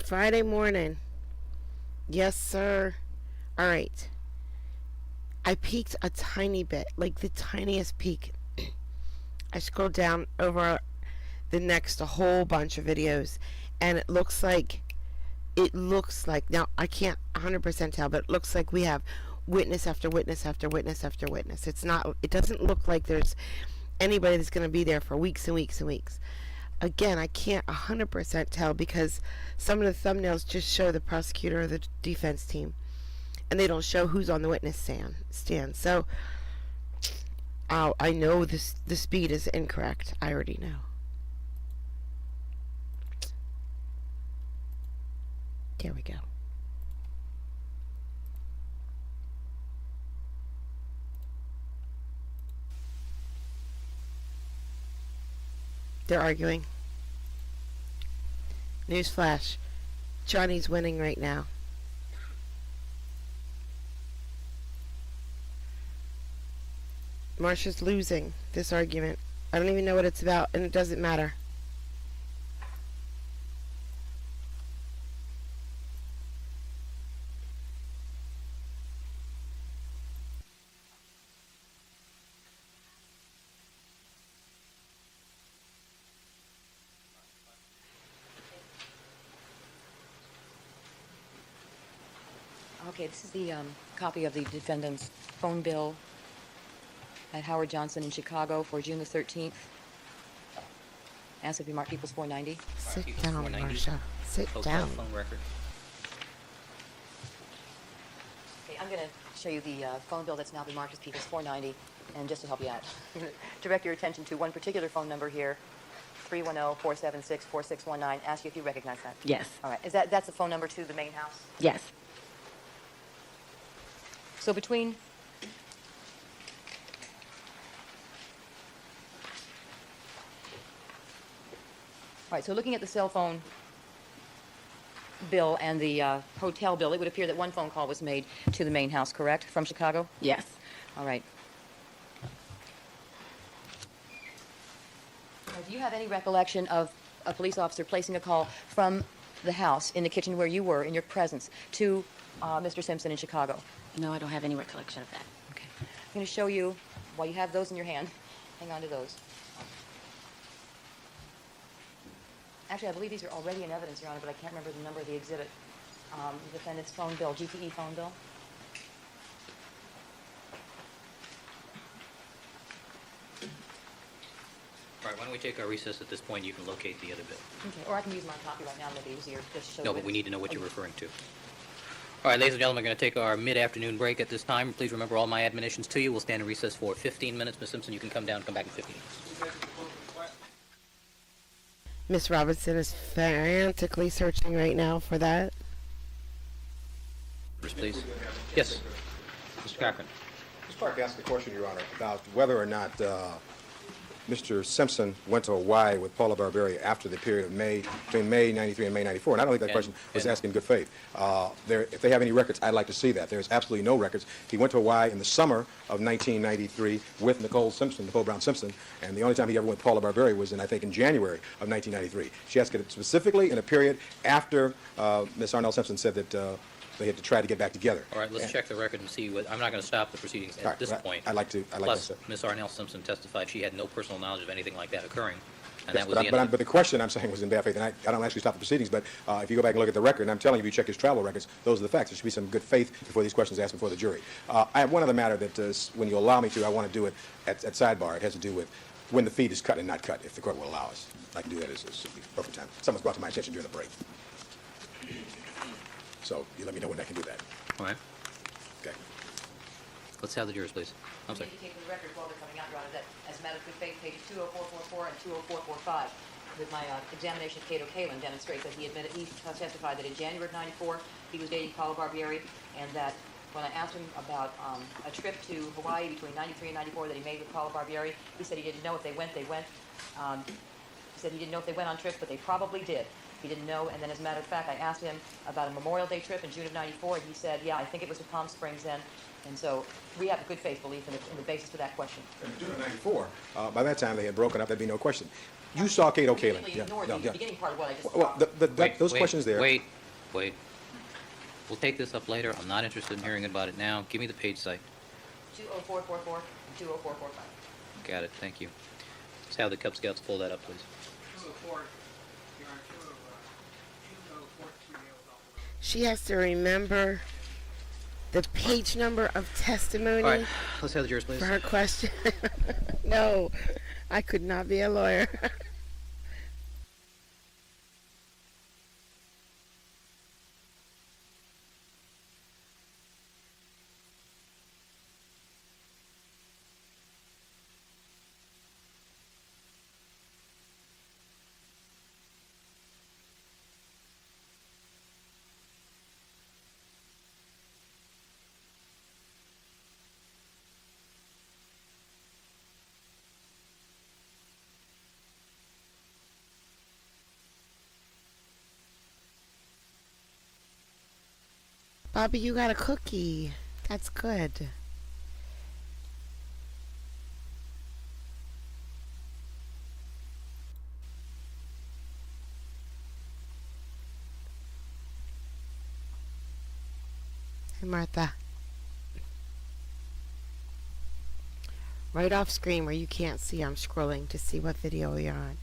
Friday morning. Yes, sir. All right. I peeked a tiny bit, like the tiniest peek. I scrolled down over the next a whole bunch of videos, and it looks like now I can't 100% tell, but it looks like we have witness after witness after witness after witness. It doesn't look like there's anybody that's going to be there for weeks and weeks and weeks. Again, I can't 100% tell because some of the thumbnails just show the prosecutor or the defense team, and they don't show who's on the witness stand. So I know the speed is incorrect. I already know. There we go. They're arguing. Newsflash. Johnny's winning right now. Marsha's losing this argument. I don't even know what it's about, and it doesn't matter. Okay, this is the copy of the defendant's phone bill at Howard Johnson in Chicago for June the 13th. Asked if you mark People's 490. Sit down, Marsha. Sit down. Phone record. Okay, I'm going to show you the phone bill that's now been marked as People's 490, and just to help you out, I'm going to direct your attention to one particular phone number here, 310-476-4619. Ask you if you recognize that. Yes. All right. That's the phone number to the main house? Yes. So between all right, so looking at the cell phone bill and the hotel bill, it would appear that one phone call was made to the main house, correct, from Chicago? Yes. All right. Now, do you have any recollection of a police officer placing a call from the house in the kitchen where you were in your presence to Mr. Simpson in Chicago? No, I don't have any recollection of that. Okay. I'm going to show you, while you have those in your hand, hang on to those. Actually, I believe these are already in evidence, Your Honor, but I can't remember the number of the exhibit. The defendant's phone bill, GTE phone bill. All right, why don't we take our recess at this point? You can locate the other bill. Okay, or I can use my copy right now, maybe easier, just to show No, the but we witness. need to know what you're referring to. All right, ladies and gentlemen, we're going to take our mid-afternoon break at this time. Please remember all my admonitions to you. We'll stand in recess for 15 minutes. Ms. Simpson, you can come down and come back in 15 minutes. Miss Robinson is frantically searching right now for that. Please. Yes. Mr. Cochran. Mr. Clark asked a question, Your Honor, about whether or not Mr. Simpson went to Hawaii with Paula Barberi after the period of between May 93 and May 94. And I don't think that question was asked in good faith. If they have any records, I'd like to see that. There's absolutely no records. He went to Hawaii in the summer of 1993 with Nicole Brown Simpson, and the only time he ever went with Paula Barberi was I think in January of 1993. She asked it specifically in a period after Ms. Arnell Simpson said that they had to try to get back together. All right, let's check the record and see what. I'm not going to stop the proceedings at this point. I'd like to. Plus, Ms. Arnell Simpson testified she had no personal knowledge of anything like that occurring. And Yes, that was but the question I'm saying was in bad faith, and I don't actually stop the proceedings, but if you go back and look at the record, and I'm telling you, if you check his travel records, those are the facts. There should be some good faith before these questions are asked before the jury. I have one other matter that, when you allow me to, I want to do it at sidebar. It has to do with when the feed is cut and not cut, if the court will allow us. I can do that at a perfect time. Someone's brought to my attention during the break. So you let me know when I can do that. All right. Okay. Let's have the jurors, please. I'm sorry. Indicate for the record while they're coming out, Your Honor, that as a matter of good faith, pages 20444 and 20445, with my examination of Cato Kalin demonstrates that he testified that in January of 94, he was dating Paula Barbieri, and that when I asked him about a trip to Hawaii between 93 and 94 that he made with Paula Barbieri, he said he didn't know if they went. He said he didn't know if they went on trips, but they probably did. He didn't know, and then as a matter of fact, I asked him about a Memorial Day trip in June of 94, and he said, yeah, I think it was to Palm Springs then. And so we have a good faith belief in the basis for that question. In June of 94, by that time they had broken up, there'd be no question. You saw Cato Kalin. completely Yeah, ignored no, the yeah. beginning part of what I just Well, saw. those questions there. Wait. We'll take this up later. I'm not interested in hearing about it now. Give me the page site. 20444 and 20445. Got it. Thank you. Let's have the Cub Scouts pull that up, please. 204, Your Honor, 204 She has to remember the page number of testimony All right. Let's have the jurors, please. for her question. No, I could not be a lawyer. Bobby, you got a cookie. That's good. Hey, Martha. Right off screen where you can't see, I'm scrolling to see what video we are on.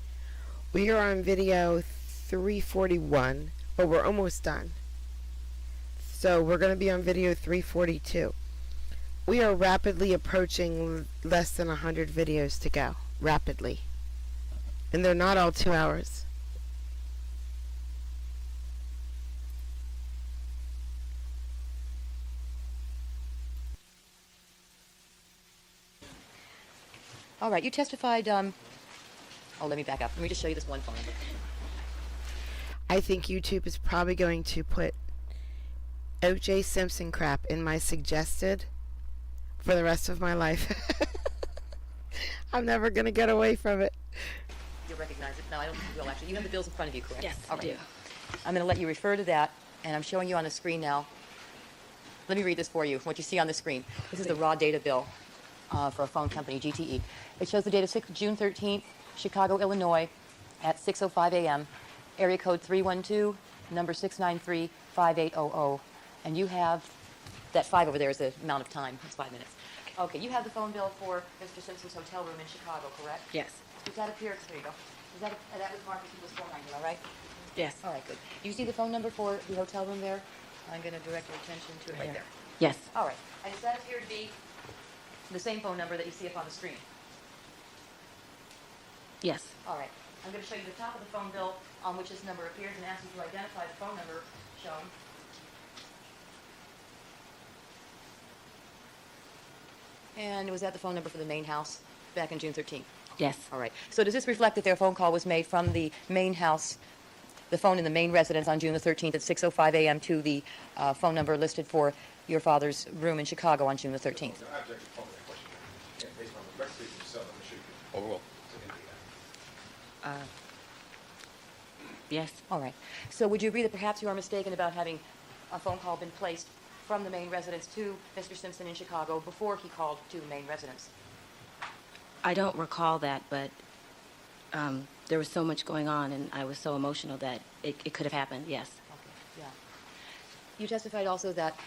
We are on video 341, but we're almost done. So we're going to be on video 342. We are rapidly approaching less than 100 videos to go. Rapidly. And they're not all 2 hours. All right, you testified, oh, let me back up. Let me just show you this one phone number. I think YouTube is probably going to put O.J. Simpson crap in my suggested for the rest of my life. I'm never going to get away from it. You'll recognize it. No, I don't think you will, actually. You have the bills in front of you, correct? Yes, All I right. do. I'm going to let you refer to that, and I'm showing you on the screen now. Let me read this for you, what you see on the screen. This is the raw data bill for a phone company, GTE. It shows the date of June 13th, Chicago, Illinois, at 6:05 a.m., area code 312, number 693-5800. And you have, that 5 over there is the amount of time. It's 5 minutes. Okay, you have the phone bill for Mr. Simpson's hotel room in Chicago, correct? Yes. Does that appear? There you go. That was marked as 490, all right? Yes. All right, good. You see the phone number for the hotel room there? I'm going to direct your attention to it right there. Yes. All right. And does that appear to be the same phone number that you see up on the screen? Yes. All right. I'm going to show you the top of the phone bill on which this number appears and ask you to identify the phone number shown. And was that the phone number for the main house back in June 13th? Yes. All right. So does this reflect that their phone call was made from the main house, the phone in the main residence on June the 13th at 6:05 a.m. to the phone number listed for your father's room in Chicago on June the 13th? I object to that question. Yeah, based on the record itself, I'm sure you Overrule. Yes. All right. So would you agree that perhaps you are mistaken about having a phone call been placed from the main residence to Mr. Simpson in Chicago before he called to the main residence? I don't recall that, but there was so much going on, and I was so emotional that it could have happened, yes. Okay, yeah. You testified also that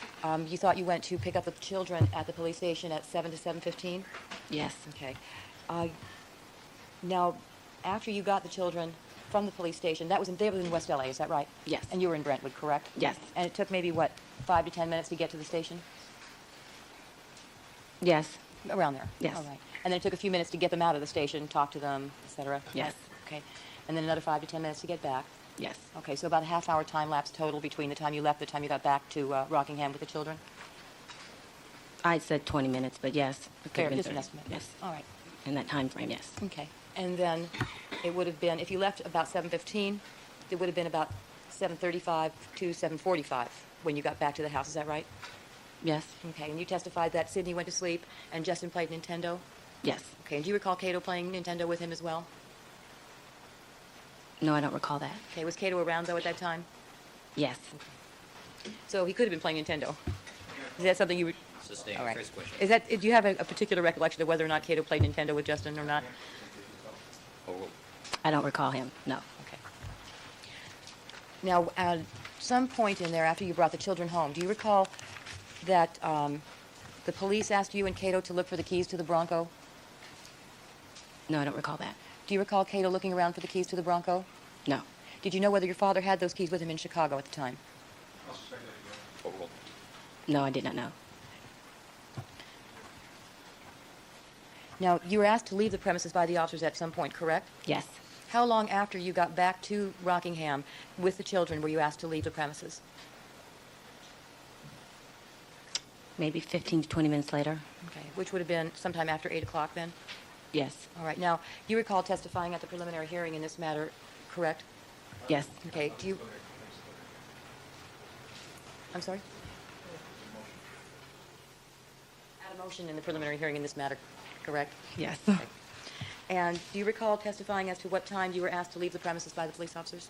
you thought you went to pick up the children at the police station at 7 to 7:15? Yes. Okay. Now, after you got the children from the police station, they were in West LA, is that right? Yes. And you were in Brentwood, correct? Yes. And it took maybe, what, 5 to 10 minutes to get to the station? Yes. Around there? Yes. All right. And then it took a few minutes to get them out of the station, talk to them, et cetera? Yes. Okay. And then another 5 to 10 minutes to get back? Yes. Okay, so about a half-hour time lapse total between the time you left and the time you got back to Rockingham with the children? I said 20 minutes, but yes. It could Fair, have been just an 30. estimate. Yes. All right. In that time frame, yes. Okay. And then it would have been, if you left about 7:15, it would have been about 7:35 to 7:45 when you got back to the house. Is that right? Yes. Okay. And you testified that Sidney went to sleep and Justin played Nintendo? Yes. Okay. And do you recall Cato playing Nintendo with him as well? No, I don't recall that. Okay. Was Cato around, though, at that time? Yes. So he could have been playing Nintendo. Is that something you would... Sustain. All right. First question. Is that, do you have a particular recollection of whether or not Cato played Nintendo with Justin or not? Overrule. I don't recall him, no. Okay. Now, at some point in there, after you brought the children home, do you recall that the police asked you and Cato to look for the keys to the Bronco? No, I don't recall that. Do you recall Cato looking around for the keys to the Bronco? No. Did you know whether your father had those keys with him in Chicago at the time? No, I did not know. Now, you were asked to leave the premises by the officers at some point, correct? Yes. How long after you got back to Rockingham with the children were you asked to leave the premises? Maybe 15 to 20 minutes later. Okay, which would have been sometime after 8 o'clock then? Yes. All right. Now, you recall testifying at the preliminary hearing in this matter, correct? Yes. Okay. Do you... I'm sorry? Had a motion in the preliminary hearing in this matter, correct? Yes. Okay. And do you recall testifying as to what time you were asked to leave the premises by the police officers?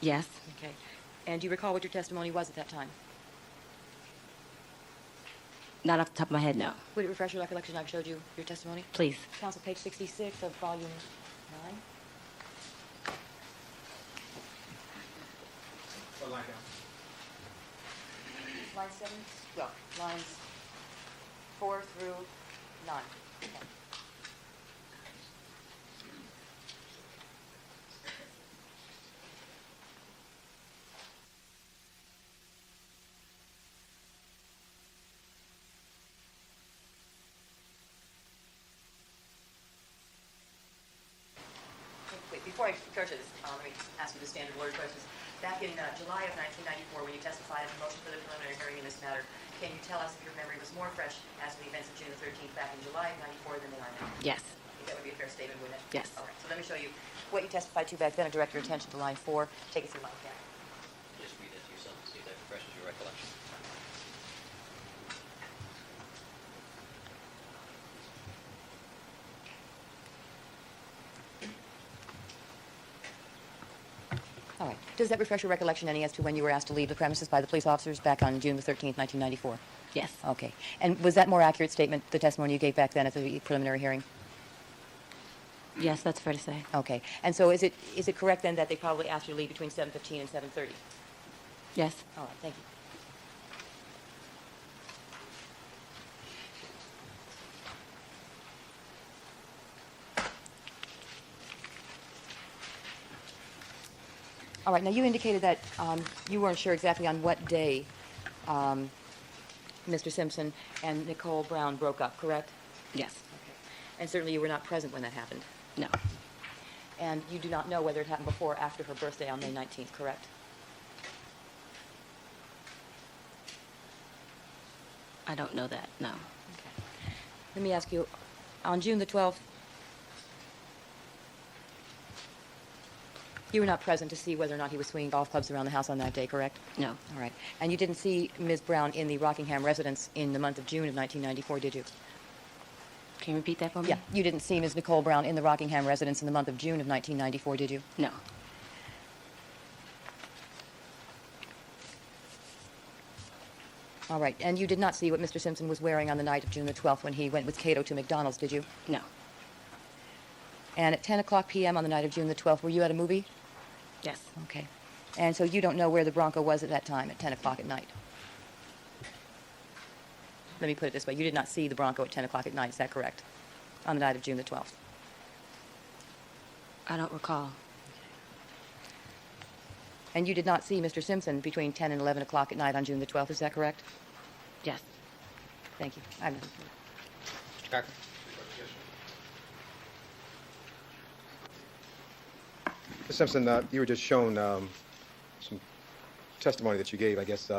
Yes. Okay. And do you recall what your testimony was at that time? Not off the top of my head, no. Would it refresh your recollection? I've showed you your testimony. Please. Counsel, page 66 of volume 9. Line 7, well, lines 4 through 9. Okay. Wait, before I go to this, let me ask you the standard word questions. Back in July of 1994, when you testified in the motion for the preliminary hearing in this matter, can you tell us if your memory was more fresh as to the events of June the 13th back in July of 94 than they are now? Yes. I think that would be a fair statement, wouldn't it? Yes. All right, so let me show you what you testified to back then and direct your attention to line 4. Take it through line 10. Just read it to yourself and see if that refreshes your recollection. All right. Does that refresh your recollection any as to when you were asked to leave the premises by the police officers back on June the 13th, 1994? Yes. Okay. And was that more accurate statement, the testimony you gave back then at the preliminary hearing? Yes, that's fair to say. Okay. And so is it correct then that they probably asked you to leave between 7:15 and 7:30? Yes. All right. Thank you. All right. Now, you indicated that you weren't sure exactly on what day Mr. Simpson and Nicole Brown broke up, correct? Yes. Okay. And certainly you were not present when that happened. No. And you do not know whether it happened before or after her birthday on May 19th, correct? I don't know that, no. Okay. Let me ask you, on June the 12th, you were not present to see whether or not he was swinging golf clubs around the house on that day, correct? No. All right. And you didn't see Ms. Brown in the Rockingham residence in the month of June of 1994, did you? Can you repeat that for me? Yeah. You didn't see Ms. Nicole Brown in the Rockingham residence in the month of June of 1994, did you? No. All right. And you did not see what Mr. Simpson was wearing on the night of June the 12th when he went with Cato to McDonald's, did you? No. And at 10 o'clock p.m. on the night of June the 12th, were you at a movie? Yes. Okay. And so you don't know where the Bronco was at that time, at 10 o'clock at night? Let me put it this way. You did not see the Bronco at 10 o'clock at night, is that correct? On the night of June the 12th? I don't recall. And you did not see Mr. Simpson between 10 and 11 o'clock at night on June the 12th, is that correct? Yes. Thank you. I'm Mr. Carter? Mr. Simpson, you were just shown some testimony that you gave, I guess,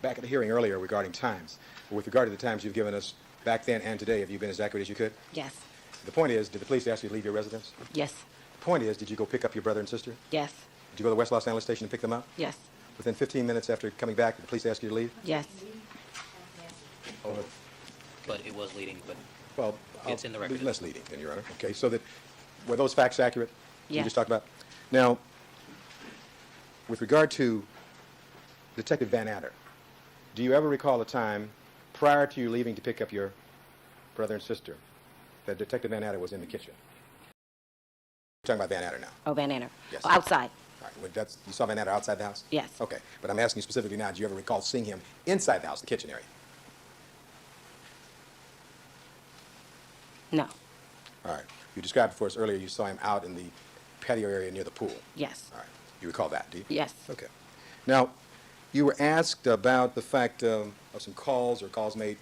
back at the hearing earlier regarding times. With regard to the times you've given us back then and today, have you been as accurate as you could? Yes. The point is, did the police ask you to leave your residence? Yes. The point is, did you go pick up your brother and sister? Yes. Did you go to the West Los Angeles station and pick them up? Yes. Within 15 minutes after coming back, did the police ask you to leave? Yes. But it was leading, but Well, It's in the record. Less leading, then, Your Honor. Okay, so that, were those facts accurate? You Yes. just talked about? Now, with regard to Detective Van Adder, do you ever recall a time prior to you leaving to pick up your brother and sister that Detective Van Adder was in the kitchen? talking about Van Adder now. Oh, Van Anner. Yes. Oh, outside. All right. Well, you saw Van Adder outside the house? Yes. Okay. But I'm asking you specifically now, do you ever recall seeing him inside the house, the kitchen area? No. All right. You described for us earlier you saw him out in the patio area near the pool. Yes. All right. You recall that, do you? Yes. Okay. Now, you were asked about the fact of some calls made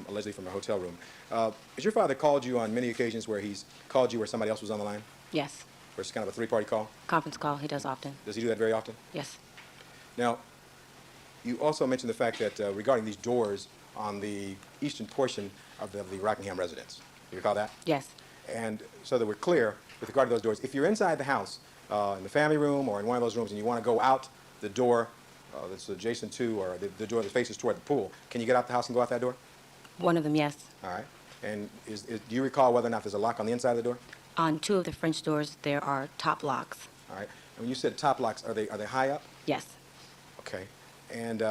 allegedly from a hotel room. Has your father called you on many occasions where he's called you where somebody else was on the line? Yes. Where it's kind of a three-party call? Conference call. He does often. Does he do that very often? Yes. Now, you also mentioned the fact that regarding these doors on the eastern portion of the Rockingham residence. Do you recall that? Yes. And so that we're clear with regard to those doors, if you're inside the house, in the family room or in one of those rooms, and you want to go out the door that's adjacent to, or the door that faces toward the pool, can you get out the house and go out that door? One of them, yes. All right. And do you recall whether or not there's a lock on the inside of the door? On 2 of the French doors, there are top locks. All right. And when you said top locks, are they high up? Yes. Okay. And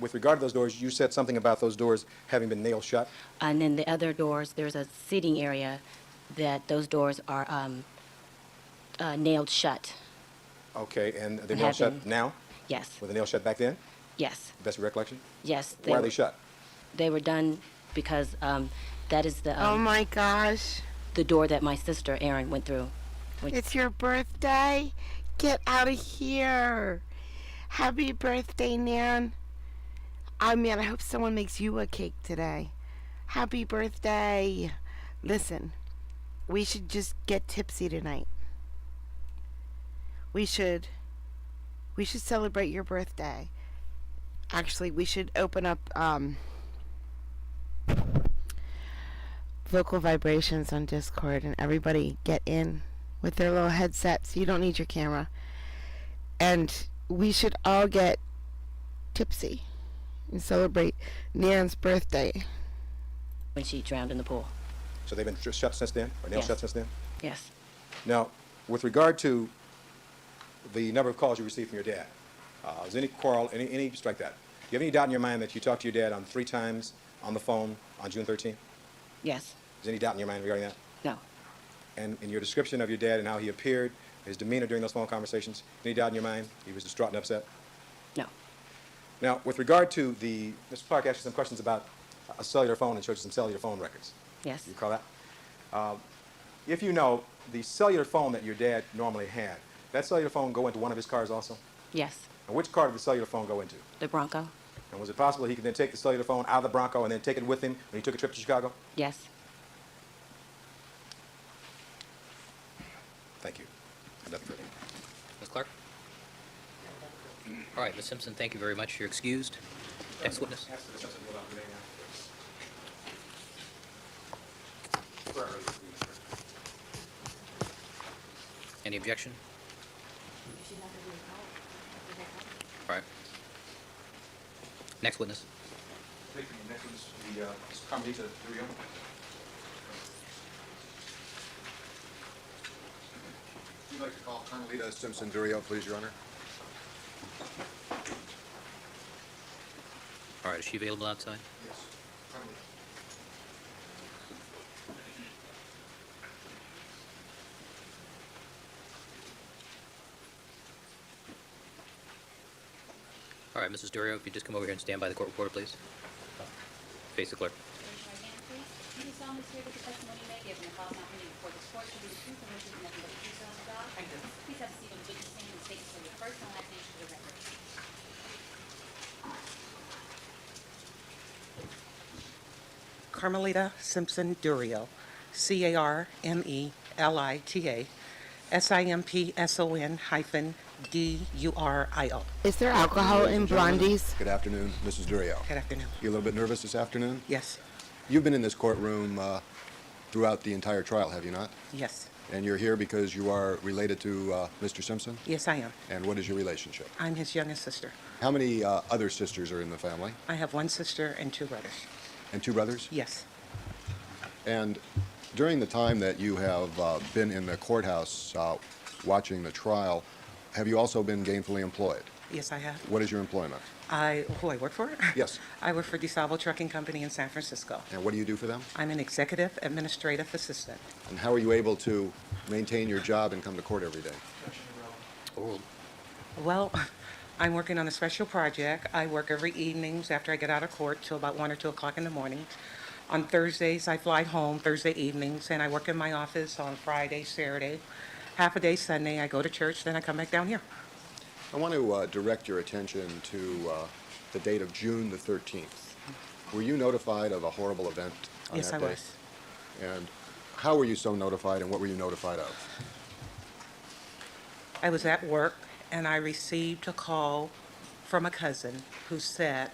with regard to those doors, you said something about those doors having been nailed shut. And then the other doors, there's a seating area that those doors are nailed shut. Okay. And they're Have nailed shut been. now? Yes. Were they nailed shut back then? Yes. Best of your recollection? Yes. Why are they shut? They were done because that is Oh my gosh. the door that my sister Erin went through. It's your birthday? Get out of here. Happy birthday, Nan. Oh man, I hope someone makes you a cake today. Happy birthday. Listen, we should just get tipsy tonight. We should celebrate your birthday. Actually, we should open up vocal vibrations on Discord and everybody get in with their little headsets. You don't need your camera. And we should all get tipsy and celebrate Nan's birthday. When she drowned in the pool. So they've been shut since then, or nailed Yes. shut since then? Yes. Now, with regard to the number of calls you received from your dad, is any quarrel, any strike that? Do you have any doubt in your mind that you talked to your dad on 3 times on the phone on June 13th? Yes. Is there any doubt in your mind regarding that? No. And in your description of your dad and how he appeared, his demeanor during those phone conversations, any doubt in your mind he was distraught and upset? No. Now, with regard to Mr. Clark asked you some questions about a cellular phone and showed you some cellular phone records. Yes. You recall that? If you know, the cellular phone that your dad normally had, that cellular phone go into one of his cars also? Yes. And which car did the cellular phone go into? The Bronco. And was it possible he could then take the cellular phone out of the Bronco and then take it with him when he took a trip to Chicago? Yes. Thank you. Nothing further. Ms. Clark? All right, Ms. Simpson, thank you very much. You're excused. Next witness. Any objection? All right. Next witness. Next is Ms. Carmelita Durio. Would you like to call Carmelita Simpson Durio, please, Your Honor? All right, is she available outside? Yes. Carmelita. All right, Mrs. Durio, if you just come over here and stand by the court reporter, please. Face the clerk. Raise your right hand, please. Do you solemnly swear that the testimony you may give in the following opinion before this court shall be the truth and the truth and nothing but the truth, so help you God? I do. Please have a seat on the witness stand and state your first and last name for the record. Carmelita Simpson Durio, Carmelita Simpson hyphen Durio. Is there alcohol in Blondies? Good afternoon, Mrs. Durio. Good afternoon. You a little bit nervous this afternoon? Yes, You've been in this courtroom throughout the entire trial, have you not? yes, And you're here because you are related to Mr. Simpson? yes, I am. And what is your relationship? I'm his youngest sister. How many other sisters are in the family? I have 1 sister and 2 brothers. And 2 brothers? Yes, And during the time that you have been in the courthouse watching the trial, have you also been gainfully employed? Yes, I have. What is your employment? Who I work for? Yes. I work for DeSalvo Trucking Company in San Francisco. And what do you do for them? I'm an executive administrative assistant. And how are you able to maintain your job and come to court every day? Overruled. Well, I'm working on a special project. I work every evenings after I get out of court till about 1 or 2 o'clock in the morning. On Thursdays, I fly home Thursday evenings, and I work in my office on Friday, Saturday. Half a day Sunday, I go to church, then I come back down here. I want to direct your attention to the date of June the 13th. Were you notified of a horrible event on Yes, that I day? was. And how were you so notified, and what were you notified of? I was at work, and I received a call from a cousin who said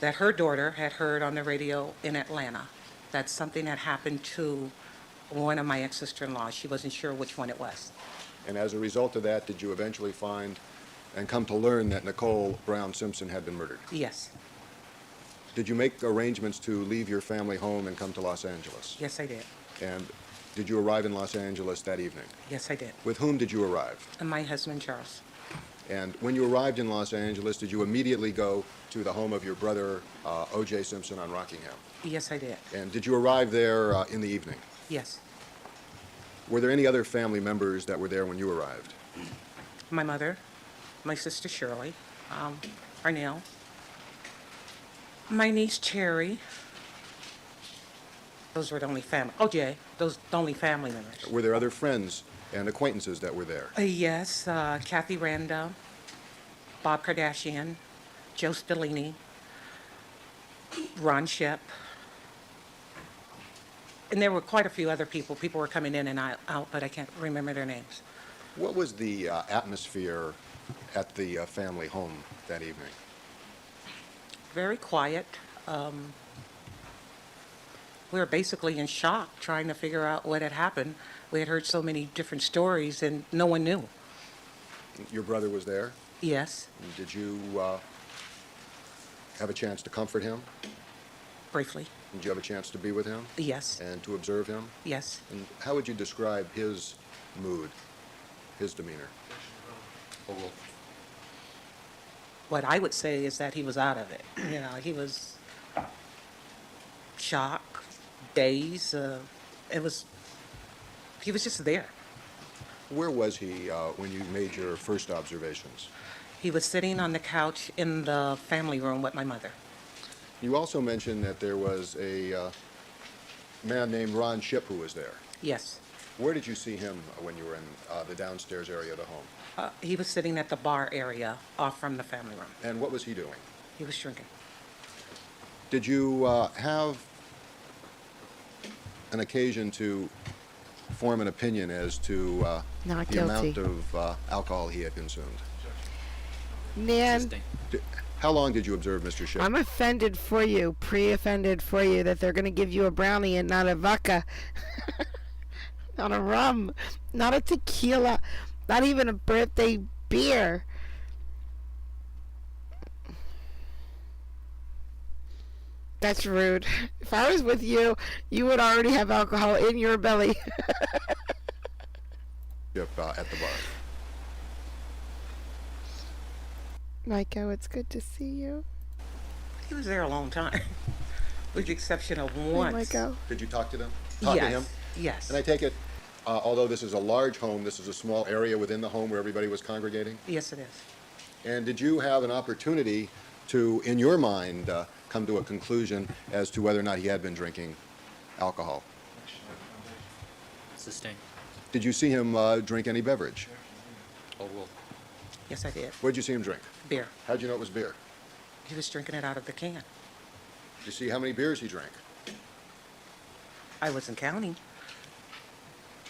that her daughter had heard on the radio in Atlanta that something had happened to one of my ex-sister-in-laws. She wasn't sure which one it was. And as a result of that, did you eventually find and come to learn that Nicole Brown Simpson had been murdered? Yes. Did you make arrangements to leave your family home and come to Los Angeles? Yes, I did. And did you arrive in Los Angeles that evening? Yes, I did. With whom did you arrive? And my husband, Charles. And when you arrived in Los Angeles, did you immediately go to the home of your brother, O.J. Simpson on Rockingham? Yes, I did. And did you arrive there in the evening? Yes. Were there any other family members that were there when you arrived? My mother, my sister Shirley, Arnell, my niece Cherry. Those were the only family. OJ, those the only family members. Were there other friends and acquaintances that were there? Yes, Kathy Randa, Bob Kardashian, Joe Stellini, Ron Shep. And there were quite a few other people. People were coming in and out, but I can't remember their names. What was the atmosphere at the family home that evening? Very quiet. We were basically in shock trying to figure out what had happened. We had heard so many different stories and no one knew. Your brother was there? Yes, Did you have a chance to comfort him? briefly. Did you have a chance to be with him Yes, and to observe him? yes. And how would you describe his mood, his demeanor? Overruled. What I would say is that he was out of it. You know, he was shocked, dazed. He was just there. Where was he when you made your first observations? He was sitting on the couch in the family room with my mother. You also mentioned that there was a man named Ron Ship who was there. Yes. Where did you see him when you were in the downstairs area of the home? He was sitting at the bar area off from the family room. And what was he doing? He was drinking. Did you have an occasion to form an opinion as to Not the amount guilty. of alcohol he had consumed? Nan, Sustained. How long did you observe Mr. Ship? I'm offended for you, pre-offended for you that they're going to give you a brownie and not a vodka, not a rum, not a tequila, not even a birthday beer. That's rude. If I was with you, you would already have alcohol in your belly. Ship at the bar. Micah, it's good to see you. He was there a long time, with the exception of Hey, once. Micah. Did you talk to them? Talk to him? Yes. And I take it, although this is a large home, this is a small area within the home where everybody was congregating? Yes, it is. And did you have an opportunity to, in your mind, come to a conclusion as to whether or not he had been drinking alcohol? Sustained. Did you see him drink any beverage? Overruled. Yes, I did. What did you see him drink? Beer. How'd you know it was beer? He was drinking it out of the can. Did you see how many beers he drank? I wasn't counting.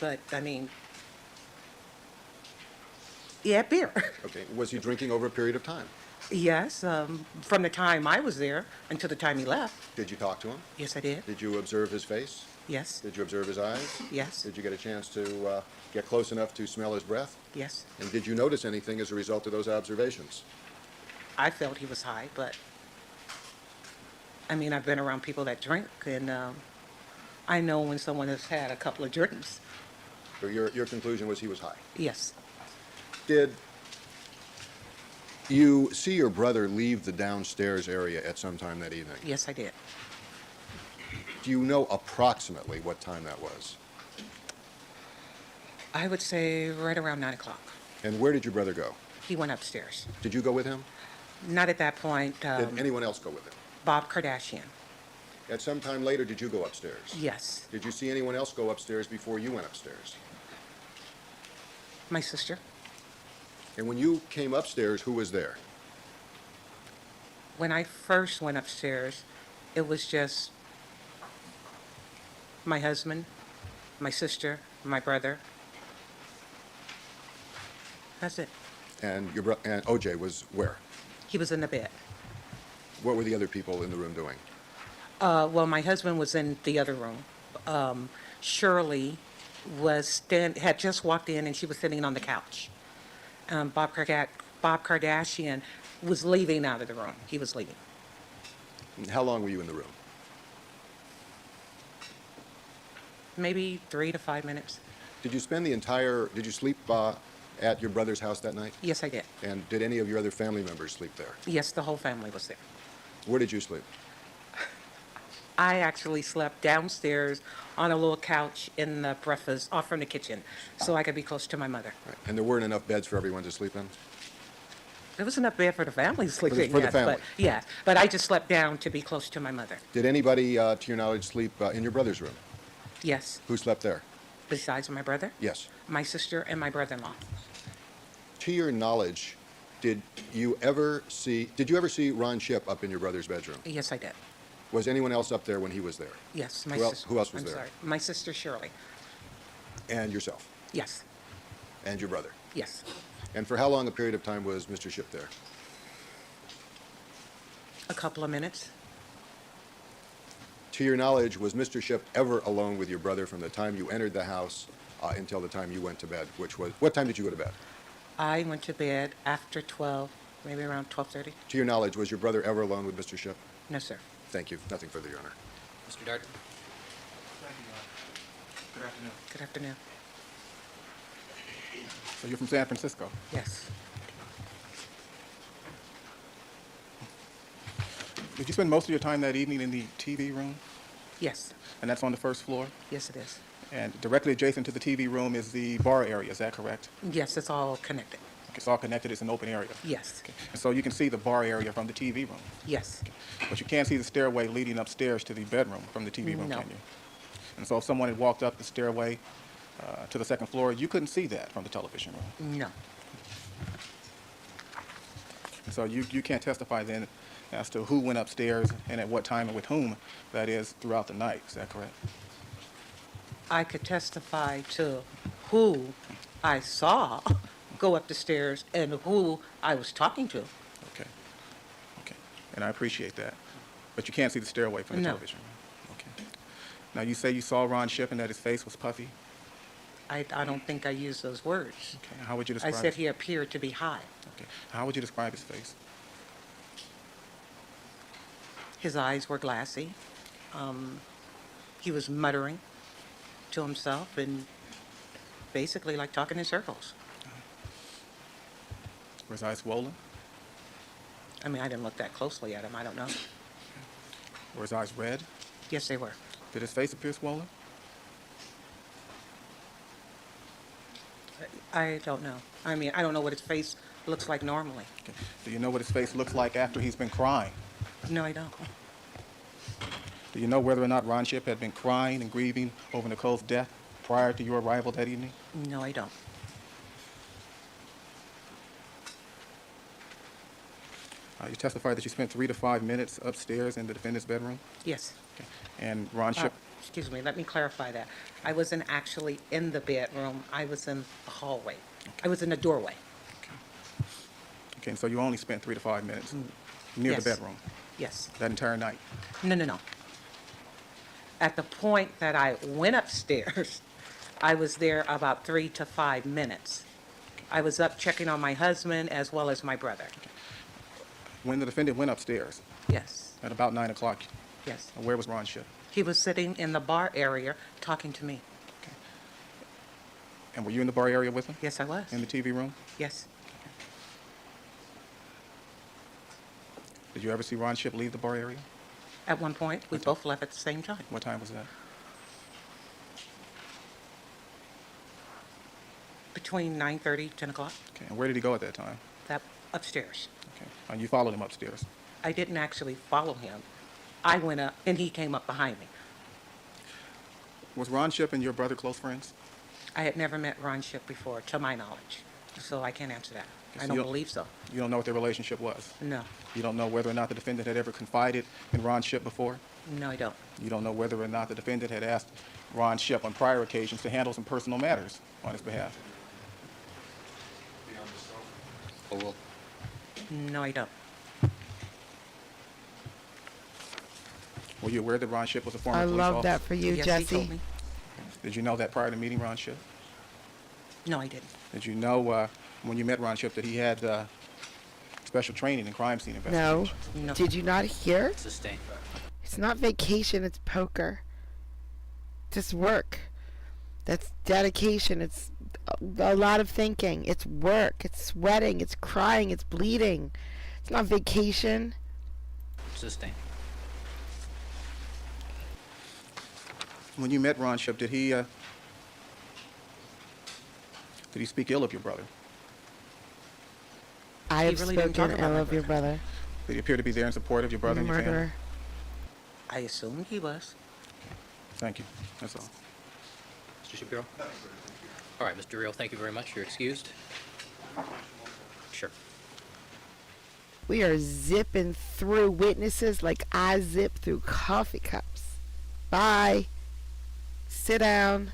But, I mean, yeah, beer. Okay, was he drinking over a period of time? Yes, from the time I was there until the time he left. Did you talk to him? Yes, I did. Did you observe his face? Yes, Did you observe his eyes? yes, Did you get a chance to get close enough to smell his breath? yes. And did you notice anything as a result of those observations? I felt he was high, but, I mean, I've been around people that drink, and I know when someone has had a couple of drinks. So your conclusion was he was high. Yes, Did You see your brother leave the downstairs area at some time that evening. Yes, I did. Do you know approximately what time that was? I would say right around 9 o'clock. And where did your brother go? He went upstairs. Did you go with him? Not at that point. Did anyone else go with him? Bob Kardashian. At some time later, did you go upstairs? Yes. Did you see anyone else go upstairs before you went upstairs? My sister. And when you came upstairs, who was there? When I first went upstairs, it was just my husband, my sister, my brother. That's it. And and OJ was where? He was in the bed. What were the other people in the room doing? Well, my husband was in the other room. Shirley had just walked in and she was sitting on the couch. Bob Kardashian was leaving out of the room. He was leaving. And how long were you in the room? Maybe 3 to 5 minutes. Did you sleep at your brother's house that night? Yes, I did. And did any of your other family members sleep there? Yes, the whole family was there. Where did you sleep? I actually slept downstairs on a little couch in the breakfast off from the kitchen so I could be close to my mother. Right. And there weren't enough beds for everyone to sleep in? There was enough bed for the family to sleep in, For the yes, family. but I just slept down to be close to my mother. Did anybody, to your knowledge, sleep in your brother's room? Yes, Who slept there? besides my brother, Yes. my sister, and my brother-in-law. To your knowledge, did you ever see Ron Shipp up in your brother's bedroom? Yes, I did. Was anyone else up there when he was there? Yes, my Who sister. who else was I'm there? sorry. My sister Shirley. And yourself? Yes, And your brother? yes. And for how long a period of time was Mr. Shipp there? A couple of minutes. To your knowledge, was Mr. Shipp ever alone with your brother from the time you entered the house until the time you went to bed, what time did you go to bed? I went to bed after 12, maybe around 12:30. To your knowledge, was your brother ever alone with Mr. Shipp? No, sir. Thank you. Nothing further, Your Honor. Mr. Dart? Thank you, Your Honor. Good afternoon. Good afternoon. So you're from San Francisco? Yes. Did you spend most of your time that evening in the TV room? Yes. And that's on the first floor? Yes, it is. And directly adjacent to the TV room is the bar area, is that correct? Yes, it's all connected. It's all connected, it's an open area. Yes. And so you can see the bar area from the TV room, Yes. but you can't see the stairway leading upstairs to the bedroom from the TV room, No. can you? And so if someone had walked up the stairway to the second floor, you couldn't see that from the television room. No. And so you can't testify then as to who went upstairs and at what time and with whom, that is, throughout the night, is that correct? I could testify to who I saw go up the stairs and who I was talking to. Okay. Okay. And I appreciate that. But you can't see the stairway from the No. television room. Okay. Now, you say you saw Ron Shipp and that his face was puffy? I don't think I used those words. Okay. How would you I describe said he appeared to be high. Okay. How would you describe his face? His eyes were glassy. He was muttering to himself and basically like talking in circles. Were his eyes swollen? I mean, I didn't look that closely at him. I don't know. Were his eyes red? Yes, they were. Did his face appear swollen? I don't know. I mean, I don't know what his face looks like normally. Okay. Do you know what his face looks like after he's been crying? No, I don't. Do you know whether or not Ron Shipp had been crying and grieving over Nicole's death prior to your arrival that evening? No, I don't. You testified that you spent 3 to 5 minutes upstairs in the defendant's bedroom? Yes. Okay. And Ron Shipp, Excuse me, let me clarify that. I wasn't actually in the bedroom. I was in the hallway. I was in the doorway. okay, and so you only spent 3 to 5 minutes near Yes. the bedroom Yes. that entire night? No, no, no. At the point that I went upstairs, I was there about 3 to 5 minutes. I was up checking on my husband as well as my brother. When the defendant went upstairs Yes, at about 9 o'clock, yes. where was Ron Shipp? He was sitting in the bar area talking to me. And were you in the bar area with him? Yes, I was. In the TV room? Yes. Did you ever see Ron Ship leave the bar area? At one point, we both left at the same time, What time was that? between 9:30, 10 o'clock, Okay, and where did he go at that time? that upstairs. Okay, and you followed him upstairs. I didn't actually follow him. I went up, and he came up behind me. Was Ron Ship and your brother close friends? I had never met Ron Ship before, to my knowledge, so I can't answer that. Okay, I so don't you- believe so. You don't know what their relationship was? No, You don't know whether or not the defendant had ever confided in Ron Ship before? no, I don't. You don't know whether or not the defendant had asked Ron Ship on prior occasions to handle some personal matters on his behalf? Or will, No, I don't. Were you aware that Ron Ship was a former I police love officer? that for you, Yes, he told Jesse. me. Did you know that prior to meeting Ron Ship? No, I didn't. Did you know when you met Ron Ship that he had special training in crime scene No. investigation? No. Did you not hear? sustain. It's not vacation, it's poker. Just work. That's dedication. It's a lot of thinking. It's work. It's sweating. It's crying. It's bleeding. It's not vacation. Sustain. When you met Ron Ship, did he speak ill of your brother? I have really didn't talk spoken about ill my of your brother. Did he appear to be there in support of your brother You're a and your family? murderer. I assumed he was. Thank you. That's all. Mr. Shapiro? All right, Mr. Real, thank you very much. You're excused. Sure. We are zipping through witnesses like I zip through coffee cups. Bye. Sit down.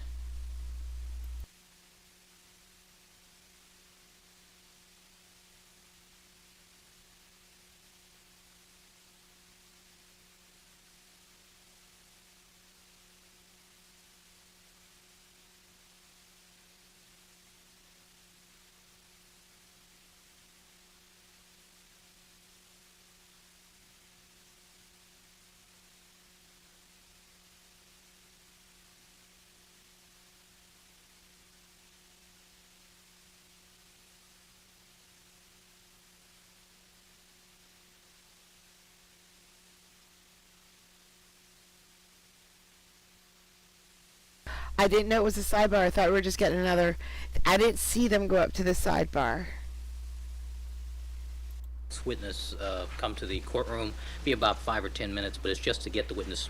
I didn't know it was a sidebar. I thought we were just getting another. I didn't see them go up to the sidebar. This witness come to the courtroom, be about 5 or 10 minutes, but it's just to get the witness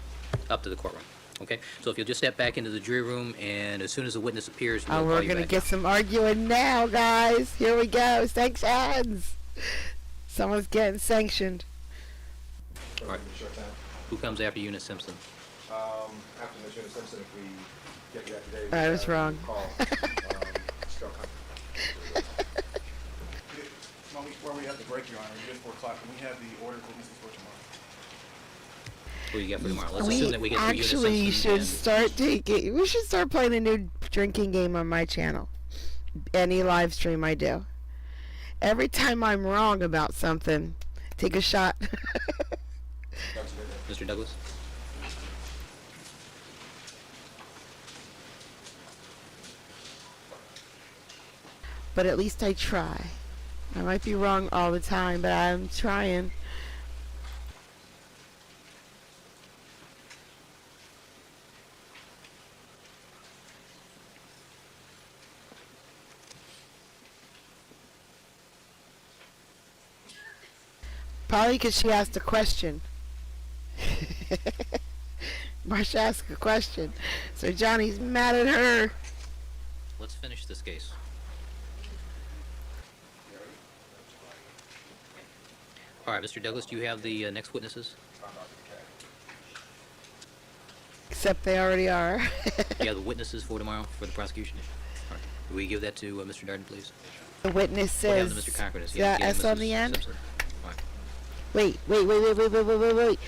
up to the courtroom. Okay? So if you'll just step back into the jury room, and as soon as the witness appears, we'll Oh, call we're you gonna back get up. some arguing now, guys. Here we go. Sanctions. Someone's getting sanctioned. All right. Who comes after you, Ms. Simpson? After Mr. Simpson, if we get you after Dave, I was wrong. Call. Still coming. While we have the break, Your Honor, it is 4 o'clock, and we have the order of witnesses for tomorrow. Who do you get for tomorrow? Let's We assume that we get through Eunice actually Simpson should and- start taking. We should start playing a new drinking game on my channel. Any live stream I do. Every time I'm wrong about something, take a shot. Mr. Douglas? But at least I try. I might be wrong all the time, but I'm trying. Probably because she asked a question. Marsha asked a question. So Johnny's mad at her. Let's finish this case. All right, Mr. Douglas, do you have the next witnesses? Except they already are. Do you have the witnesses for tomorrow for the prosecution? All right. Will we give that to Mr. Darden, please? The witness What happened says. to Mr. Cochran? Is he that getting S on Mrs. the end? Simpson? All right. Wait.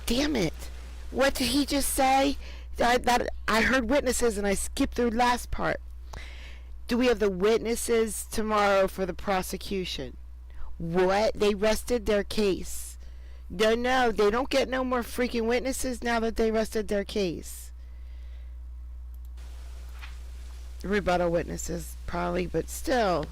Damn it. What did he just say? I heard witnesses and I skipped the last part. Do we have the witnesses tomorrow for the prosecution? What? They rested their case. No, they don't get no more freaking witnesses now that they rested their case. Rebuttal witnesses, probably, but still.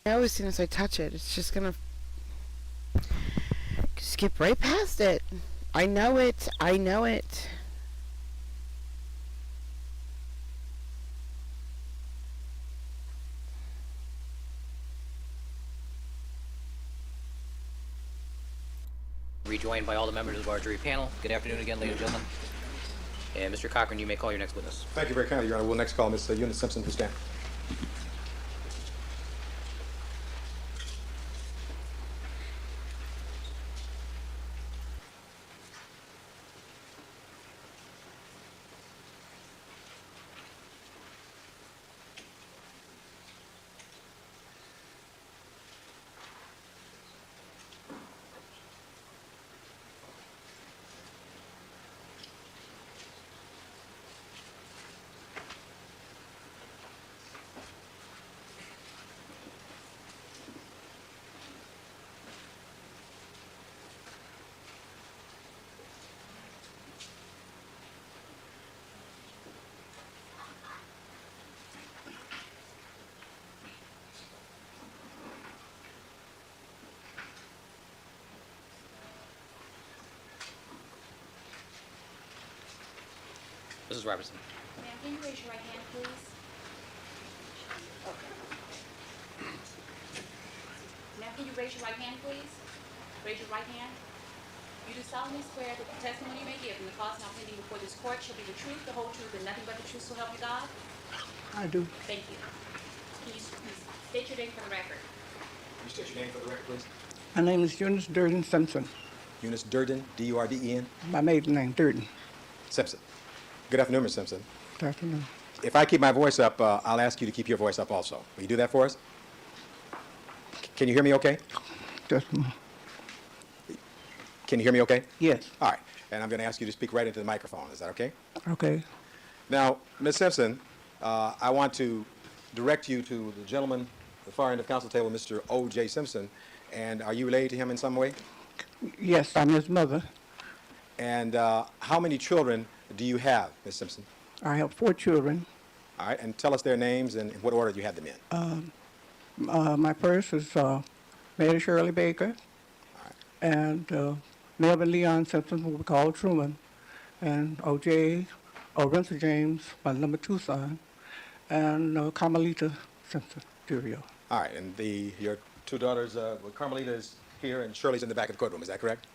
I know as soon as I touch it, it's just gonna skip right past it. I know it. I know it. Rejoined by all the members of our jury panel. Good afternoon again, ladies and gentlemen. And Mr. Cochran, you may call your next witness. Thank you very kindly, Your Honor. We'll next call Ms. Eunice Simpson to stand. Mrs. Robertson. Ma'am, can you raise your right hand, please? Ma'am, can you raise your right hand, please? Raise your right hand. You do solemnly swear that the testimony you may give in the cause now pending before this court shall be the truth, the whole truth, and nothing but the truth, so help you God? I do. Thank you. Can you please state your name for the record? Can you state your name for the record, please? My name is Eunice Durden Simpson. Eunice Durden, D-U-R-D-E-N. My maiden name, Durden. Simpson. Good afternoon, Ms. Simpson. Good afternoon. If I keep my voice up, I'll ask you to keep your voice up also. Will you do that for us? Can you hear me okay? Just a moment. Can you hear me okay? Yes. All right. And I'm going to ask you to speak right into the microphone. Is that okay? Okay. Now, Ms. Simpson, I want to direct you to the gentleman, the far end of council table, Mr. O.J. Simpson. And are you related to him in some way? Yes, I'm his mother. And how many children do you have, Ms. Simpson? I have 4 children. All right. And tell us their names and in what order you had them in. My first is Mary Shirley Baker and Melvin Leon Simpson, who we call Truman, and O.J. Renfrew James, my number 2 son, and Carmelita Simpson, Curio. All right. And your 2 daughters, Carmelita is here and Shirley's in the back of the courtroom. Is that correct?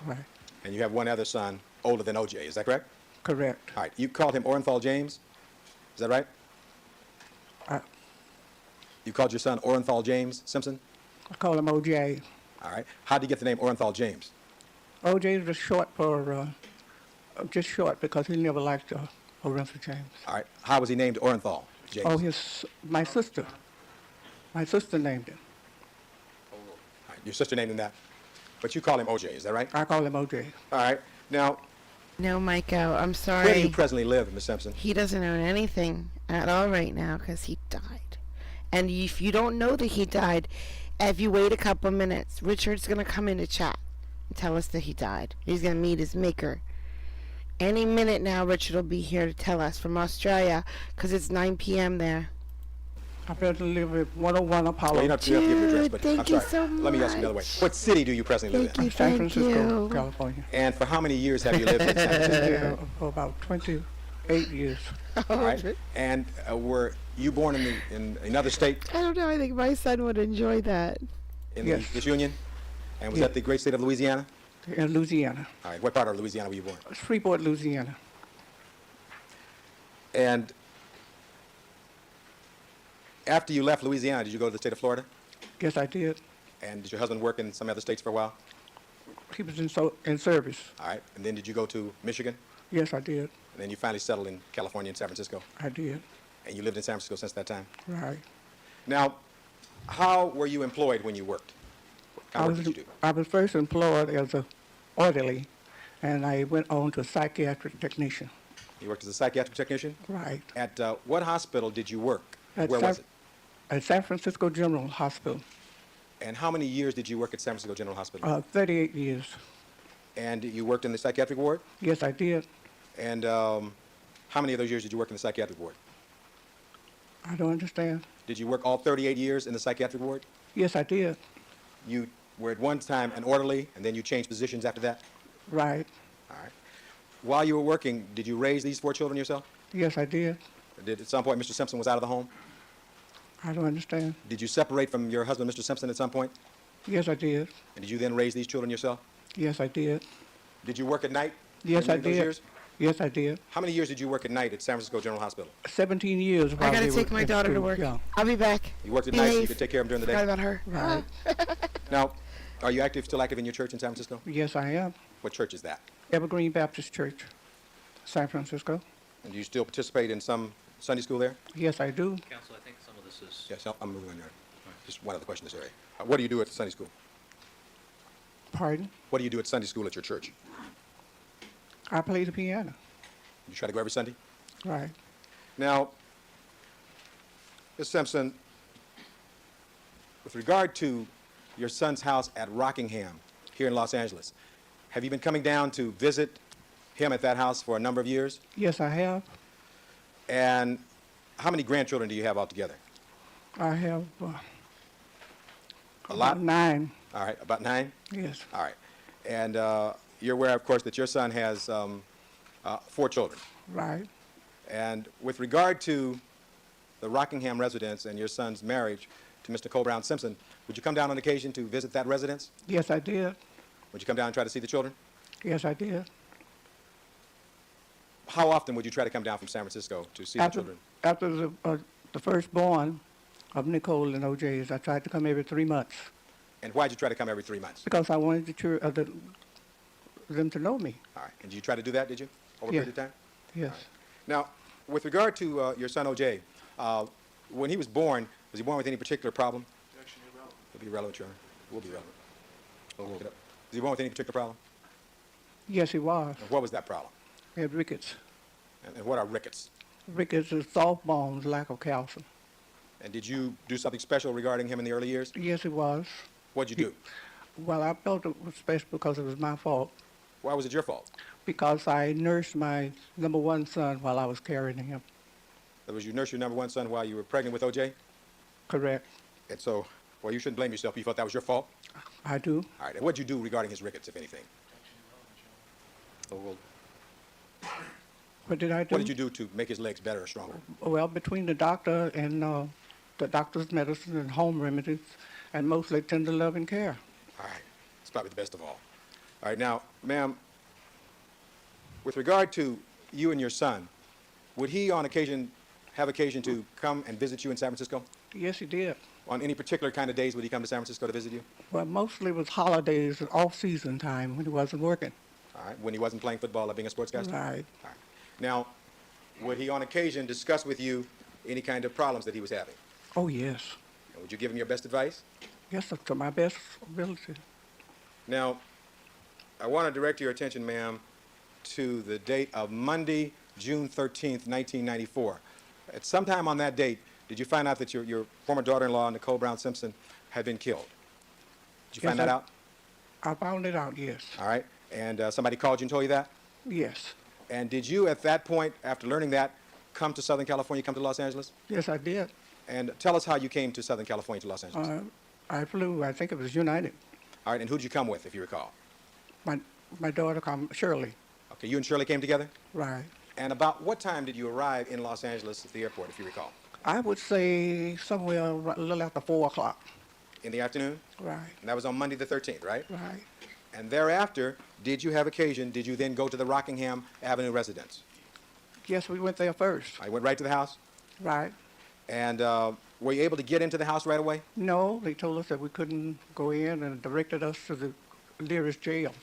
Right. And you have one other son older than O.J. Is that correct? Correct. All right. You called him Orenthal James? Is that right? You called your son Orenthal James Simpson? I call him O.J. All right. How did you get the name Orenthal James? O.J. is just short for, just short because he never liked Renfrew James. All right. How was he named Orenthal James? Oh, my sister. My sister named him. All right. Your sister named him that? But you call him O.J., is that right? I call him O.J. All right. Now, No, Miko, I'm sorry. where do you presently live, Ms. Simpson? He doesn't own anything at all right now because he died. And if you don't know that he died, if you wait a couple minutes, Richard's going to come in to chat and tell us that he died. He's going to meet his maker. Any minute now, Richard will be here to tell us from Australia because it's 9 p.m. there. I presently live at 101 Apollo. Well, you don't have to give your address, Dude, but thank I'm you sorry. so Let me ask you another way. much. What city do you presently live Thank you, San thank Francisco, you. California. in? And for how many years have you lived in San Francisco? For about 28 years. All right. And were you born in another state I don't know. I think my son would enjoy that. in Yes. this union? And was Yes. that the great state of Louisiana? In Louisiana. All right. What part of Louisiana were you born? Freeport, Louisiana. And after you left Louisiana, did you go to the state of Florida? Yes, I did. And did your husband work in some other states for a while? He was in service. All right. And then did you go to Michigan? Yes, I did. And then you finally settled in California and San Francisco? I did. And you lived in San Francisco since that time? Right. Now, how were you employed when you worked? What kind of work did you do? I was first employed as an orderly, and I went on to psychiatric technician. You worked as a psychiatric technician? Right. At what hospital did you work? At Where was it? At San Francisco General Hospital. And how many years did you work at San Francisco General Hospital? 38 years. And you worked in the psychiatric ward? Yes, I did. And how many of those years did you work in the psychiatric ward? I don't understand. Did you work all 38 years in the psychiatric ward? Yes, I did. You were at one time an orderly, and then you changed positions after that? Right. All right. While you were working, did you raise these 4 children yourself? Yes, I did. Did at some point Mr. Simpson was out of the home? I don't understand. Did you separate from your husband, Mr. Simpson, at some point? Yes, I did. And did you then raise these children yourself? Yes, I did. Did you work at night? Yes, I during those did. years? Yes, I did. How many years did you work at night at San Francisco General Hospital? 17 years. I while gotta they take were my in daughter to school. work. Yeah. I'll be back. You worked at night so you Behave. could take care of them during the Forgot day? about her. Right. Now, are you still active in your church in San Francisco? Yes, I am. What church is that? Evergreen Baptist Church, San Francisco. And do you still participate in some Sunday school there? Yes, I do. Counsel, I think some of this is... Yes, I'm moving on there. Just one other question in this area. What do you do at the Sunday school? Pardon? What do you do at Sunday school at your church? I play the piano. You try to go every Sunday? Right. Now, Ms. Simpson, with regard to your son's house at Rockingham here in Los Angeles, have you been coming down to visit him at that house for a number of years? Yes, I have. And how many grandchildren do you have altogether? I have A lot? about 9. All right, about 9? Yes. All right. And you're aware, of course, that your son has 4 children. Right. And with regard to the Rockingham residence and your son's marriage to Mr. Cole Brown Simpson, would you come down on occasion to visit that residence? Yes, I did. Would you come down and try to see the children? Yes, I did. How often would you try to come down from San Francisco to see the children? After the firstborn of Nicole and OJ's, I tried to come every 3 months And why'd you try to come every 3 months? because I wanted them to know me. All right. And did you try to do that, did you, over a Yeah. period of time? Yes. Now, with regard to your son OJ, when he was born with any particular problem? Objection irrelevant. It'll be relevant, Your Honor. Will be relevant. We'll look it up. Was he born with any particular problem? Yes, he was. And what was that problem? He had rickets. And what are rickets? Rickets is soft bones, lack of calcium. And did you do something special regarding him in the early years? Yes, it was. What'd you do? Well, I felt it was special because it was my fault. Why was it your fault? Because I nursed my number 1 son while I was carrying him. That was you nursed your number 1 son while you were pregnant with OJ? Correct. And so, well, you shouldn't blame yourself. You thought that was your fault? I do. All right. And what'd you do regarding his rickets, if anything? Objection irrelevant, Your Honor. Oh, well, What did I do? what did you do to make his legs better or stronger? Well, between the doctor and the doctor's medicine and home remedies, and mostly tender love and care. All right. It's probably the best of all. All right. Now, ma'am, with regard to you and your son, would he on occasion have occasion to come and visit you in San Francisco? Yes, he did. On any particular kind of days would he come to San Francisco to visit you? Well, mostly it was holidays and off-season time when he wasn't working. All right. When he wasn't playing football or being a sportscaster? Right. All right. Now, would he on occasion discuss with you any kind of problems that he was having? Oh, yes. And would you give him your best advice? Yes, to my best ability. Now, I want to direct your attention, ma'am, to the date of Monday, June 13th, 1994. At some time on that date, did you find out that your former daughter-in-law, Nicole Brown Simpson, had been killed? Did you Yes, find that out? I found it out, yes. All right. And somebody called you and told you that? Yes. And did you, at that point, after learning that, come to Southern California, come to Los Angeles? Yes, I did. And tell us how you came to Southern California, to Los Angeles. I flew, I think it was United. All right. And who'd you come with, if you recall? My daughter, Shirley. Okay. You and Shirley came together? Right. And about what time did you arrive in Los Angeles at the airport, if you recall? I would say somewhere a little after 4 o'clock. In the afternoon? Right. And that was on Monday the 13th, right? Right. And thereafter, did you then go to the Rockingham Avenue residence? Yes, we went there first. I went right to the house? Right. And were you able to get into the house right away? No, they told us that we couldn't go in and directed us to the nearest jail.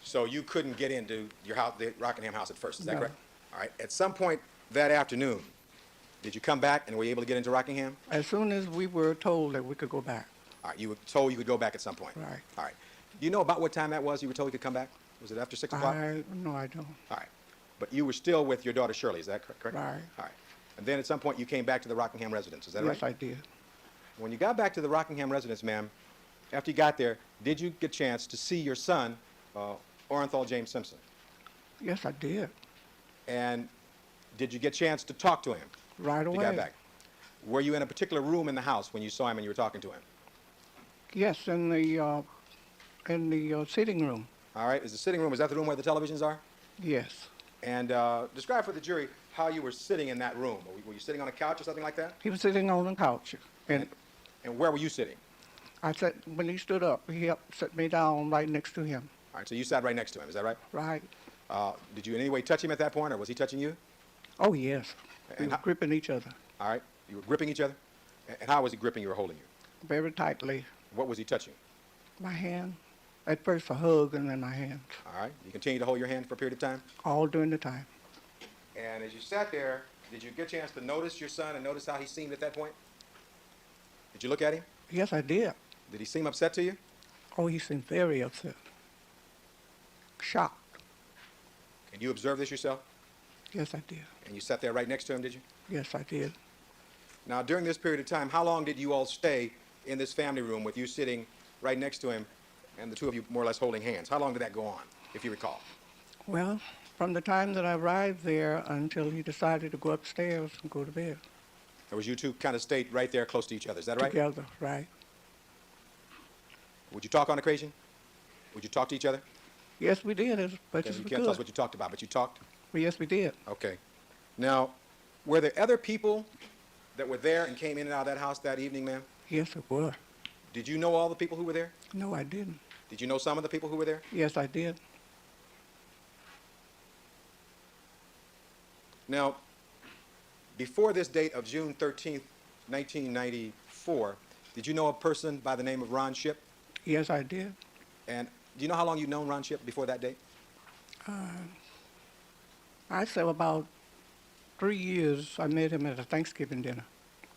So you couldn't get into your house, the Rockingham house at first, is that No. correct? All right. At some point that afternoon, did you come back and were you able to get into Rockingham? As soon as we were told that we could go back. All right. You were told you could go back at some point? Right. All right. Do you know about what time that was you were told you could come back? Was it after 6 o'clock? No, I don't. All right. But you were still with your daughter Shirley, is that correct? Right. All right. And then at some point you came back to the Rockingham residence, is that right? Yes, I did. When you got back to the Rockingham residence, ma'am, after you got there, did you get a chance to see your son, Orenthal James Simpson? Yes, I did. And did you get a chance to talk to him? Right He away. got back. Were you in a particular room in the house when you saw him and you were talking to him? Yes, in the sitting room. All right. Is the sitting room, is that the room where the televisions are? Yes. And describe for the jury how you were sitting in that room. Were you sitting on a couch or something like that? He was sitting on the couch, and And where were you sitting? I said when he stood up, he helped set me down right next to him. All right. So you sat right next to him. Is that right? Right. Did you in any way touch him at that point, or was he touching you? Oh yes. We And were gripping each other All right. You were gripping each other? And how was he gripping you or holding you? very tightly. What was he touching? My hand. At first a hug, and then my hand. All right. You continued to hold your hand for a period of time? All during the time. And as you sat there, did you get a chance to notice your son and notice how he seemed at that point? Did you look at him? Yes, I did. Did he seem upset to you? Oh, he seemed very upset. Shocked. And you observed this yourself? Yes, I did. And you sat there right next to him, did you? Yes, I did. Now, during this period of time, how long did you all stay in this family room with you sitting right next to him and the two of you more or less holding hands? How long did that go on, if you recall? Well, from the time that I arrived there until he decided to go upstairs and go to bed. Or was you two kind of stayed right there close to each other, is that right? Together, right. Would you talk on occasion? Would you talk to each other? Yes, we did as much Okay, as you we can't tell us could. what you talked about, but you talked? Well, yes, we did. Okay. Now, were there other people that were there and came in and out of that house that evening, ma'am? Yes, it was. Did you know all the people who were there? No, I didn't. Did you know some of the people who were there? Yes, I did. Now, before this date of June 13th, 1994, did you know a person by the name of Ron Shipp? Yes, I did. And do you know how long you'd known Ron Shipp before that date? I said about 3 years. I met him at a Thanksgiving dinner.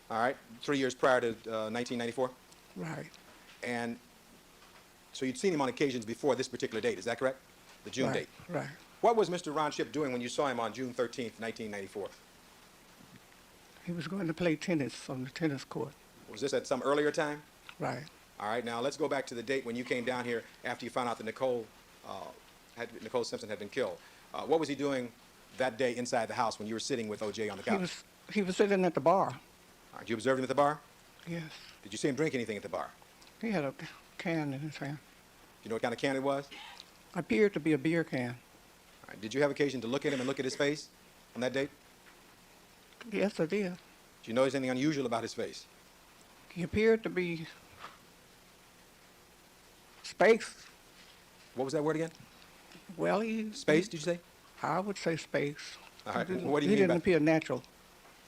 All right, 3 years prior to 1994? Right. And so you'd seen him on occasions before this particular date, is that correct? The June Right. date. Right. What was Mr. Ron Shipp doing when you saw him on June 13th, 1994? He was going to play tennis on the tennis court. Was this at some earlier time? Right. All right, now let's go back to the date when you came down here after you found out that Nicole Simpson had been killed. What was he doing that day inside the house when you were sitting with O.J. on the couch? He was sitting at the bar. All right, you observed him at the bar? Yes. Did you see him drink anything at the bar? He had a can in his hand. You know what kind of can it was? Appeared to be a beer can. All right, did you have occasion to look at him and look at his face on that date? Yes, I did. Did you notice anything unusual about his face? He appeared to be space. What was that word again? Well, he... Space, did you say? I would say space. All right, He didn't- what do you He mean didn't by... appear natural.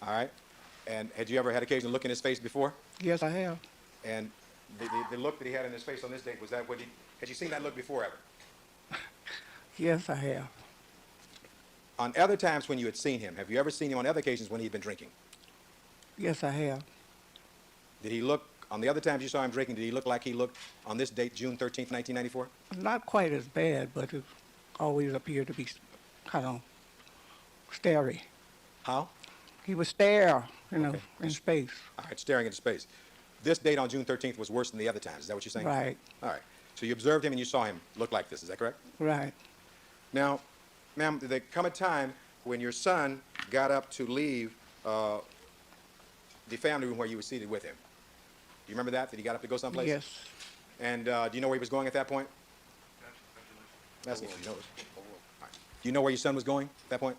All right, and had you ever had occasion to look in his face before? Yes, I have. And the look that he had in his face on this date, was that what he... Had you seen that look before ever? Yes, I have. On other times when you had seen him, have you ever seen him on other occasions when he'd been drinking? Yes, I have. Did he look, on the other times you saw him drinking, did he look like he looked on this date, June 13th, 1994? Not quite as bad, but it always appeared to be kind of starey. How? He would stare, Okay. in space. All right, staring into space. This date on June 13th was worse than the other times, is that what you're saying? Right. All right, so you observed him and you saw him look like this, is that correct? Right. Now, ma'am, did there come a time when your son got up to leave the family room where you were seated with him? Do you remember that? Did he got up to go someplace? Yes. And do you know where he was going at that point? That's if you know. All right. Do you know where your son was going at that point?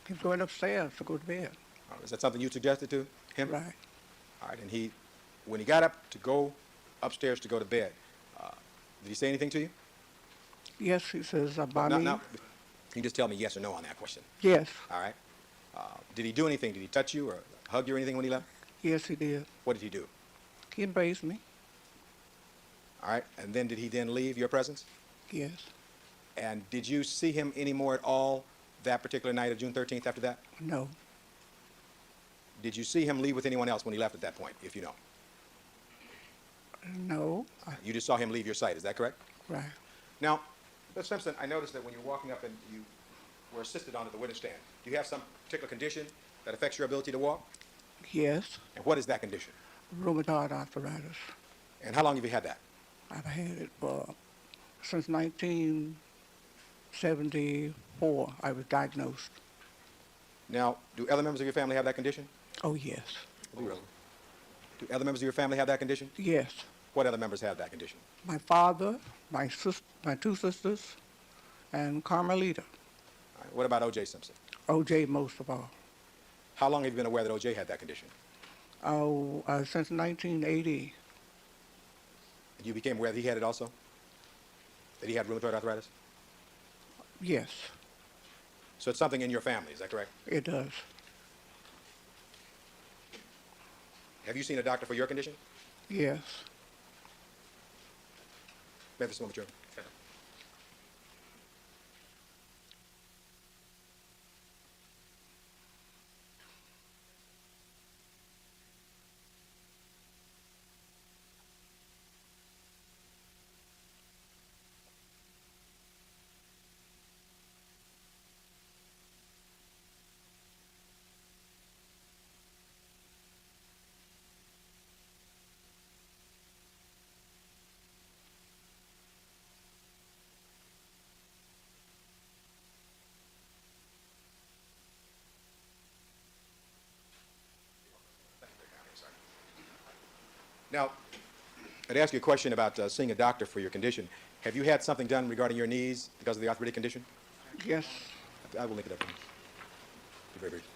He was going upstairs to go to bed. All right. Is that something you suggested to him? Right. All right. And when he got up to go upstairs to go to bed, did he say anything to you? Yes, he says, about No, me. no. Can you just tell me yes or no on that question? Yes. All right. Did he do anything? Did he touch you or hug you or anything when he left? Yes, he did. What did he do? He embraced me. All right. And then did he then leave your presence? Yes. And did you see him anymore at all that particular night of June 13th after that? No. Did you see him leave with anyone else when he left at that point, if you know? No. You just saw him leave your sight, is that correct? Right. Now, Mr. Simpson, I noticed that when you're walking up and you were assisted onto the witness stand, do you have some particular condition that affects your ability to walk? Yes. And what is that condition? Rheumatoid arthritis. And how long have you had that? I've had it since 1974. I was diagnosed. Now, do other members of your family have that condition? Oh, yes. Do other members of your family have that condition? Yes. What other members have that condition? My father, my two sisters, and Carmelita. All right. What about O.J. Simpson? OJ most of all. How long have you been aware that O.J. had that condition? Since 1980. You became aware that he had it also? That he had rheumatoid arthritis? Yes, So it's something in your family, is that correct? it does. Have you seen a doctor for your condition? Yes. Memphis Moment, Joe. Now, I'd ask you a question about seeing a doctor for your condition. Have you had something done regarding your knees because of the arthritic condition? Yes. I will link it up for you. Be very brief.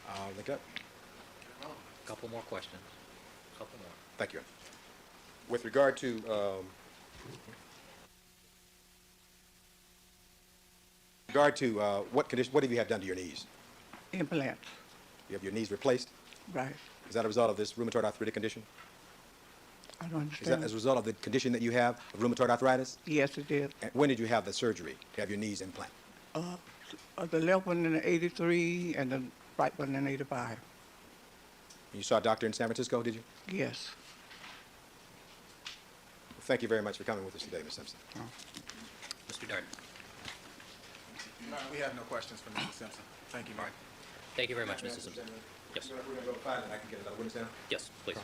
I'll link it up. Couple more questions. Couple more. Thank you. With regard to what condition, what have you had done to your knees? Implants. You have your knees replaced? Right. Is that a result of this rheumatoid arthritic condition? I don't Is that understand. as a result of the condition that you have of rheumatoid arthritis? Yes, it did. And when did you have the surgery to have your knees implanted? The left one in '83 and the right one in '85. You saw a doctor in San Francisco, did you? Yes. Well, thank you very much for coming with us today, Ms. Simpson. Mr. Darden. We have no questions for Mr. Simpson. Thank you, Mark. Thank you very much, Mrs. Simpson. Yes. We're going to go to 5 and I can get another witness down? Yes, please.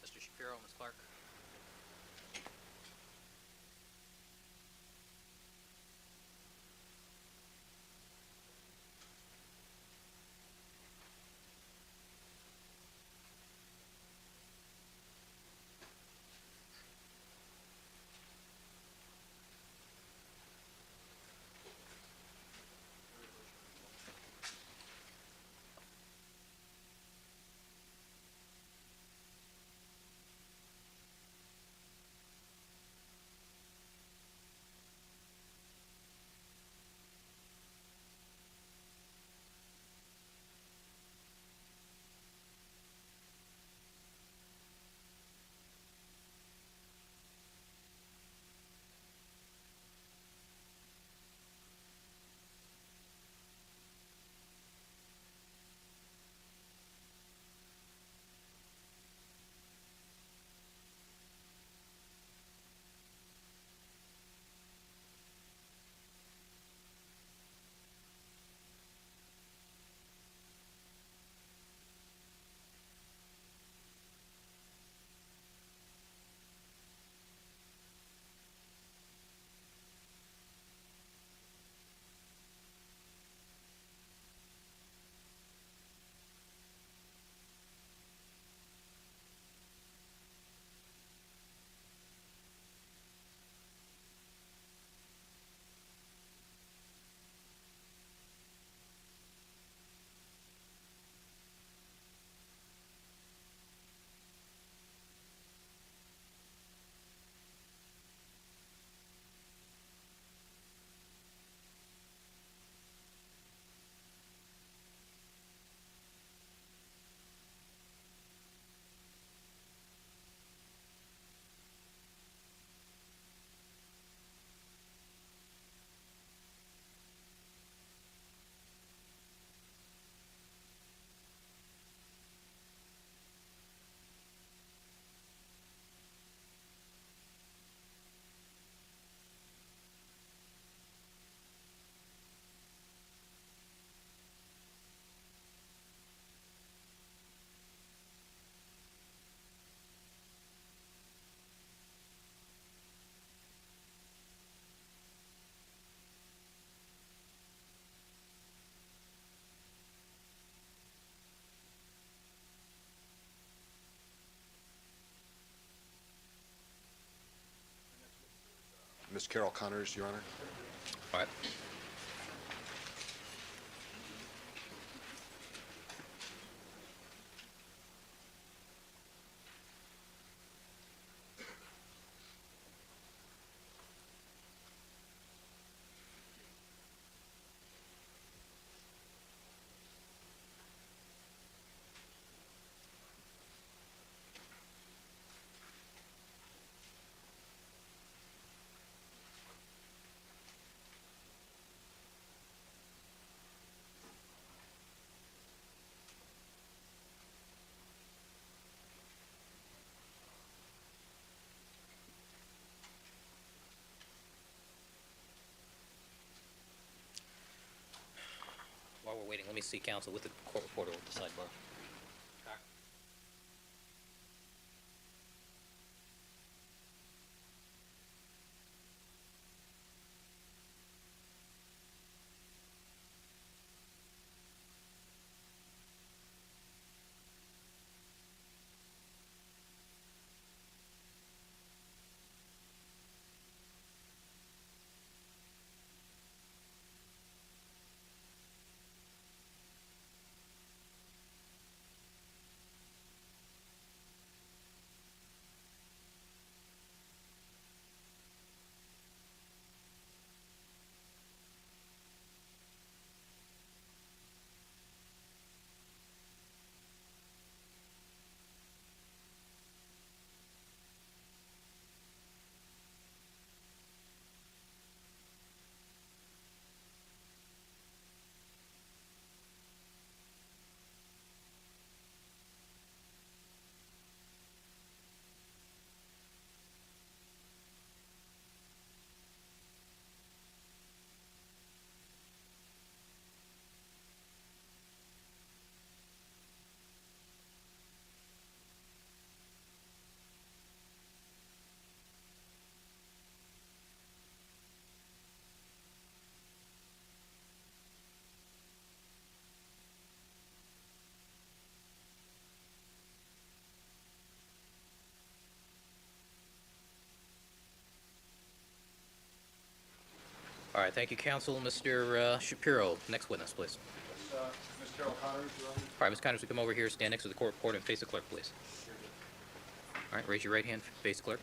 Mr. Shapiro, Ms. Clark. Ms. Carol Connors, Your Honor. All right. While we're waiting, let me see counsel with the court reporter with the sidebar. All right, thank you, counsel. Mr. Shapiro, next witness, please. Ms. Carol Connors, Your Honor. All right, Ms. Connors, come over here, stand next to the court reporter, and face the clerk, please. All right, raise your right hand, face the clerk.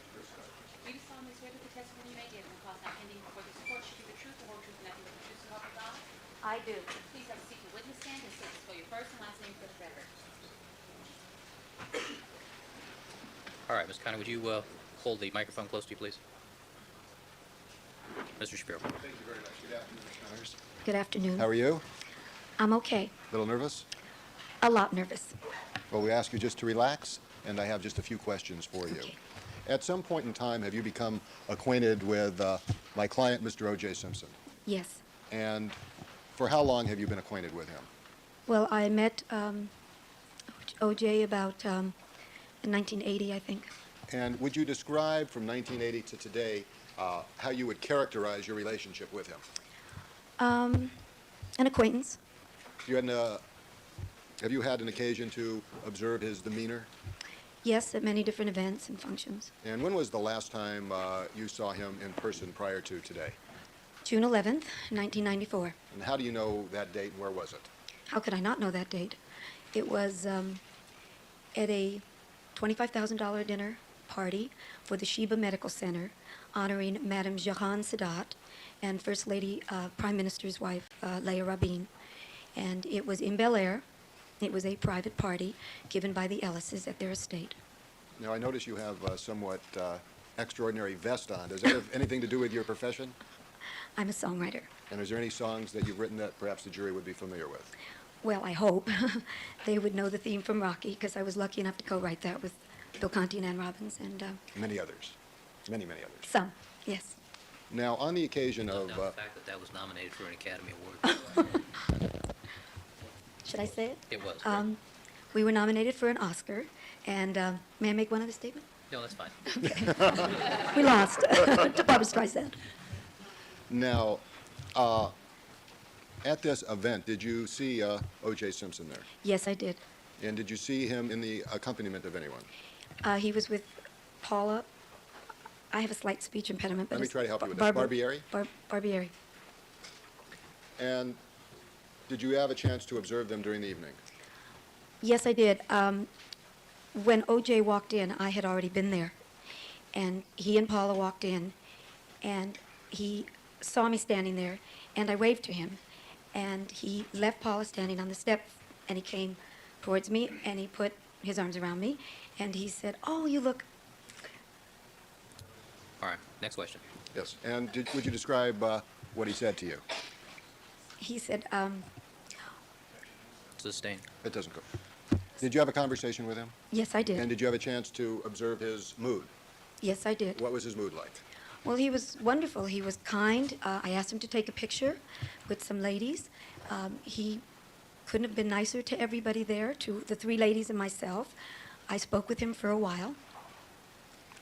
Do you solemnly swear that the testimony you may give in the cause now pending before this court should be the truth, the whole truth, and nothing but the truth, so help you God? I do. Please have a seat for witness stand and state spell your first and last name for the record. All right, Ms. Connor, would you hold the microphone close to you, please? Mr. Shapiro. Thank you very much. Good afternoon, Ms. Connors. Good afternoon. How are you? I'm okay. A little nervous? A lot nervous. Well, we ask you just to relax, and I have just a few questions for you. Okay. At some point in time, have you become acquainted with my client, Mr. O.J. Simpson? Yes. And for how long have you been acquainted with him? Well, I met OJ about in 1980, I think. And would you describe from 1980 to today how you would characterize your relationship with him? An acquaintance. Have you had an occasion to observe his demeanor? Yes, at many different events and functions. And when was the last time you saw him in person prior to today? June 11th, 1994. And how do you know that date and where was it? How could I not know that date? It was at a $25,000 dinner party for the Sheba Medical Center honoring Madame Jahan Sadat and First Lady Prime Minister's wife, Leah Rabin. And it was in Bel Air. It was a private party given by the Ellises at their estate. Now, I notice you have a somewhat extraordinary vest on. Does that have anything to do with your profession? I'm a songwriter. And is there any songs that you've written that perhaps the jury would be familiar with? Well, I hope they would know the theme from Rocky, because I was lucky enough to co-write that with Bill Conti and Ann Robbins, and Many others. Many, many others. some, yes. Now, on the occasion No of... doubt the fact that that was nominated for an Academy Award. Should I say it? It was, right? We were nominated for an Oscar, and may I make one other statement? No, that's fine. We lost to Barbra Streisand. Now, at this event, did you see O.J. Simpson there? Yes, I did. And did you see him in the accompaniment of anyone? He was with Paula. I have a slight speech impediment, but Let me it's try to help you with this. Barbieri? Barbieri. And did you have a chance to observe them during the evening? Yes, I did. When O.J. walked in, I had already been there. And he and Paula walked in, and he saw me standing there, and I waved to him. And he left Paula standing on the step, and he came towards me, and he put his arms around me, and he said, "Oh, you look..." All right, next question. Yes. And would you describe what he said to you? He said, Sustained. It doesn't go. Did you have a conversation with him? yes, I did. And did you have a chance to observe his mood? Yes, I did. What was his mood like? Well, he was wonderful. He was kind. I asked him to take a picture with some ladies. He couldn't have been nicer to everybody there, to the three ladies and myself. I spoke with him for a while.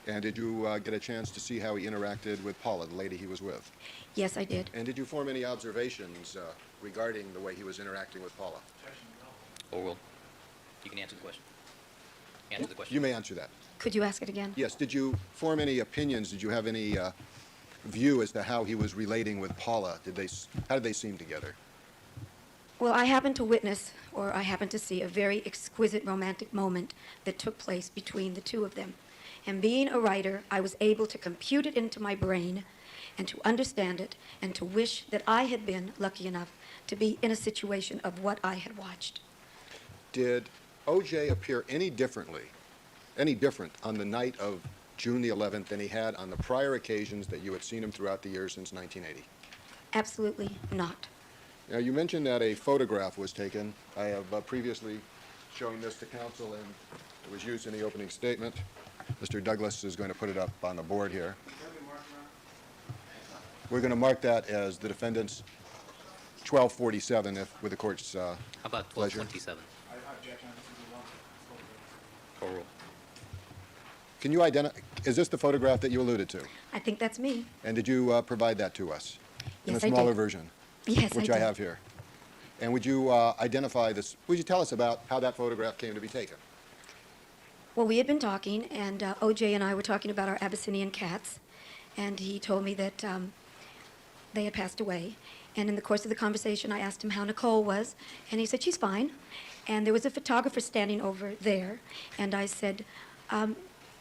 And did you get a chance to see how he interacted with Paula, the lady he was with? Yes, I did. And did you form any observations regarding the way he was interacting with Paula? Overruled. You can answer the question. Answer the question. You may answer that. Could you ask it again? Yes. Did you form any opinions? Did you have any view as to how he was relating with Paula? How did they seem together? Well, I happened to witness, or I happened to see, a very exquisite romantic moment that took place between the two of them. And being a writer, I was able to compute it into my brain and to understand it and to wish that I had been lucky enough to be in a situation of what I had watched. Did O.J. appear any different on the night of June the 11th than he had on the prior occasions that you had seen him throughout the years since 1980? Absolutely not. Now, you mentioned that a photograph was taken. I have previously shown this to counsel, and it was used in the opening statement. Mr. Douglas is going to put it up on the board here. We're going to mark that as the defendant's 1247, with the court's How about pleasure. 1227? Overruled. Can you identify, is this the photograph that you alluded to? I think that's me. And did you provide that to us? In Yes, a I smaller did. version? Yes, Which I I did. have here. And would you identify this, would you tell us about how that photograph came to be taken? Well, we had been talking, and O.J. and I were talking about our Abyssinian cats, and he told me that they had passed away. And in the course of the conversation, I asked him how Nicole was, and he said, "She's fine." And there was a photographer standing over there, and I said,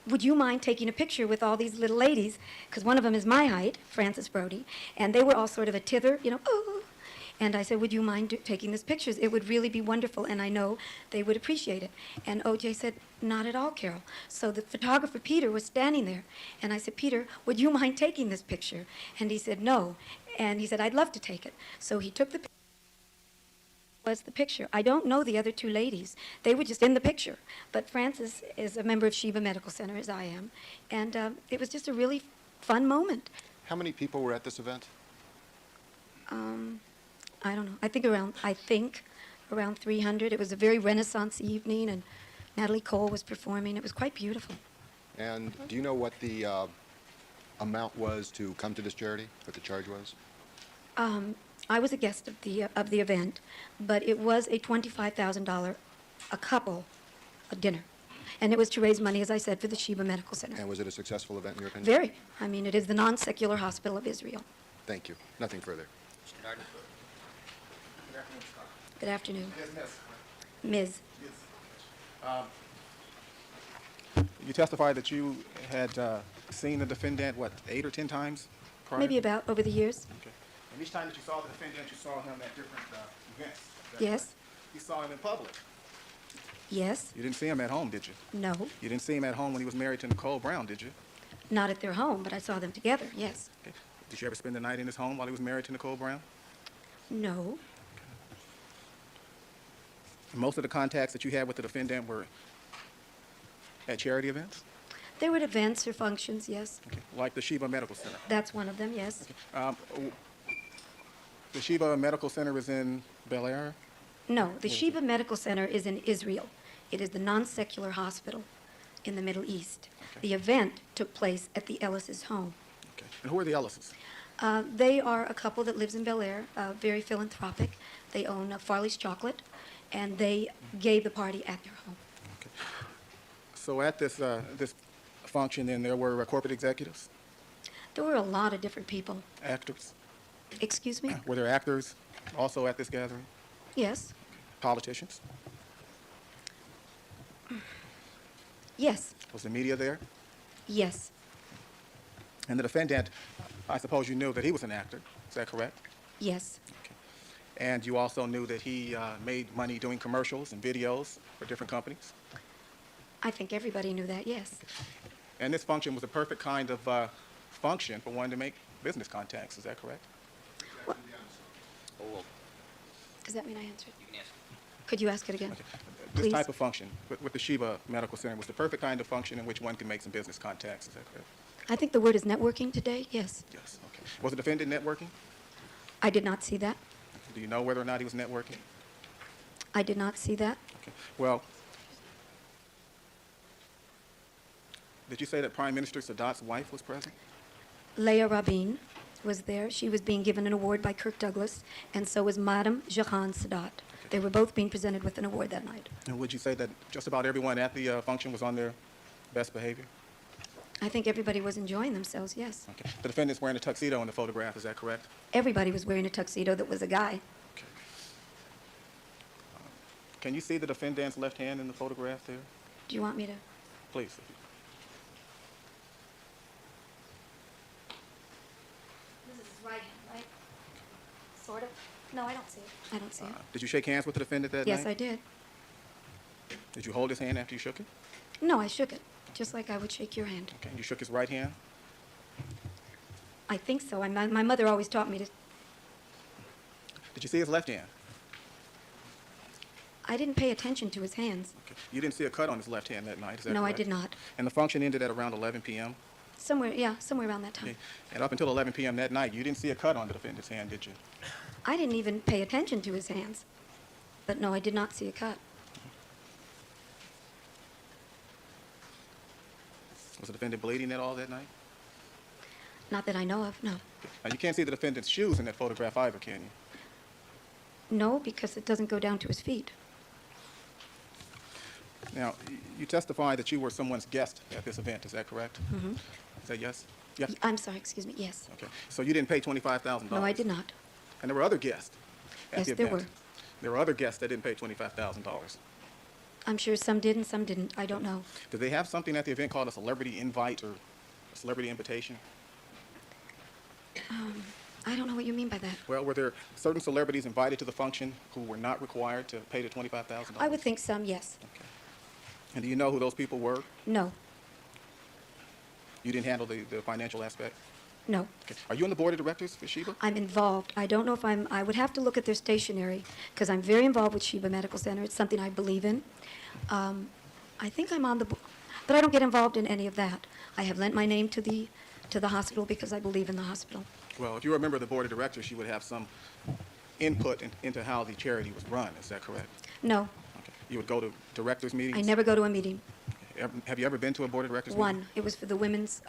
"Would you mind taking a picture with all these little ladies?" Because one of them is my height, Frances Brody, and they were all sort of a tither, you know, oh. And I said, "Would you mind taking these pictures? It would really be wonderful, and I know they would appreciate it." And O.J. said, "Not at all, Carol." So the photographer, Peter, was standing there, and I said, "Peter, would you mind taking this picture?" And he said, "No." And he said, "I'd love to take it." So he took the picture. Was the picture. I don't know the other two ladies. They were just in the picture. But Frances is a member of Sheba Medical Center, as I am, and it was just a really fun moment. How many people were at this event? I don't know. I think around 300. It was a very Renaissance evening, and Natalie Cole was performing. It was quite beautiful. And do you know what the amount was to come to this charity, what the charge was? I was a guest of the event, but it was a $25,000 a couple a dinner, and it was to raise money, as I said, for the Sheba Medical Center. And was it a successful event in your opinion? Very. I mean, it is the non-secular hospital of Israel. Thank you. Nothing further. Mr. Darden? Good afternoon. Yes, Ms. you testified that you had seen the defendant, what, 8 or 10 times prior? Maybe about over the years. Okay. And each time that you saw the defendant, you saw him at different events. Is that Yes. correct? You saw him in public. Yes. You didn't see him at home, did you? No. You didn't see him at home when he was married to Nicole Brown, did you? Not at their home, but I saw them together. Yes. Okay. Did you ever spend the night in his home while he was married to Nicole Brown? No. Most of the contacts that you had with the defendant were at charity events? There were events or functions, yes. Okay. Like the Sheba Medical Center. That's one of them, yes. The Sheba Medical Center is in Bel Air? No, the Sheba Medical Center is in Israel. It is the non-secular hospital in the Middle East. The event took place at the Ellis's home. Okay. And who are the Ellises? They are a couple that lives in Bel Air, very philanthropic. They own Farley's Chocolate, and they gave the party at their home. Okay. So at this function, then, there were corporate executives? There were a lot of different people. Actors? Excuse me? Were there actors also at this gathering? Yes. Politicians? Yes. Was the media there? Yes. And the defendant, I suppose you knew that he was an actor. Is that correct? Yes. And you also knew that he made money doing commercials and videos for different companies? I think everybody knew that, yes. And this function was the perfect kind of function for one to make business contacts. Is that correct? Oh, well, Does that mean I answered? you can ask. Could you ask it again? Okay. This Please. type of function with the Sheba Medical Center was the perfect kind of function in which one can make some business contacts. Is that correct? I think the word is networking today, yes. Yes. Okay. Was the defendant networking? I did not see that. Do you know whether or not he was networking? I did not see that. Okay. Well, did you say that Prime Minister Sadat's wife was present? Leah Rabin was there. She was being given an award by Kirk Douglas, and so was Madame Jahan Sadat. They were both being presented with an award that night. And would you say that just about everyone at the function was on their best behavior? I think everybody was enjoying themselves, yes. Okay. The defendant's wearing a tuxedo in the photograph, is that correct? Everybody was wearing a tuxedo that was a guy. Okay. Can you see the defendant's left hand in the photograph there? Do you want me to? Please. This is his right hand, right? Sort of. No, I don't see it. I don't see it. Did you shake hands with the defendant that Yes, night? I did. Did you hold his hand after you shook it? No, I shook it, just like I would shake your hand. Okay. You shook his right hand? I think so. My mother always taught me to. Did you see his left hand? I didn't pay attention to his hands. Okay. You didn't see a cut on his left hand that night, is that No, I correct? did not. And the function ended at around 11 p.m.? Somewhere around that time. Okay. And up until 11 p.m. that night, you didn't see a cut on the defendant's hand, did you? I didn't even pay attention to his hands. But no, I did not see a cut. Was the defendant bleeding at all that night? Not that I know of, no. Now, you can't see the defendant's shoes in that photograph either, can you? No, because it doesn't go down to his feet. Now, you testified that you were someone's guest at this event, is that correct? Mm-hmm. Is that yes? Yes? I'm sorry, excuse me, yes. Okay. So you didn't pay $25,000? No, I did not. And there were other guests at Yes, the there event? were. There were other guests that didn't pay $25,000. I'm sure some did and some didn't. I don't know. Did they have something at the event called a celebrity invite or a celebrity invitation? I don't know what you mean by that. Well, were there certain celebrities invited to the function who were not required to pay the $25,000? I would think some, yes. Okay. And do you know who those people were? No, You didn't handle the financial aspect? no. Okay. Are you on the board of directors for Sheba? I'm involved. I don't know if I would have to look at their stationery because I'm very involved with Sheba Medical Center. It's something I believe in. I think I'm on the board, but I don't get involved in any of that. I have lent my name to the hospital because I believe in the hospital. Well, if you were a member of the board of directors, you would have some input into how the charity was run. Is that correct? No, Okay. You would go to directors' meetings? I never go to a meeting. Have you ever been to a board of directors meeting? One. It was for the women's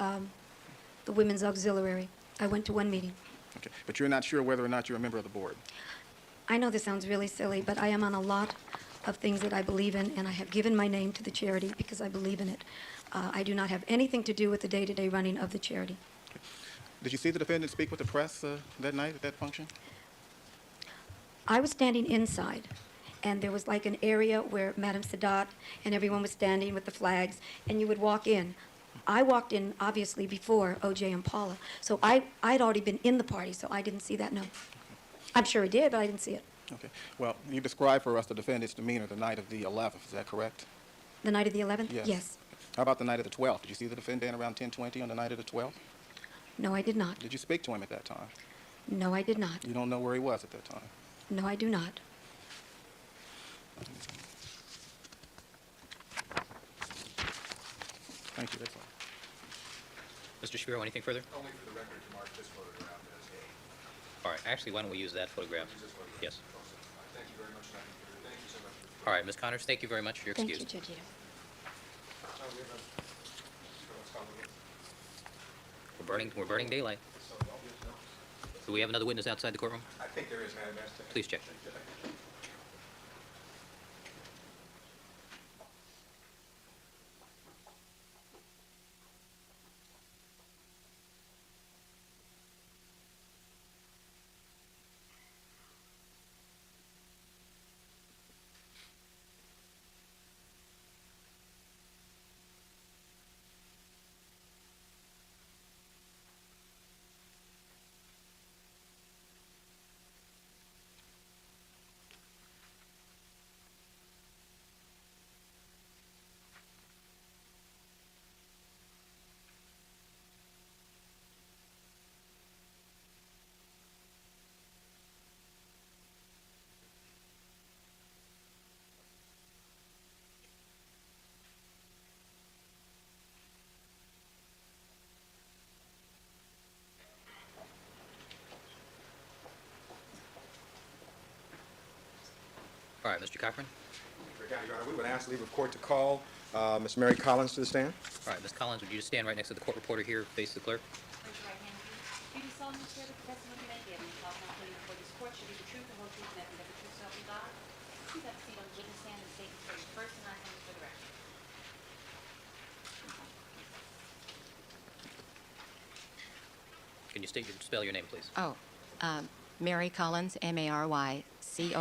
auxiliary. I went to one meeting. Okay. But you're not sure whether or not you're a member of the board? I know this sounds really silly, but I am on a lot of things that I believe in, and I have given my name to the charity because I believe in it. I do not have anything to do with the day-to-day running of the charity. Did you see the defendant speak with the press that night at that function? I was standing inside, and there was like an area where Madame Sadat and everyone was standing with the flags, and you would walk in. I walked in, obviously, before O.J. and Paula, so I'd already been in the party, so I didn't see that, no. I'm sure I did, but I didn't see it. Okay. Well, you described for us the defendant's demeanor the night of the 11th. Is that correct? The night of the 11th? Yes. Yes. How about the night of the 12th? Did you see the defendant around 10:20 on the night of the 12th? No, I did not. Did you speak to him at that time? No, I did not. You don't know where he was at that time? No, I do not. Thank you. That's all. Mr. Shapiro, anything further? Only for the record to mark this photograph as A. All right. Actually, why don't we use that photograph? Yes. Thank you very much. Thank you so much. All right, Ms. Connors, thank you very much. You're Thank excused. you, Judge Ito. We're burning daylight. Do we have another witness outside the courtroom? I think there is, Madam Master. Please check. All right, Mr. Cochran. Your Honor, we would ask leave of court to call Ms. Mary Collins to the stand. All right, Ms. Collins, would you just stand right next to the court reporter here, face the clerk? Raise your right hand, please. Do you solemnly swear that the testimony you may give in the cause now pleading before this court shall be the truth, the whole truth, and nothing but the truth, so help you God? Please have a seat on the witness stand and state your first and last name for the record. Can you spell your name, please? Oh, Mary Collins, Marycollins. Mr.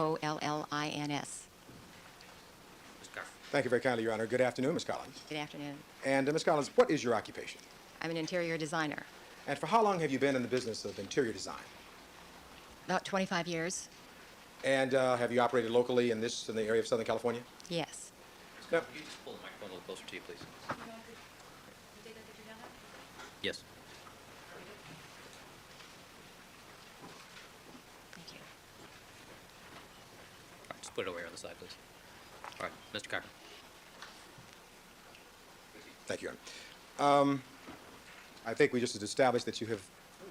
Cochran. Thank you very kindly, Your Honor. Good afternoon, Ms. Collins. Good afternoon. And Ms. Collins, what is your occupation? I'm an interior designer. And for how long have you been in the business of interior design? About 25 years. And have you operated locally in the area of Southern California? Yes. No. Could you just pull the microphone a little closer to you, please? You want to take that picture down there? Yes. Thank you. All right, just put it over here on the side, please. All right, Mr. Cochran. Thank you, Your Honor. I think we just established that you have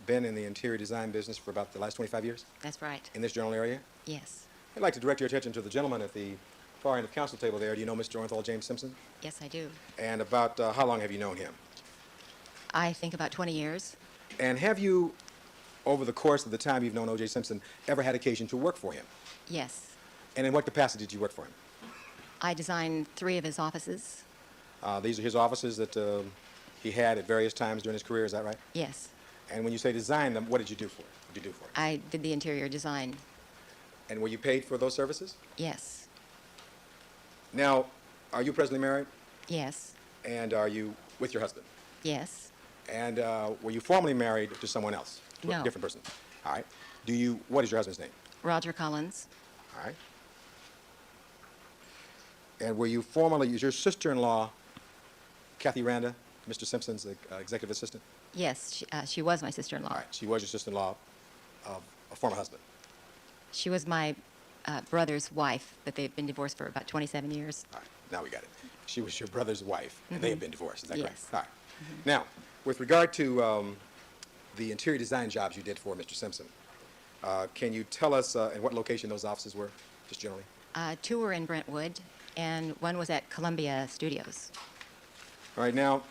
been in the interior design business for about the last 25 years That's right. in this general area. Yes. I'd like to direct your attention to the gentleman at the far end of the council table there. Do you know Mr. Orenthal James Simpson? Yes, I do. And about how long have you known him? I think about 20 years. And have you, over the course of the time you've known O.J. Simpson, ever had occasion to work for him? Yes. And in what capacity did you work for him? I designed 3 of his offices. These are his offices that he had at various times during his career, is that right? Yes. And when you say design them, what did you do for it? What did you do for it? I did the interior design. And were you paid for those services? Yes. Now, are you presently married? Yes. And are you with your husband? Yes. And were you formerly married to someone else? To a No. different person? All right. What is your husband's name? Roger Collins. All right. And were you formerly, is your sister-in-law, Kathy Randa, Mr. Simpson's executive assistant? Yes, she was my sister-in-law. All right. She was your sister-in-law of a former husband. She was my brother's wife, but they've been divorced for about 27 years. All right. Now we got it. She was your brother's wife, and they have been divorced. Is that correct? Yes. All right. Now, with regard to the interior design jobs you did for Mr. Simpson, can you tell us in what location those offices were, just generally? 2 were in Brentwood, and 1 was at Columbia Studios. All right, now,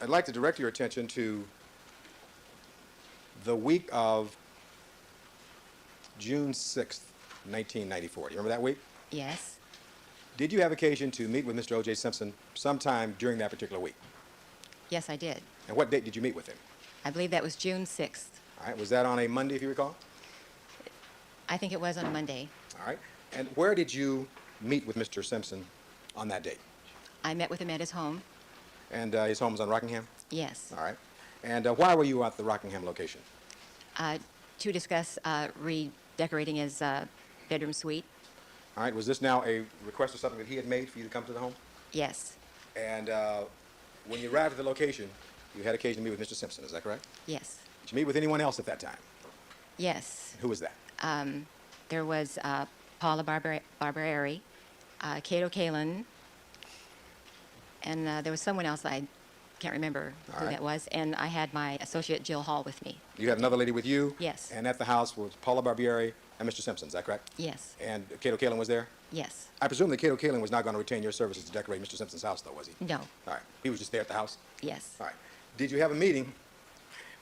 I'd like to direct your attention to the week of June 6th, 1994. Do you remember that week? Yes. Did you have occasion to meet with Mr. O.J. Simpson sometime during that particular week? Yes, I did. And what date did you meet with him? I believe that was June 6th. All right, was that on a Monday, if you recall? I think it was on a Monday. All right, and where did you meet with Mr. Simpson on that date? I met with him at his home. And his home was on Rockingham? Yes. All right. And why were you at the Rockingham location? To discuss redecorating his bedroom suite. All right, was this now a request or something that he had made for you to come to the home? Yes. And when you arrived at the location, you had occasion to meet with Mr. Simpson, is that correct? Yes. Did you meet with anyone else at that time? Yes. Who was that? There was Paula Barberi, Cato Kalin, and there was someone else I can't remember All who right. that was. And I had my associate Jill Hall with me. You had another lady with you? Yes. And at the house was Paula Barbieri and Mr. Simpson, is that correct? Yes. And Cato Kalin was there? Yes. I presume that Cato Kalin was not going to retain your services to decorate Mr. Simpson's house, though, was he? No. All right. He was just there at the house? Yes. All right. Did you have a meeting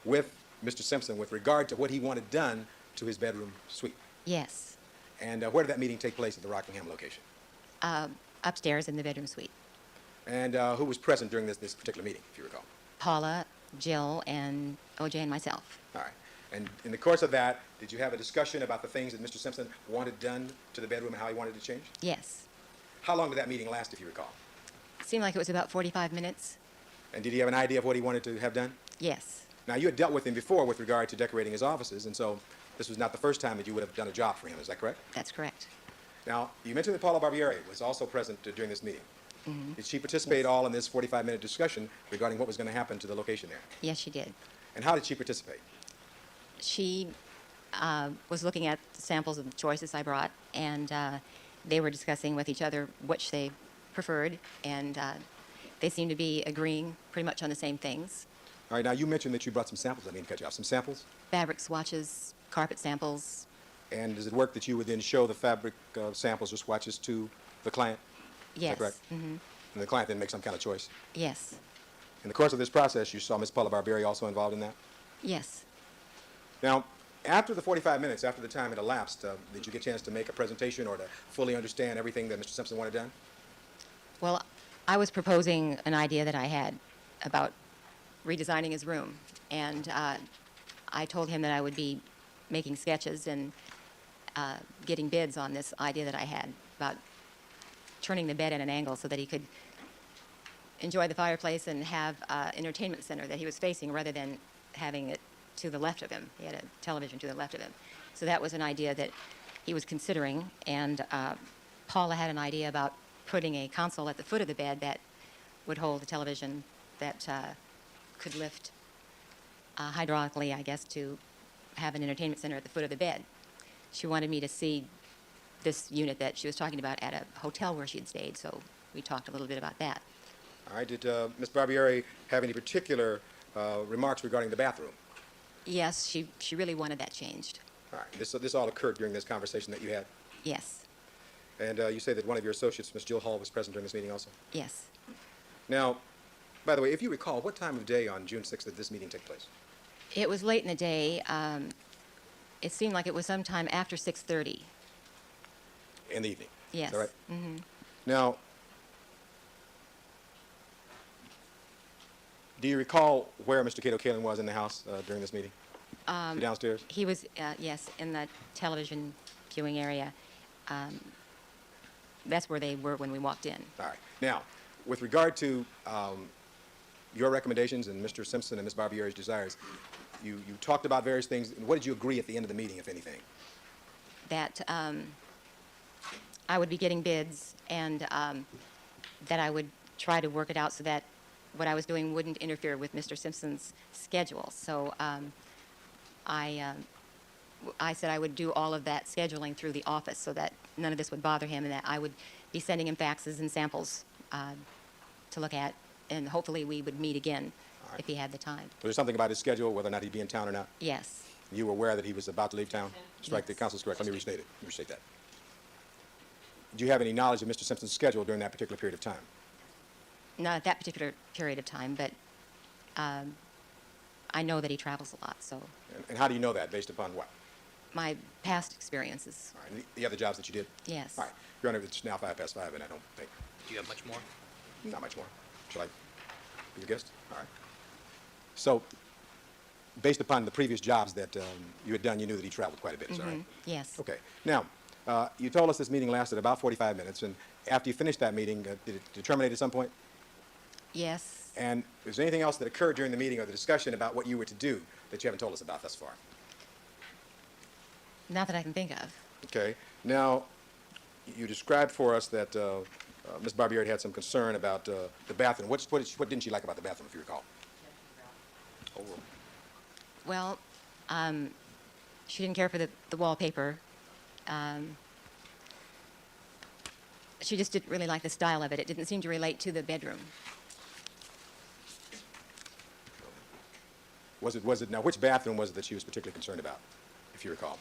with Mr. Simpson with regard to what he wanted done to his bedroom suite? Yes. And where did that meeting take place at the Rockingham location? Upstairs in the bedroom suite. And who was present during this particular meeting, if you recall? Paula, Jill, and OJ and myself. All right. And in the course of that, did you have a discussion about the things that Mr. Simpson wanted done to the bedroom and how he wanted it to change? Yes. How long did that meeting last, if you recall? Seemed like it was about 45 minutes. And did he have an idea of what he wanted to have done? Yes. Now, you had dealt with him before with regard to decorating his offices, and so this was not the first time that you would have done a job for him. Is that correct? That's correct. Now, you mentioned that Paula Barbieri was also present during this meeting. Mm-hmm. Did she participate all in this 45-minute discussion regarding what was going to happen to the location there? Yes, she did. And how did she participate? She was looking at samples of the choices I brought, and they were discussing with each other which they preferred, and they seemed to be agreeing pretty much on the same things. All right, now you mentioned that you brought some samples. I mean to cut you off. Some samples? Fabric swatches, carpet samples, And does it work that you would then show the fabric samples or swatches to the client? Is Yes. that correct? Mm-hmm. And the client then makes some kind of choice? Yes. In the course of this process, you saw Ms. Paula Barbieri also involved in that? Yes. Now, after the 45 minutes, after the time had elapsed, did you get a chance to make a presentation or to fully understand everything that Mr. Simpson wanted done? Well, I was proposing an idea that I had about redesigning his room, and I told him that I would be making sketches and getting bids on this idea that I had about turning the bed at an angle so that he could enjoy the fireplace and have an entertainment center that he was facing rather than having it to the left of him. He had a television to the left of him. So that was an idea that he was considering, and Paula had an idea about putting a console at the foot of the bed that would hold a television that could lift hydraulically, I guess, to have an entertainment center at the foot of the bed. She wanted me to see this unit that she was talking about at a hotel where she had stayed, so we talked a little bit about that. All right. Did Ms. Barbieri have any particular remarks regarding the bathroom? Yes, she really wanted that changed. All right. This all occurred during this conversation that you had? Yes. And you say that one of your associates, Ms. Jill Hall, was present during this meeting also? Yes. Now, by the way, if you recall, what time of day on June 6th did this meeting take place? It was late in the day. It seemed like it was sometime after 6:30. In the evening? Yes. Is that right? Mm-hmm. Now, do you recall where Mr. Cato Kalin was in the house during this meeting? Downstairs? He was, yes, in the television viewing area. That's where they were when we walked in. All right. Now, with regard to your recommendations and Mr. Simpson and Ms. Barbieri's desires, you talked about various things. What did you agree at the end of the meeting, if anything? That I would be getting bids and that I would try to work it out so that what I was doing wouldn't interfere with Mr. Simpson's schedule. So I said I would do all of that scheduling through the office so that none of this would bother him and that I would be sending him faxes and samples to look at, and hopefully we would meet again if he had the time. Was there something about his schedule, whether or not he'd be in town or not? Yes. You were aware that he was about to leave town? Strike, the Yes. council's correct. Let me restate it. Let me restate that. Do you have any knowledge of Mr. Simpson's schedule during that particular period of time? Not at that particular period of time, but I know that he travels a lot, so And how do you know that? Based upon what? my past experiences. All right. And the other jobs that you did? Yes. All right. Your Honor, it's now 5:05, and I don't think, Do you have much more? not much more. Shall I be your guest? All right. So, based upon the previous jobs that you had done, you knew that he traveled quite a bit, is that right? Yes. Okay. Now, you told us this meeting lasted about 45 minutes, and after you finished that meeting, did it terminate at some point? Yes. And is there anything else that occurred during the meeting or the discussion about what you were to do that you haven't told us about thus far? Not that I can think of. Okay. Now, you described for us that Ms. Barbieri had some concern about the bathroom. What didn't she like about the bathroom, if you recall? Well, she didn't care for the wallpaper. She just didn't really like the style of it. It didn't seem to relate to the bedroom. Was it now, which bathroom was it that she was particularly concerned about, if you recall?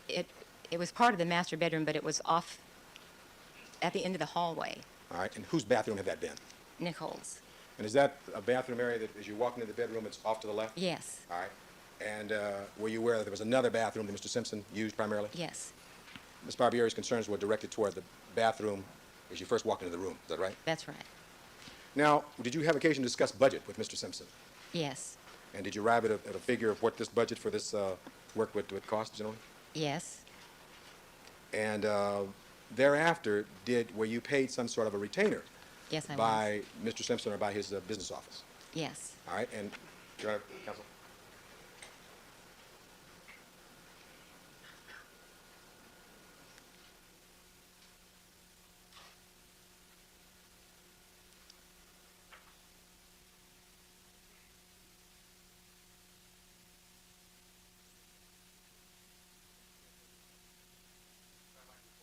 It was part of the master bedroom, but it was off at the end of the hallway. All right. And whose bathroom had that been? Nichols. And is that a bathroom area that, as you walk into the bedroom, it's off to the left? Yes. All right. And were you aware that there was another bathroom that Mr. Simpson used primarily? Yes. Ms. Barbieri's concerns were directed toward the bathroom as you first walked into the room. Is that right? That's right. Now, did you have occasion to discuss budget with Mr. Simpson? Yes. And did you arrive at a figure of what this budget for this work would cost generally? Yes. And thereafter, were you paid some sort of a retainer Yes, I was. by Mr. Simpson or by his business office? Yes. All right. And, Your Honor, counsel?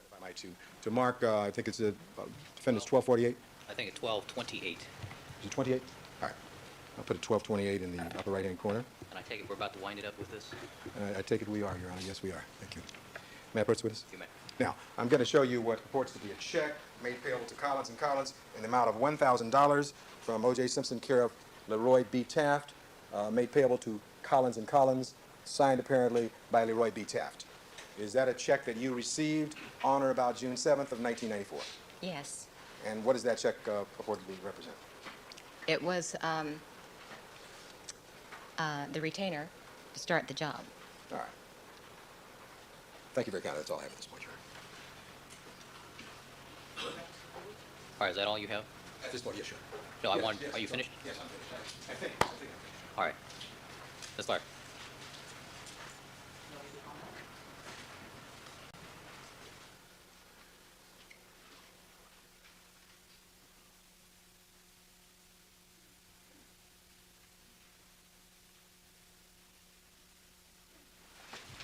If I might, to mark, I think it's defendant's 1248. I think it's 12:28. Is it 28? All right. I'll put a 1228 in the upper right-hand corner. And I take it we're about to wind it up with this? I take it we are, Your Honor. Yes, we are. Thank you. May I proceed with this? You may. Now, I'm going to show you what purports to be a check made payable to Collins and Collins in the amount of $1,000 from O.J. Simpson, care of Leroy B. Taft, made payable to Collins and Collins, signed apparently by Leroy B. Taft. Is that a check that you received on or about June 7th of 1994? Yes. And what does that check purportedly represent? It was the retainer to start the job. All right. Thank you very kindly. That's all I have at this point, Your Honor. All right, is that all you have? At this point, yes, sure. No, Yes, are yes, you finished? Yes, I'm finished. I think. All right. Let's start.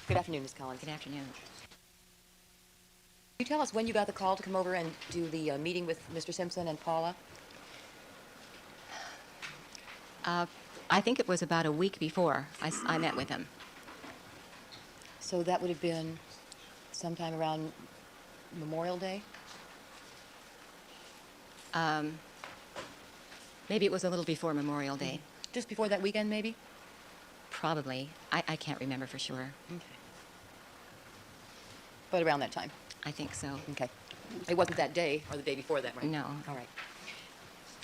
Good afternoon, Ms. Collins. Good afternoon. Can you tell us when you got the call to come over and do the meeting with Mr. Simpson and Paula? I think it was about a week before I met with him. So that would have been sometime around Memorial Day? Maybe it was a little before Memorial Day. Just before that weekend, maybe? Probably. I can't remember for sure. Okay. But around that time? I think so. Okay. It wasn't that day or the day before that, right? No. All right.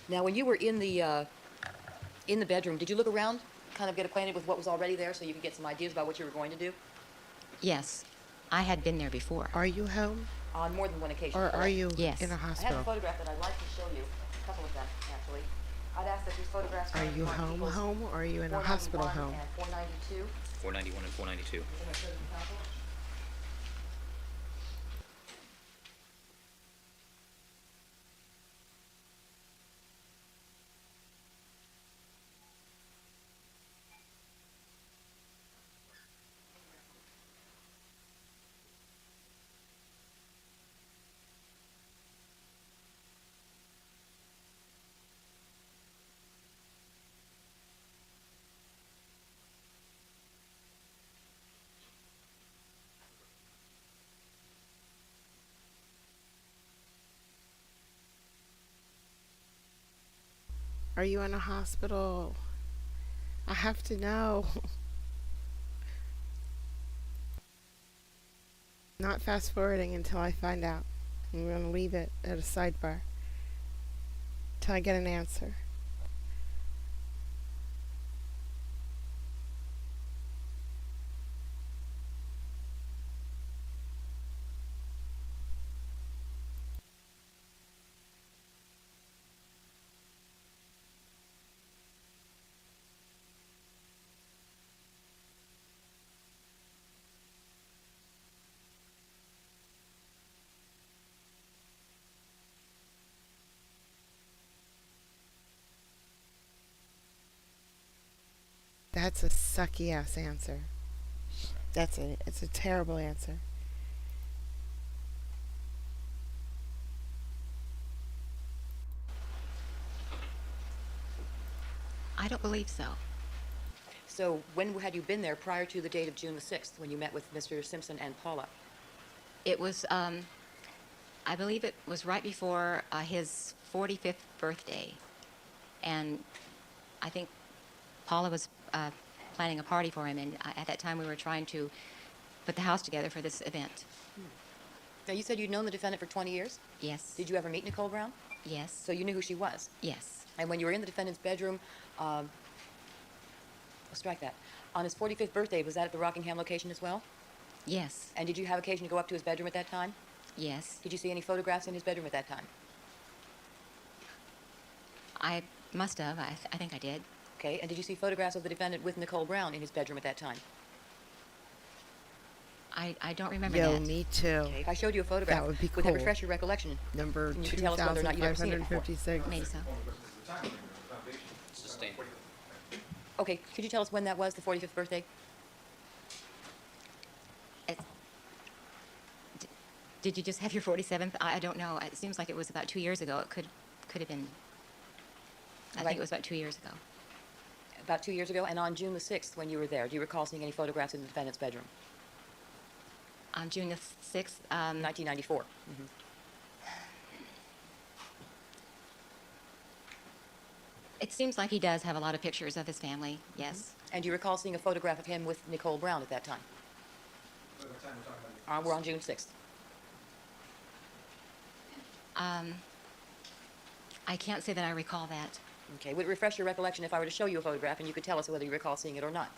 Now, when you were in the bedroom, did you look around, kind of get acquainted with what was already there so you could get some ideas about what you were going to do? Yes. I had been there before. Are you home? On more than one occasion. Or are you Yes. in a I have a hospital? photograph that I'd like to show you, a couple of them, actually. I'd ask that these photographs... Are you home or are you in a hospital home? And 492. 491 and 492. Are you in a hospital? I have to know. Not fast forwarding until I find out. I'm going to leave it at a sidebar till I get an answer. That's a sucky ass answer. It's a terrible answer. I don't believe so. So when had you been there prior to the date of June the 6th when you met with Mr. Simpson and Paula? It was, I believe it was right before his 45th birthday. And I think Paula was planning a party for him, and at that time we were trying to put the house together for this event. Now, you said you'd known the defendant for 20 years? Yes. Did you ever meet Nicole Brown? Yes. So you knew who she was? Yes. And when you were in the defendant's bedroom, we'll strike that. On his 45th birthday, was that at the Rockingham location as well? Yes. And did you have occasion to go up to his bedroom at that time? Yes. Did you see any photographs in his bedroom at that time? I must have. I think I did. Okay, and did you see photographs of the defendant with Nicole Brown in his bedroom at that time? I don't remember Yo, that. me too. Okay, if I showed you a photograph, That would be would that cool. refresh your recollection? Number And you could tell us whether or not you'd ever seen it before. 2556. Maybe so. Sustained. Okay, could you tell us when that was, the 45th birthday? Did you just have your 47th? I don't know. It seems like it was about 2 years ago. It could have been. I Right. think it was about 2 years ago. About 2 years ago, and on June the 6th, when you were there, do you recall seeing any photographs in the defendant's bedroom? On June the 6th, 1994. it seems like he does have a lot of pictures of his family, yes. And do you recall seeing a photograph of him with Nicole Brown at that time? What time we're talking about? We're on June 6th. I can't say that I recall that. Okay, would it refresh your recollection if I were to show you a photograph and you could tell us whether you recall seeing it or not?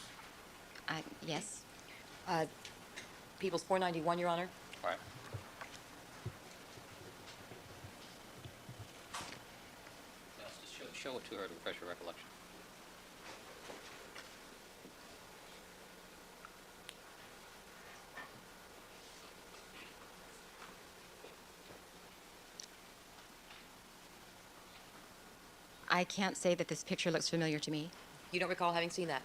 Yes. People's 491, Your Honor. All right. Let's just show it to her to refresh her recollection. I can't say that this picture looks familiar to me. You don't recall having seen that?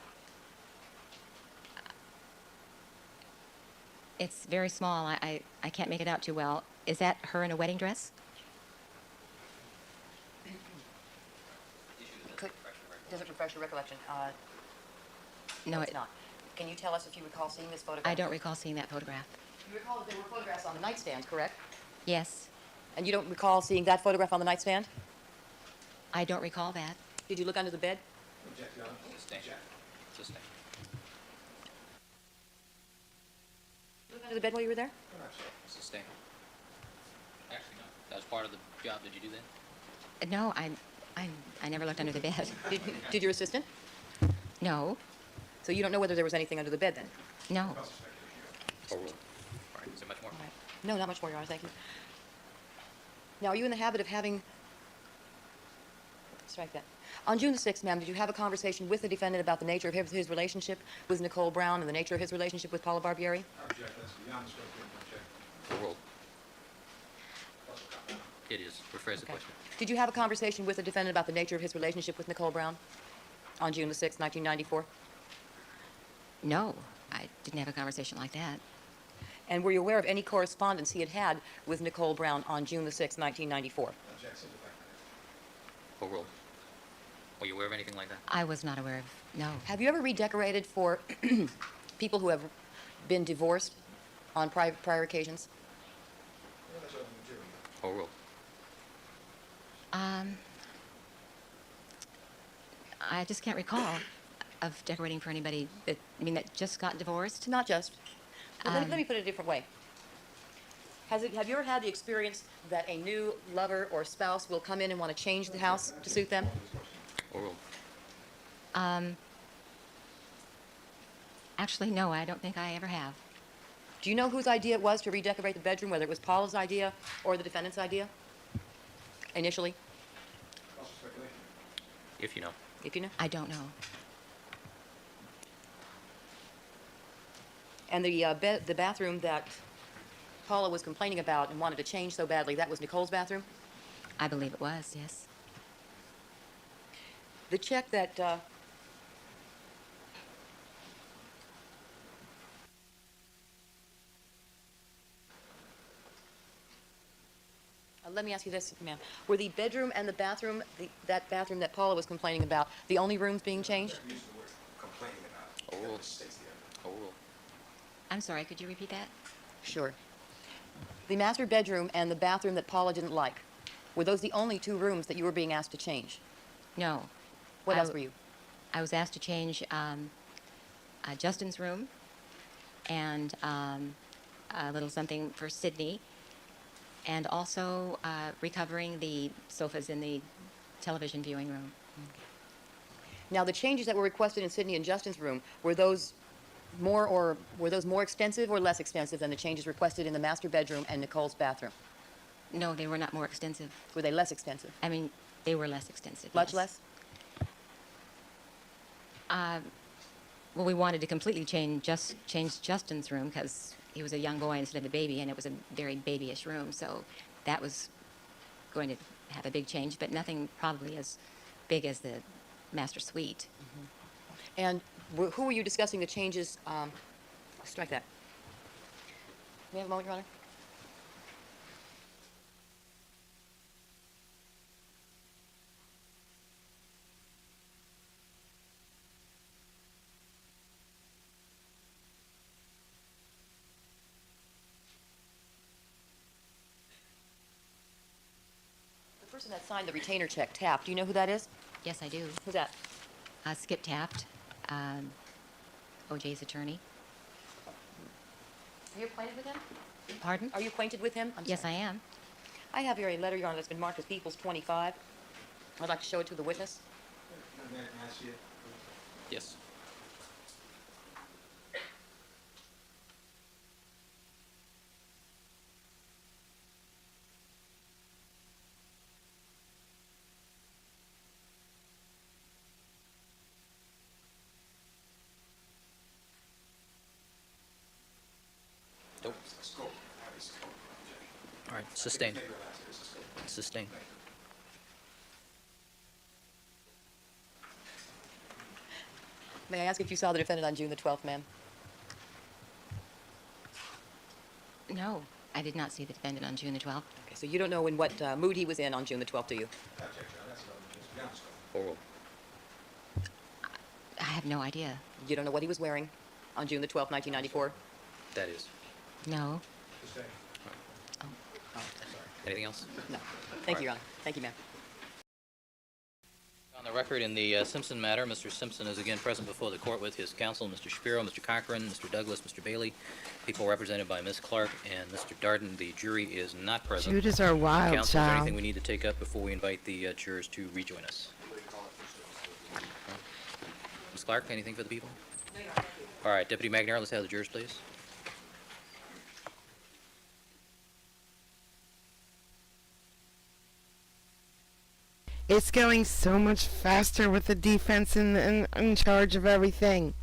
It's very small. I can't make it out too well. Is that her in a wedding dress? Does it refresh your recollection? No, it's not. Can you tell us if you recall seeing this photograph? I don't recall seeing that photograph. You recall that there were photographs on the nightstand, correct? Yes. And you don't recall seeing that photograph on the nightstand? I don't recall that. Did you look under the bed? Sustain. Sustain. Look under the bed while you were there? Sustain. Actually, no. That was part of the job. Did you do that? No, I never looked under the bed. Did your assistant? No. So you don't know whether there was anything under the bed then? No. All right. Is there much more? No, not much more, Your Honor. Thank you. Now, are you in the habit of having... Strike that. On June the 6th, ma'am, did you have a conversation with the defendant about the nature of his relationship with Nicole Brown and the nature of his relationship with Paula Barbieri? Object, that's beyond the scope of the Overruled. It is. Rephrase the question. Did you have a conversation with the defendant about the nature of his relationship with Nicole Brown on June the 6th, 1994? No, I didn't have a conversation like that. And were you aware of any correspondence he had had with Nicole Brown on June the 6th, 1994? Overruled. Were you aware of anything like that? I was not aware of, no. Have you ever redecorated for people who have been divorced on prior occasions? Overruled. I just can't recall of decorating for anybody that just got divorced. Not just. Well, let me put it a different way. Have you ever had the experience that a new lover or spouse will come in and want to change the house to suit them? Overruled. Actually, no, I don't think I ever have. Do you know whose idea it was to redecorate the bedroom, whether it was Paula's idea or the defendant's idea? Initially? If you know. If you know. I don't know. And the bathroom that Paula was complaining about and wanted to change so badly, that was Nicole's bathroom? I believe it was, yes. The check that let me ask you this, ma'am. Were the bedroom and the bathroom, that bathroom that Paula was complaining about, the only rooms being changed? Overruled. Overruled. I'm sorry, could you repeat that? Sure. The master bedroom and the bathroom that Paula didn't like, were those the only two rooms that you were being asked to change? No. What else were you? I was asked to change Justin's room and a little something for Sydney, and also recovering the sofas in the television viewing room. Now, the changes that were requested in Sydney and Justin's room, were those more extensive or less extensive than the changes requested in the master bedroom and Nicole's bathroom? No, they were not more extensive. Were they less extensive? I mean, they were less extensive. Much yes. less? Well, we wanted to completely change Justin's room because he was a young boy instead of a baby, and it was a very babyish room, so that was going to have a big change, but nothing probably as big as the master suite. Mm-hmm. And who were you discussing the changes? Strike that. May I have a moment, Your Honor? person that signed the retainer check, Taft, do you know who that is? Yes, I do. Who's that? Skip Taft, OJ's attorney. Are you acquainted with him? Pardon? Are you acquainted with him? Yes, I am. I have here a letter, Your Honor, that's been marked as People's 25. I'd like to show it to the witness. Yes. Nope. All right, sustained. Sustained. May I ask if you saw the defendant on June the 12th, ma'am? No, I did not see the defendant on June the 12th. Okay, so you don't know in what mood he was in on June the 12th, do you? Oral. I have no idea. You don't know what he was wearing on June the 12th, 1994? That is. No. Anything else? No. Thank you, Your Honor. Thank you, ma'am. On the record in the Simpson matter, Mr. Simpson is again present before the court with his counsel, Mr. Shapiro, Mr. Cochran, Mr. Douglas, Mr. Bailey, people represented by Ms. Clark, and Mr. Darden. The jury is not present. Judas are wild, Counsel, is there child. anything we need to take up before we invite the jurors to rejoin us? Ms. Clark, anything for the people? All right, Deputy McNair, let's have the jurors, please. It's going so much faster with the defense in charge of everything.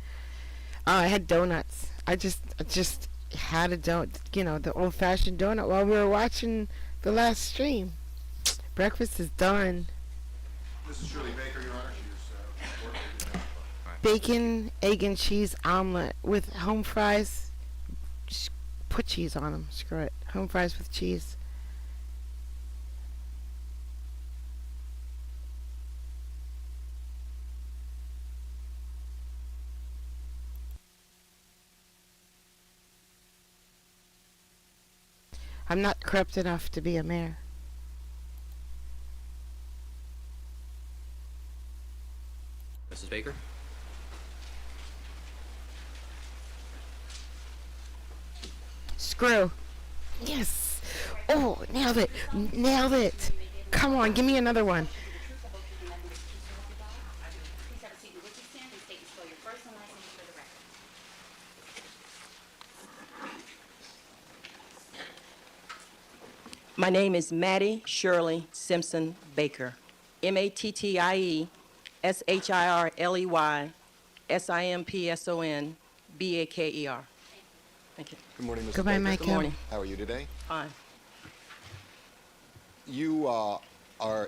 Oh, I had donuts. I just had a donut, the old-fashioned donut while we were watching the last stream. Breakfast is done. This is Shirley Baker, Your Honor. She's working. Bacon, egg, and cheese omelet with home fries. Just put cheese on them. Screw it. Home fries with cheese. I'm not corrupt enough to be a mayor. Mrs. Baker? Screw. Yes. Oh, nailed it. Nailed it. Come on, give me another one. Please have a seat. Would you stand and state and spell your first and last name for the record? My name is Maddie Shirley Simpson Baker. MATTIE SHIRLEY SIMPSON BAKER. Thank you. Good morning, Mrs. Goodbye, Baker. Michael. Good morning. How are you today? Fine. You are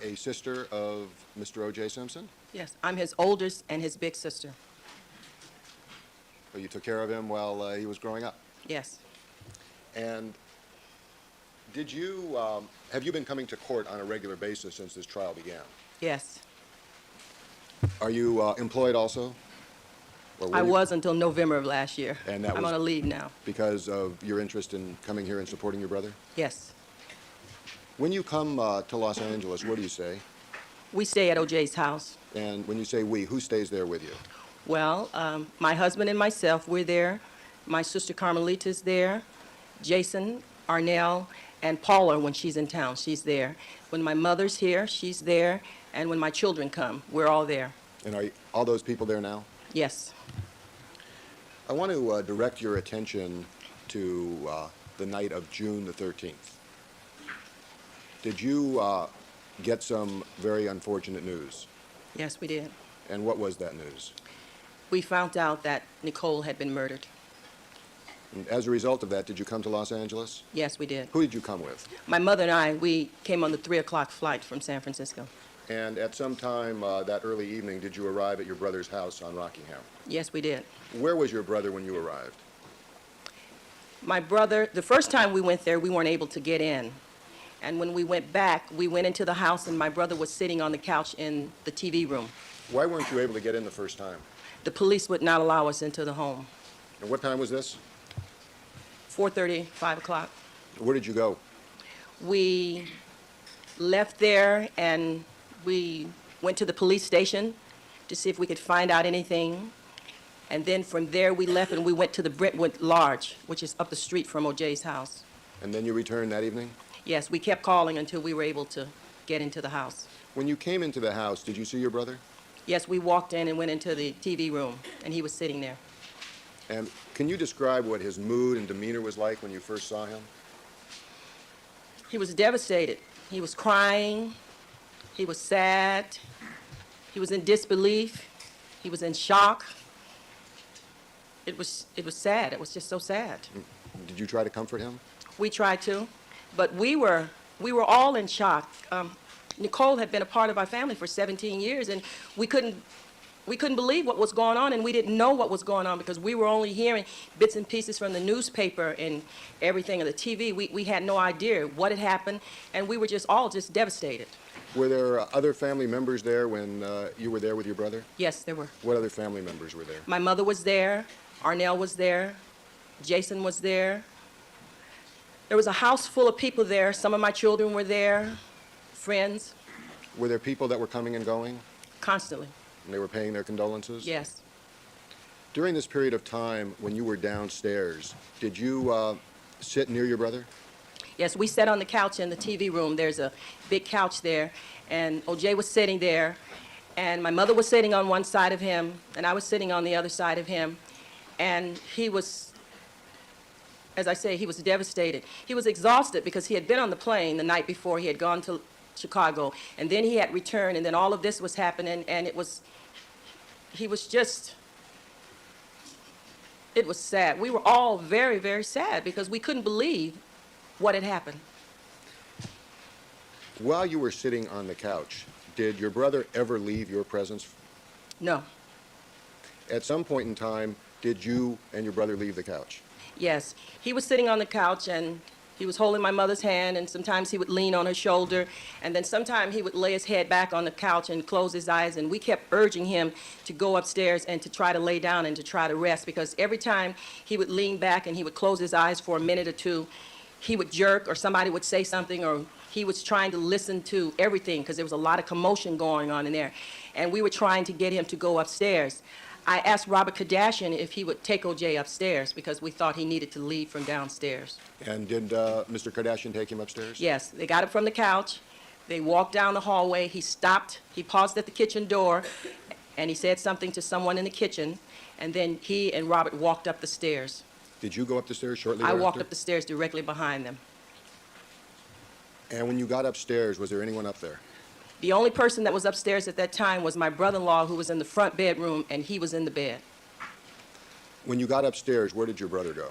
a sister of Mr. O.J. Simpson? Yes, I'm his oldest and his big sister. So you took care of him while he was growing up? Yes. And did you, have you been coming to court on a regular basis since this trial began? Yes. Are you employed also? Or were I you- was until November of last year. And that I'm was- on a leave now. Because of your interest in coming here and supporting your brother? Yes. When you come to Los Angeles, what do you say? We stay at OJ's house. And when you say we, who stays there with you? Well, my husband and myself, we're there. My sister Carmelita's there. Jason, Arnell, and Paula, when she's in town, she's there. When my mother's here, she's there. And when my children come, we're all there. And are all those people there now? Yes. I want to direct your attention to the night of June the 13th. Did you get some very unfortunate news? Yes, we did. And what was that news? We found out that Nicole had been murdered. And as a result of that, did you come to Los Angeles? Yes, we did. Who did you come with? My mother and I, we came on the 3 o'clock flight from San Francisco. And at some time that early evening, did you arrive at your brother's house on Rockingham? Yes, we did. Where was your brother when you arrived? My brother, the first time we went there, we weren't able to get in. And when we went back, we went into the house and my brother was sitting on the couch in the TV room. Why weren't you able to get in the first time? The police would not allow us into the home. And what time was this? 4:30, 5 o'clock. Where did you go? We left there, and we went to the police station to see if we could find out anything. And then from there, we left and we went to the Brentwood Lodge, which is up the street from O.J.'s house. And then you returned that evening? Yes, we kept calling until we were able to get into the house. When you came into the house, did you see your brother? Yes, we walked in and went into the TV room, and he was sitting there. And can you describe what his mood and demeanor was like when you first saw him? He was devastated. He was crying. He was sad. He was in disbelief. He was in shock. It was sad. It was just so sad. Did you try to comfort him? We tried to, but we were all in shock. Nicole had been a part of our family for 17 years, and we couldn't believe what was going on, and we didn't know what was going on because we were only hearing bits and pieces from the newspaper and everything on the TV. We had no idea what had happened, and we were all just devastated. Were there other family members there when you were there with your brother? Yes, there were. What other family members were there? My mother was there. Arnell was there. Jason was there. There was a house full of people there. Some of my children were there, friends, Were there people that were coming and going, constantly. and they were paying their condolences? Yes. During this period of time when you were downstairs, did you sit near your brother? Yes, we sat on the couch in the TV room. There's a big couch there, and O.J. was sitting there, and my mother was sitting on one side of him, and I was sitting on the other side of him, and he was, as I say, he was devastated. He was exhausted because he had been on the plane the night before. He had gone to Chicago, and then he had returned, and then all of this was happening, and it was sad. We were all very, very sad because we couldn't believe what had happened. While you were sitting on the couch, did your brother ever leave your presence? No. At some point in time, did you and your brother leave the couch? Yes. He was sitting on the couch, and he was holding my mother's hand, and sometimes he would lean on her shoulder, and then sometimes he would lay his head back on the couch and close his eyes, and we kept urging him to go upstairs and to try to lay down and to try to rest, because every time he would lean back and he would close his eyes for a minute or two, he would jerk or somebody would say something, or he was trying to listen to everything because there was a lot of commotion going on in there, and we were trying to get him to go upstairs. I asked Robert Kardashian if he would take O.J. upstairs because we thought he needed to leave from downstairs. And did Mr. Kardashian take him upstairs? Yes, they got him from the couch. They walked down the hallway. He stopped. He paused at the kitchen door, and he said something to someone in the kitchen, and then he and Robert walked up the stairs. Did you go up the stairs shortly I thereafter? walked up the stairs directly behind them. And when you got upstairs, was there anyone up there? The only person that was upstairs at that time was my brother-in-law, who was in the front bedroom, and he was in the bed. When you got upstairs, where did your brother go?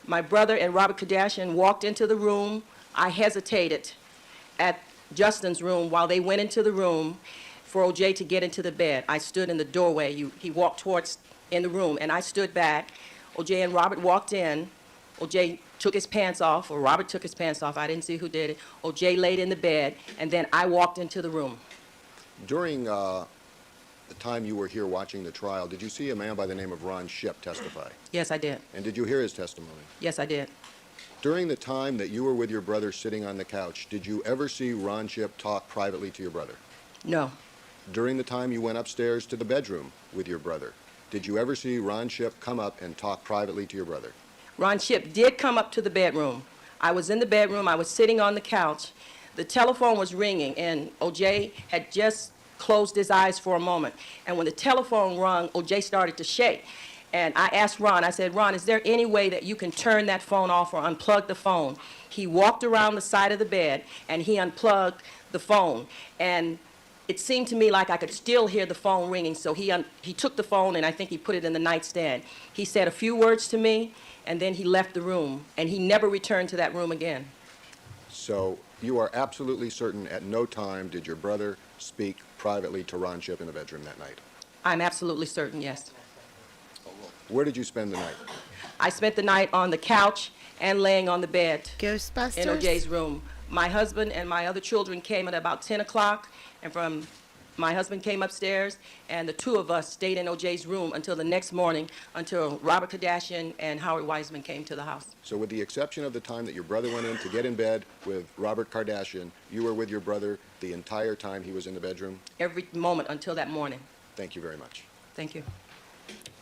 My brother and Robert Kardashian walked into the room. I hesitated at Justin's room while they went into the room for O.J. to get into the bed. I stood in the doorway. He walked towards in the room, and I stood back. O.J. and Robert walked in. O.J. took his pants off, or Robert took his pants off. I didn't see who did it. O.J. laid in the bed, and then I walked into the room. During the time you were here watching the trial, did you see a man by the name of Ron Shipp testify? Yes, I did. And did you hear his testimony? Yes, I did. During the time that you were with your brother sitting on the couch, did you ever see Ron Shipp talk privately to your brother? No. During the time you went upstairs to the bedroom with your brother, did you ever see Ron Shipp come up and talk privately to your brother? Ron Shipp did come up to the bedroom. I was in the bedroom. I was sitting on the couch. The telephone was ringing, and O.J. had just closed his eyes for a moment. And when the telephone rung, O.J. started to shake. And I asked Ron, I said, Ron, is there any way that you can turn that phone off or unplug the phone? He walked around the side of the bed, and he unplugged the phone. And it seemed to me like I could still hear the phone ringing, so he took the phone, and I think he put it in the nightstand. He said a few words to me, and then he left the room, and he never returned to that room again. So you are absolutely certain at no time did your brother speak privately to Ron Shipp in the bedroom that night? I'm absolutely certain, yes. Where did you spend the night? I spent the night on the couch and laying on the bed Ghostbusters? in O.J.'s room. My husband and my other children came at about 10 o'clock, and from My husband came upstairs, and the two of us stayed in O.J.'s room until the next morning, until Robert Kardashian and Howard Wiseman came to the house. So with the exception of the time that your brother went in to get in bed with Robert Kardashian, you were with your brother the entire time he was in the bedroom? Every moment until that morning. Thank you very much. Thank you.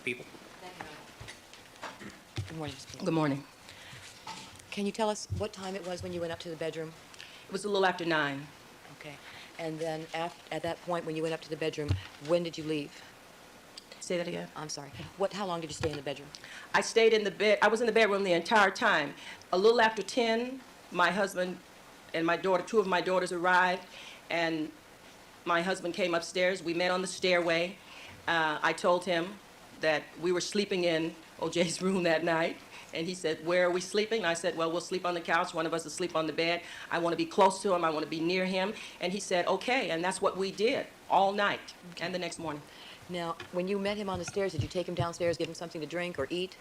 People? Good morning, Ms. Peter. Good morning. Can you tell us what time it was when you went up to the bedroom? It was a little after 9. Okay. And then at that point, when you went up to the bedroom, when did you leave? Say that again. I'm sorry. How long did you stay in the bedroom? I stayed in the bed. I was in the bedroom the entire time. A little after 10, my husband and my daughter, two of my daughters arrived, and my husband came upstairs. We met on the stairway. I told him that we were sleeping in O.J.'s room that night, and he said, "Where are we sleeping?" And I said, "Well, we'll sleep on the couch. One of us will sleep on the bed. I want to be close to him. I want to be near him." And he said, "Okay," and that's what we did all night and the next morning. Now, when you met him on the stairs, did you take him downstairs, give him something to drink or eat?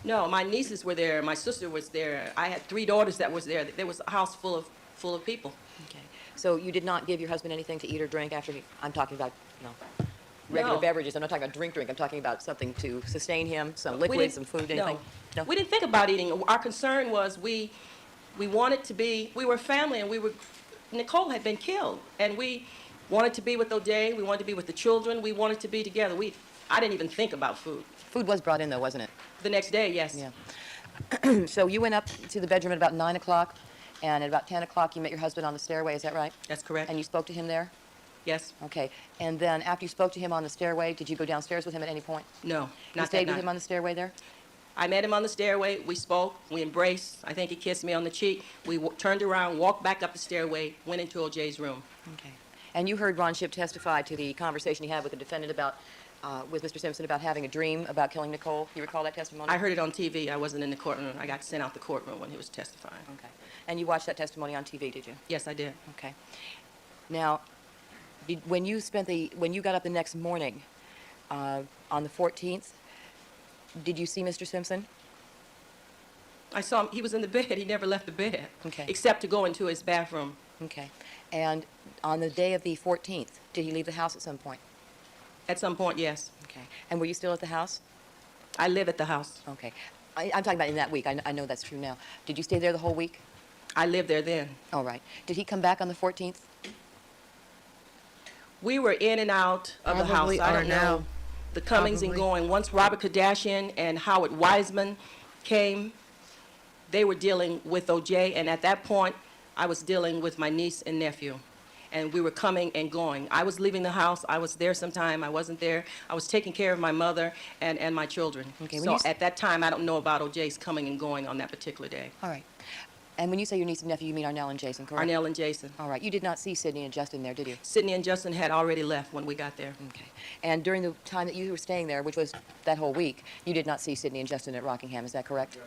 No, my nieces were there. My sister was there. I had 3 daughters that was there. There was a house full of people. Okay. So you did not give your husband anything to eat or drink after I'm talking about, regular No. beverages. I'm not talking about drink. I'm talking about something to sustain him, some We liquid, didn't- some food, no. anything? No. We didn't think about eating. Our concern was we wanted to be, we were family, and Nicole had been killed, and we wanted to be with O'Day. We wanted to be with the children. We wanted to be together. I didn't even think about food. Food was brought in, though, wasn't it? The next day, yes. Yeah. So you went up to the bedroom at about 9 o'clock, and at about 10 o'clock you met your husband on the stairway, is that right? That's correct. And you spoke to him there? Yes. Okay. And then after you spoke to him on the stairway, did you go downstairs with him at any point? No, You not stayed that with night. him on the stairway there? I met him on the stairway. We spoke. We embraced. I think he kissed me on the cheek. We turned around, walked back up the stairway, went into O.J.'s room. Okay. And you heard Ron Shipp testify to the conversation he had with the defendant about, with Mr. Simpson about having a dream about killing Nicole. You recall that testimony? I heard it on TV. I wasn't in the courtroom. I got sent out the courtroom when he was testifying. Okay. And you watched that testimony on TV, did you? Yes, I did. Okay. Now, when you got up the next morning, on the 14th, did you see Mr. Simpson? I saw him. He was in the bed. He never left the bed. Okay. Except to go into his bathroom. Okay. And on the day of the 14th, did he leave the house at some point? At some point, yes. Okay. And were you still at the house? I live at the house. Okay. I'm talking about in that week. I know that's true now. Did you stay there the whole week? I lived there then. All right. Did he come back on the 14th? We were in and out of the house. Probably I are don't now. know the comings and Probably. going. Once Robert Kardashian and Howard Wiseman came, they were dealing with O.J., and at that point, I was dealing with my niece and nephew. And we were coming and going. I was leaving the house. I was there sometime. I wasn't there. I was taking care of my mother and my children. Okay, when So you s- at that time, I don't know about O.J.'s coming and going on that particular day. All right. And when you say your niece and nephew, you mean Arnell and Jason, correct? Arnell and Jason. All right. You did not see Sydney and Justin there, did you? Sydney and Justin had already left when we got there. Okay. And during the time that you were staying there, which was that whole week, you did not see Sydney and Justin at Rockingham, is that correct?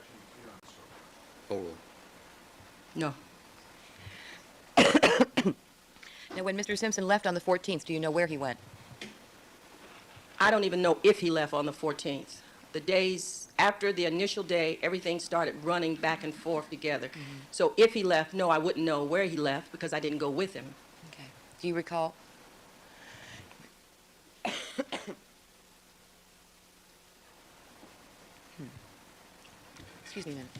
Overruled. No. Now, when Mr. Simpson left on the 14th, do you know where he went? I don't even know if he left on the 14th. The days after the initial day, everything started running back and forth together. So if he left, no, I wouldn't know where he left because I didn't go with him. Okay. Do you recall? Excuse me a minute.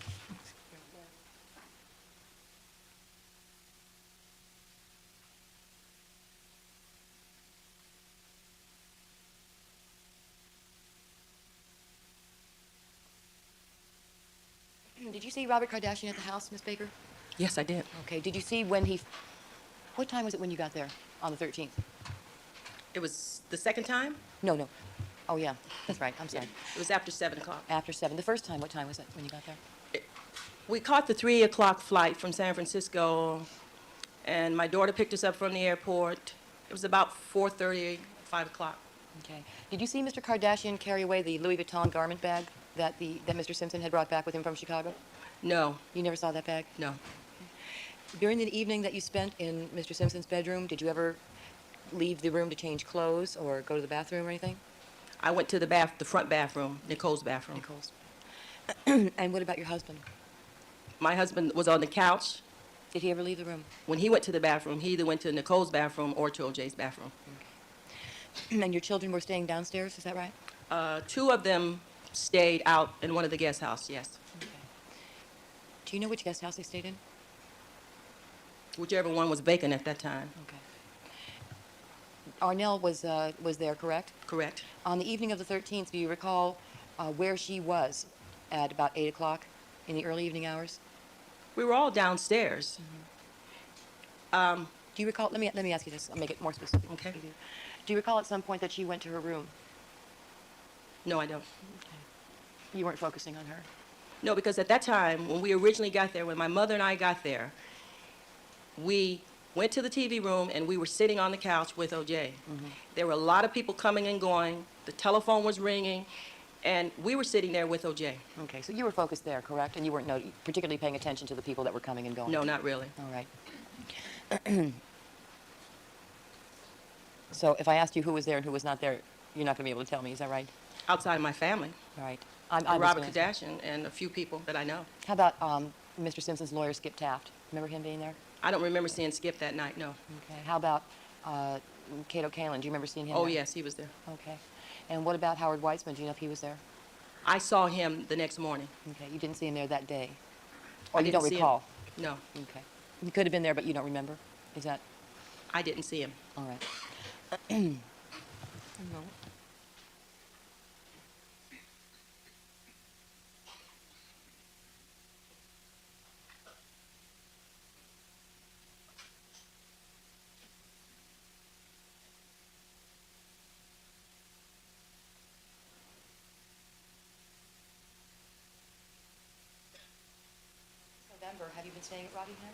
Did you see Robert Kardashian at the house, Miss Baker? Yes, I did. Okay. Did you see what time was it when you got there on the 13th? It was the second time? No. Oh, yeah. That's right. I'm sorry. It was after 7 o'clock. After 7. The first time, what time was it when you got there? We caught the 3 o'clock flight from San Francisco, and my daughter picked us up from the airport. It was about 4:30, 5 o'clock. Okay. Did you see Mr. Kardashian carry away the Louis Vuitton garment bag that Mr. Simpson had brought back with him from Chicago? No, You never saw that bag? no. During the evening that you spent in Mr. Simpson's bedroom, did you ever leave the room to change clothes or go to the bathroom or anything? I went to the front bathroom, Nicole's bathroom. Nicole's. And what about your husband? My husband was on the couch. Did he ever leave the room? When he went to the bathroom, he either went to Nicole's bathroom or to O.J.'s bathroom. And your children were staying downstairs, is that right? Two of them stayed out in one of the guest houses, yes. Okay. Do you know which guest house they stayed in? Whichever one was vacant at that time. Okay. Arnell was there, correct? Correct. On the evening of the 13th, do you recall where she was at about 8 o'clock in the early evening hours? We were all downstairs. Do you recall, let me ask you this, I'll make it more specific. Okay. Do you recall at some point that she went to her room? No, I don't. You weren't focusing on her? No, because at that time, when we originally got there, when my mother and I got there, we went to the TV room and we were sitting on the couch with OJ. There were a lot of people coming and going. The telephone was ringing, and we were sitting there with OJ. Okay, so you were focused there, correct? And you weren't particularly paying attention to the people that were coming and going? No, not really. All right. So if I asked you who was there and who was not there, you're not going to be able to tell me, is that right? Outside of my family, All right. Robert Kardashian and a few people that I know. How about Mr. Simpson's lawyer, Skip Taft? Remember him being there? I don't remember seeing Skip that night, no. Okay. How about Cato Kalin? Do you remember seeing him Oh, there? yes, he was there. Okay. And what about Howard Weitzman? Do you know if he was there? I saw him the next morning. Okay. You didn't see him there that day? I Or you didn't don't see him. recall? No, Okay. He could have been there, but you don't remember? Is that I didn't see him. all right? November, have you been staying at Rockingham?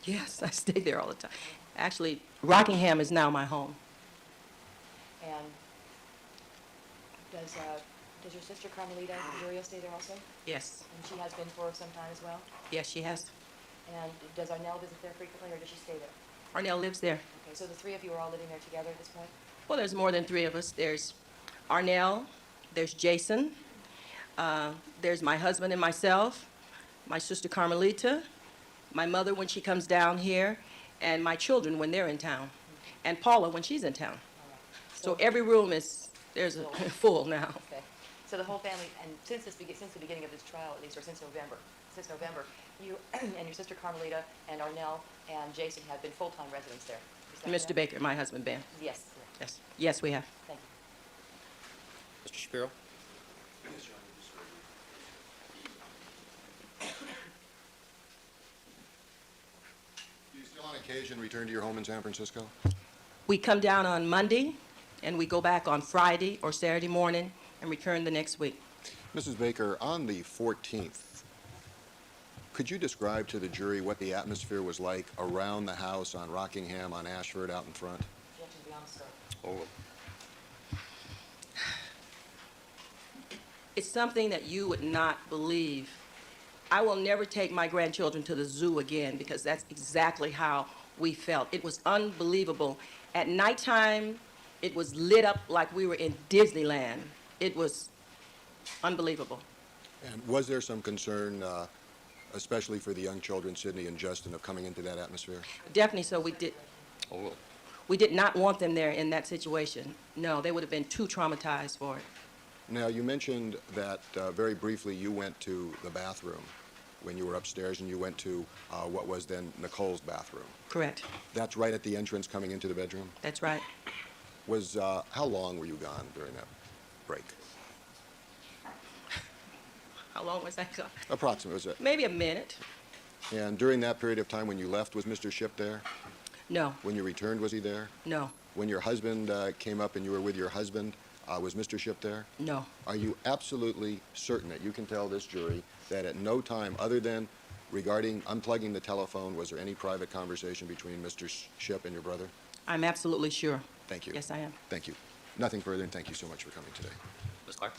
Yes, I stay there all the time. Actually, Rockingham is now my home. And does your sister Carmelita Jurio stay there also? Yes, And she has been for some time as well? yes, she has. And does Arnell visit there frequently, or does she stay there? Arnell lives there. Okay, so the three of you are all living there together at this point? Well, there's more than three of us. There's Arnell, there's Jason, there's my husband and myself, my sister Carmelita, my mother when she comes down here, and my children when they're in town, and Paula when she's in town. So every room is, there's a full now. Okay. So the whole family, and since the beginning of this trial, at least, or since November, you and your sister Carmelita and Arnell and Jason have been full-time residents there. Is that Mr. correct? Baker, my husband, Ben. Yes. Yes, yes, we have. Thank you. Mr. Shapiro? Do you still on occasion return to your home in San Francisco? We come down on Monday, and we go back on Friday or Saturday morning and return the next week. Mrs. Baker, on the 14th, could you describe to the jury what the atmosphere was like around the house on Rockingham, on Ashford, out in front? You have to be honest, sir. Oh, It's something that you would not believe. I will never take my grandchildren to the zoo again because that's exactly how we felt. It was unbelievable. At nighttime, it was lit up like we were in Disneyland. It was unbelievable. And was there some concern, especially for the young children, Sydney and Justin, of coming into that atmosphere? Definitely so. oh, We did not want them there in that situation. No, they would have been too traumatized for it. Now, you mentioned that very briefly you went to the bathroom when you were upstairs, and you went to what was then Nicole's bathroom. Correct. That's right at the entrance coming into the bedroom? That's right. Was, how long were you gone during that break? How long was that? Approximately, was it? Maybe a minute. And during that period of time when you left, was Mr. Shipp there? No, When you returned, was he there? no, When your husband came up and you were with your husband, was Mr. Shipp there? no. Are you absolutely certain that you can tell this jury that at no time other than regarding unplugging the telephone, was there any private conversation between Mr. Shipp and your brother? I'm absolutely sure. Thank you. Yes, I am. Thank you. Nothing further, and thank you so much for coming today. Ms. Clark?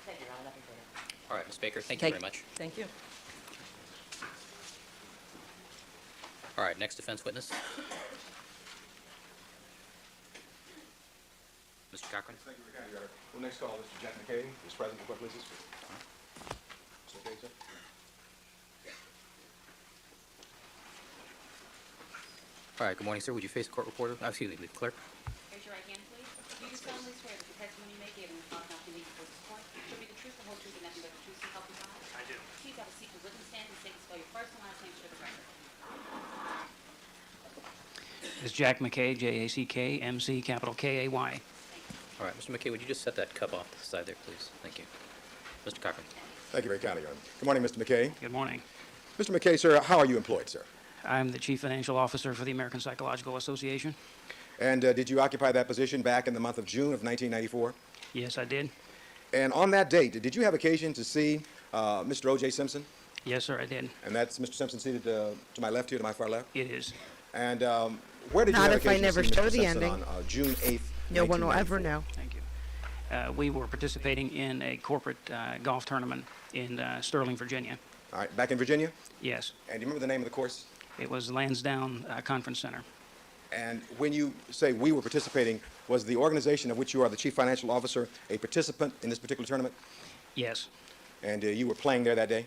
Thank you, Ron. Nothing further. All right, Ms. Baker, thank you very much. Thank you. All right, next defense witness. Mr. Cochran? Thank you, Your Honor. We'll next call Mr. Jack McKay, who's present. Please. Okay, sir. All right, good morning, sir. Would you face the court reporter? Excuse me, the clerk. Raise your right hand, please. Do you solemnly swear that the testimony you may give in the cause now pending before this court shall be the truth, the whole truth, and nothing but the truth, so help you God? I do. Please have a seat for witness stand and state and spell your first and last name for the record. It's Jack McKay, Jack-MC, capital K-A-Y. All right, Mr. McKay, would you just set that cup off to the side there, please? Thank you. Mr. Cochran. Thank you very kindly, Your Honor. Good morning, Mr. McKay. Good morning. Mr. McKay, sir, how are you employed, sir? I'm the Chief Financial Officer for the American Psychological Association. And did you occupy that position back in the month of June of 1994? Yes, I did. And on that date, did you have occasion to see Mr. O.J. Simpson? Yes, sir, I did. And that's Mr. Simpson seated to my left here, to my far left? It is. And where did you Not have if I occasion never to see show Mr. the Simpson ending. on June 8th, No one will ever 1994? know. Thank you. We were participating in a corporate golf tournament in Sterling, Virginia. All right, back in Virginia? Yes. And do you remember the name of the course? It was Lansdowne Conference Center. And when you say we were participating, was the organization of which you are the chief financial officer a participant in this particular tournament? Yes. And you were playing there that day?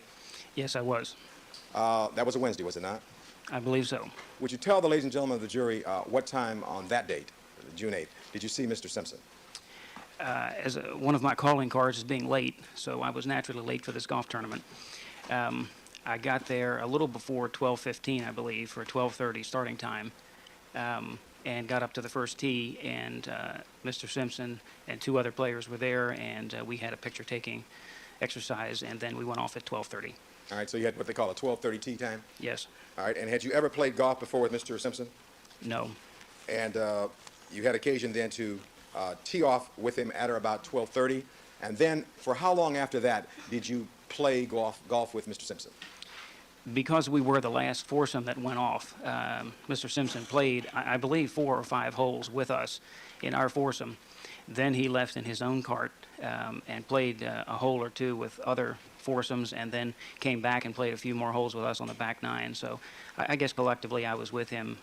Yes, I was. That was a Wednesday, was it not? I believe so. Would you tell the ladies and gentlemen of the jury what time on that date, June 8th, did you see Mr. Simpson? One of my calling cards is being late, so I was naturally late for this golf tournament. I got there a little before 12:15, I believe, for a 12:30 starting time, and got up to the first tee, and Mr. Simpson and two other players were there, and we had a picture-taking exercise, and then we went off at 12:30. All right, so you had what they call a 12:30 tee time? Yes. All right, and had you ever played golf before with Mr. Simpson? No. And you had occasion then to tee off with him at or about 12:30, and then for how long after that did you play golf with Mr. Simpson? Because we were the last foursome that went off, Mr. Simpson played, I believe, 4 or 5 holes with us in our foursome. Then he left in his own cart and played a hole or two with other foursomes, and then came back and played a few more holes with us on the back nine. So I guess collectively I was with him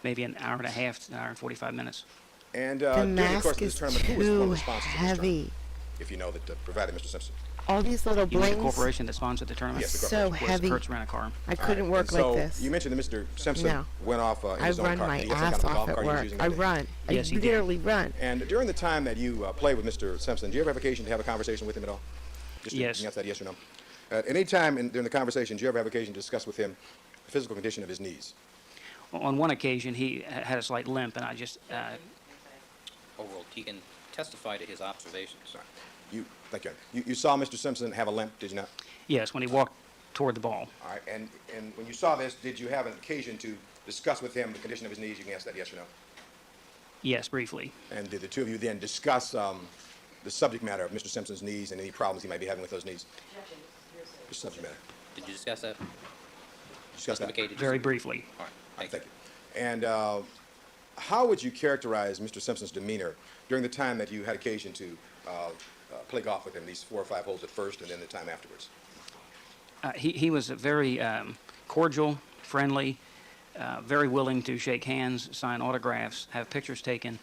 maybe an hour and a half, an hour and 45 minutes. And The during the course mask of this is tournament, who was the one too responsible for this heavy. tournament? If you know that provided Mr. Simpson. All these little You mean the blings. corporation that sponsored the tournament? Yes, the So corporation. heavy. Kurtz Rent-A-Car. I couldn't work And like this. So you mentioned that Mr. Simpson No. went off in I his own run car. my Did he have some ass kind of off golf at cart he was work. using I that day? run. Yes, I he did. literally run. And during the time that you played with Mr. Simpson, do you ever have occasion to have a conversation with him at all? Just to Yes. answer that yes or no. At any time during the conversation, do you ever have occasion to discuss with him the physical condition of his knees? On one occasion, he had a slight limp, and I just, Overruled. He can testify to his observations. Sorry. Thank you. You saw Mr. Simpson have a limp, did you not? yes, when he walked toward the ball. All right. And when you saw this, did you have an occasion to discuss with him the condition of his knees? You can answer that yes or no. Yes, briefly. And did the two of you then discuss the subject matter of Mr. Simpson's knees and any problems he might be having with those knees? The subject matter. Did you discuss that? Discuss that. McKay, did you Very say- briefly. All right, Thank you. And how would you characterize Mr. Simpson's demeanor during the time that you had occasion to play golf with him, these 4 or 5 holes at first and then the time afterwards? He was very cordial, friendly, very willing to shake hands, sign autographs, have pictures taken.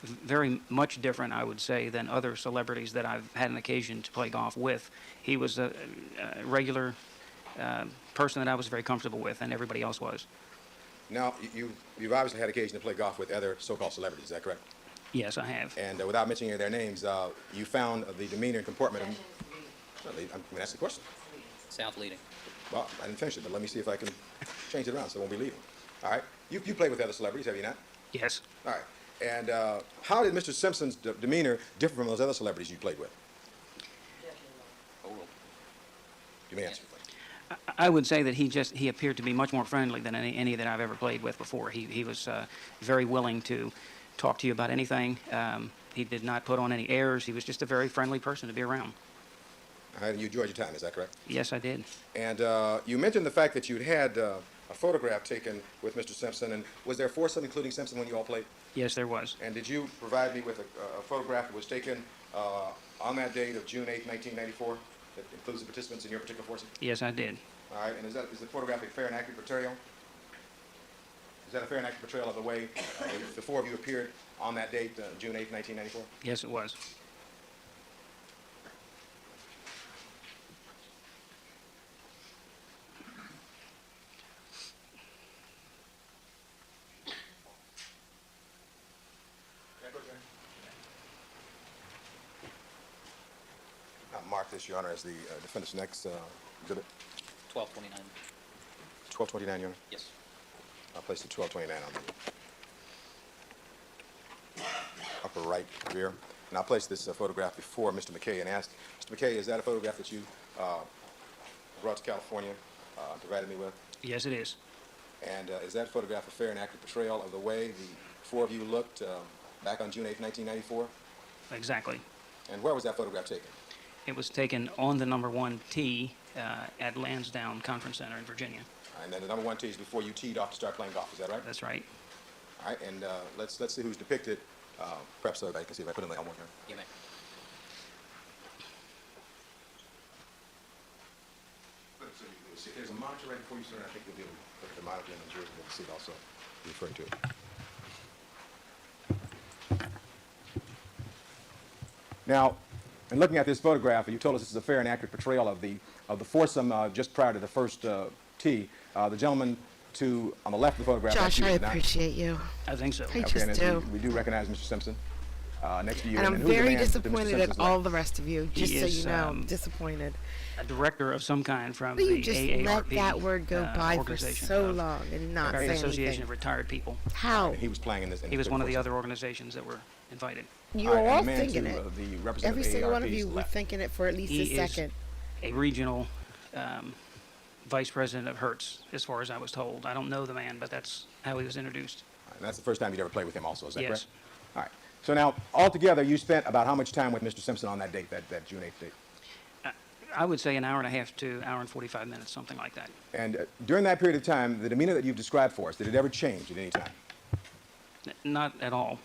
Very much different, I would say, than other celebrities that I've had an occasion to play golf with. He was a regular person that I was very comfortable with, and everybody else was. Now, you've obviously had occasion to play golf with other so-called celebrities, is that correct? Yes, I have. And without mentioning any of their names, you found the demeanor and comportment of... Certainly, I'm going to ask the question. Sounds leading. Well, I didn't finish it, but let me see if I can change it around so I won't be leaving. All right? You played with other celebrities, have you not? Yes. All right. And how did Mr. Simpson's demeanor differ from those other celebrities you played with? Overruled. You may answer. I would say that he appeared to be much more friendly than any that I've ever played with before. He was very willing to talk to you about anything. He did not put on any airs. He was just a very friendly person to be around. All right, and you enjoyed your time, is that correct? Yes, I did. And you mentioned the fact that you'd had a photograph taken with Mr. Simpson, and was there a foursome including Simpson when you all played? Yes, there was. And did you provide me with a photograph that was taken on that date of June 8, 1994, that includes the participants in your particular foursome? Yes, I did. All right, and is the photograph a fair and accurate portrayal? Is that a fair and accurate portrayal of the way the 4 of you appeared on that date, June 8, 1994? Yes, it was. mark this, Your Honor, as the defendant's next exhibit. 1229. 1229, Your Honor. Yes. I'll place the 1229 on the upper right rear. And I'll place this photograph before Mr. McKay and ask, Mr. McKay, is that a photograph that you brought to California, provided me with? Yes, it is. And is that photograph a fair and accurate portrayal of the way the four of you looked back on June 8, 1994? Exactly. And where was that photograph taken? It was taken on the number 1 tee at Lansdowne Conference Center in Virginia. And then the number 1 tee is before you teed off to start playing golf, is that right? That's right. All right, and let's see who's depicted. Perhaps so that I can see if I put in the elbow here. You may. There's a monitor right before you, sir, and I think you'll be able to look at the monitor and the jury will see it also. Referring to it. Now, in looking at this photograph, you told us this is a fair and accurate portrayal of the foursome just prior to the first tee. The gentleman on the left of the photograph. Josh, I did not- appreciate you. I think so. I Okay, just and do. we do recognize Mr. Simpson next to you. And I'm who's the very man to Mr. disappointed at Simpson's all left? the rest of you, just He so is, you know. I'm disappointed. A director of some kind from Will the you just AARP let that word go by for organization so of long and not American say Association anything? of Retired People. How? And he was playing in this. He was one of the other organizations that were invited. You All were right, and all the man thinking to, it. the representative Every of single one of AARP 's you were left. thinking it for at least He a is second. a regional vice president of Hertz, as far as I was told. I don't know the man, but that's how he was introduced. And that's the first time you'd ever played with him also, is that Yes. correct? All right. So now, altogether, you spent about how much time with Mr. Simpson on that date, that June 8th date? I would say an hour and a half to hour and 45 minutes, something like that. And during that period of time, the demeanor that you've described for us, did it ever change at any time? Not at all. All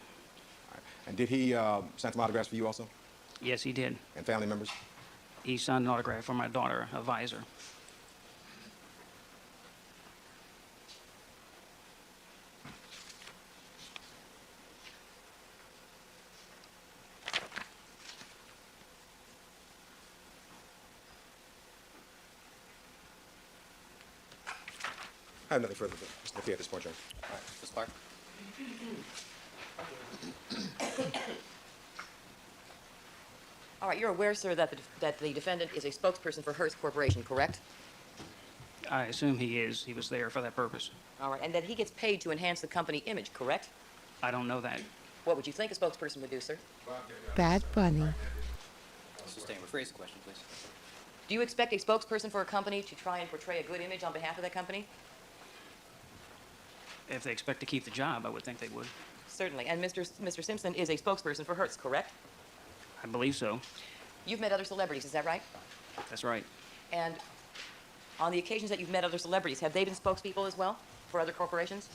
right. And did he sign some autographs for you also? Yes, he did. And family members? He signed an autograph for my daughter, a visor. I have nothing further, Mr. McKay, at this point, Your Honor. All right. Ms. Clark? All right, you're aware, sir, that the defendant is a spokesperson for Hearst Corporation, correct? I assume he is. He was there for that purpose. All right, and that he gets paid to enhance the company image, correct? I don't know that. What would you think a spokesperson would do, sir? Bad Bunny. Sustain. Rephrase the question, please. Do you expect a spokesperson for a company to try and portray a good image on behalf of that company? If they expect to keep the job, I would think they would. Certainly. And Mr. Simpson is a spokesperson for Hertz, correct? I believe so. You've met other celebrities, is that right? That's right. And on the occasions that you've met other celebrities, have they been spokespeople as well for other corporations?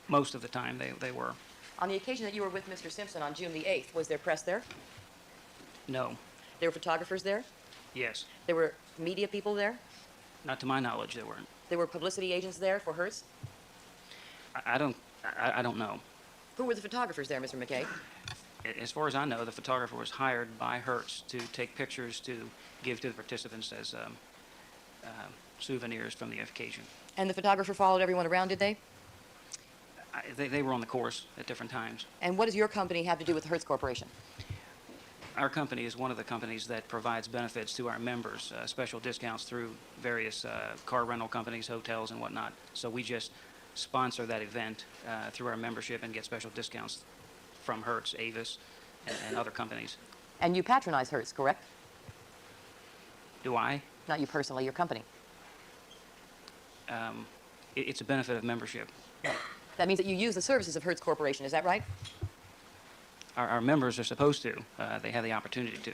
Most of the time, they were. On the occasion that you were with Mr. Simpson on June the 8th, was there press there? No. There were photographers there? Yes. There were media people there? Not to my knowledge, there weren't. There were publicity agents there for Hertz? I don't know. Who were the photographers there, Mr. McKay? As far as I know, the photographer was hired by Hertz to take pictures to give to the participants as souvenirs from the occasion. And the photographer followed everyone around, did they? They were on the course at different times. And what does your company have to do with the Hertz Corporation? Our company is one of the companies that provides benefits to our members, special discounts through various car rental companies, hotels, and whatnot. So we just sponsor that event through our membership and get special discounts from Hertz, Avis, and other companies. And you patronize Hertz, correct? Do I? Not you personally, your company. It's a benefit of membership. That means that you use the services of Hertz Corporation, is that right? Our members are supposed to. They have the opportunity to.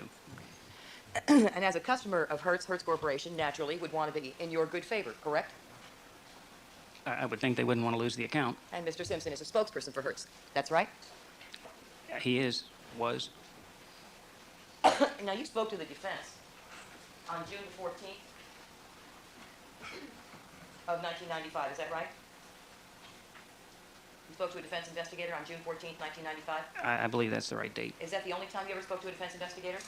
And as a customer of Hertz Corporation naturally would want to be in your good favor, correct? I would think they wouldn't want to lose the account. And Mr. Simpson is a spokesperson for Hertz. That's right? He was. Now, you spoke to the defense on June the 14th of 1995, is that right? You spoke to a defense investigator on June 14th, 1995? I believe that's the right date. Is that the only time you ever spoke to a defense investigator?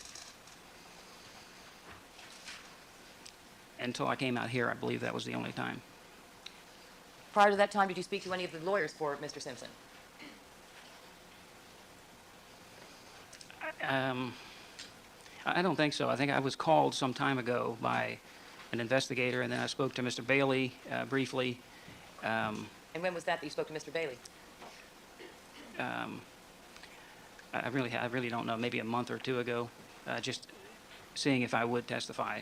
Until I came out here, I believe that was the only time. Prior to that time, did you speak to any of the lawyers for Mr. Simpson? I don't think so. I think I was called some time ago by an investigator, and then I spoke to Mr. Bailey briefly. And when was that you spoke to Mr. Bailey? I really don't know, maybe a month or two ago, just seeing if I would testify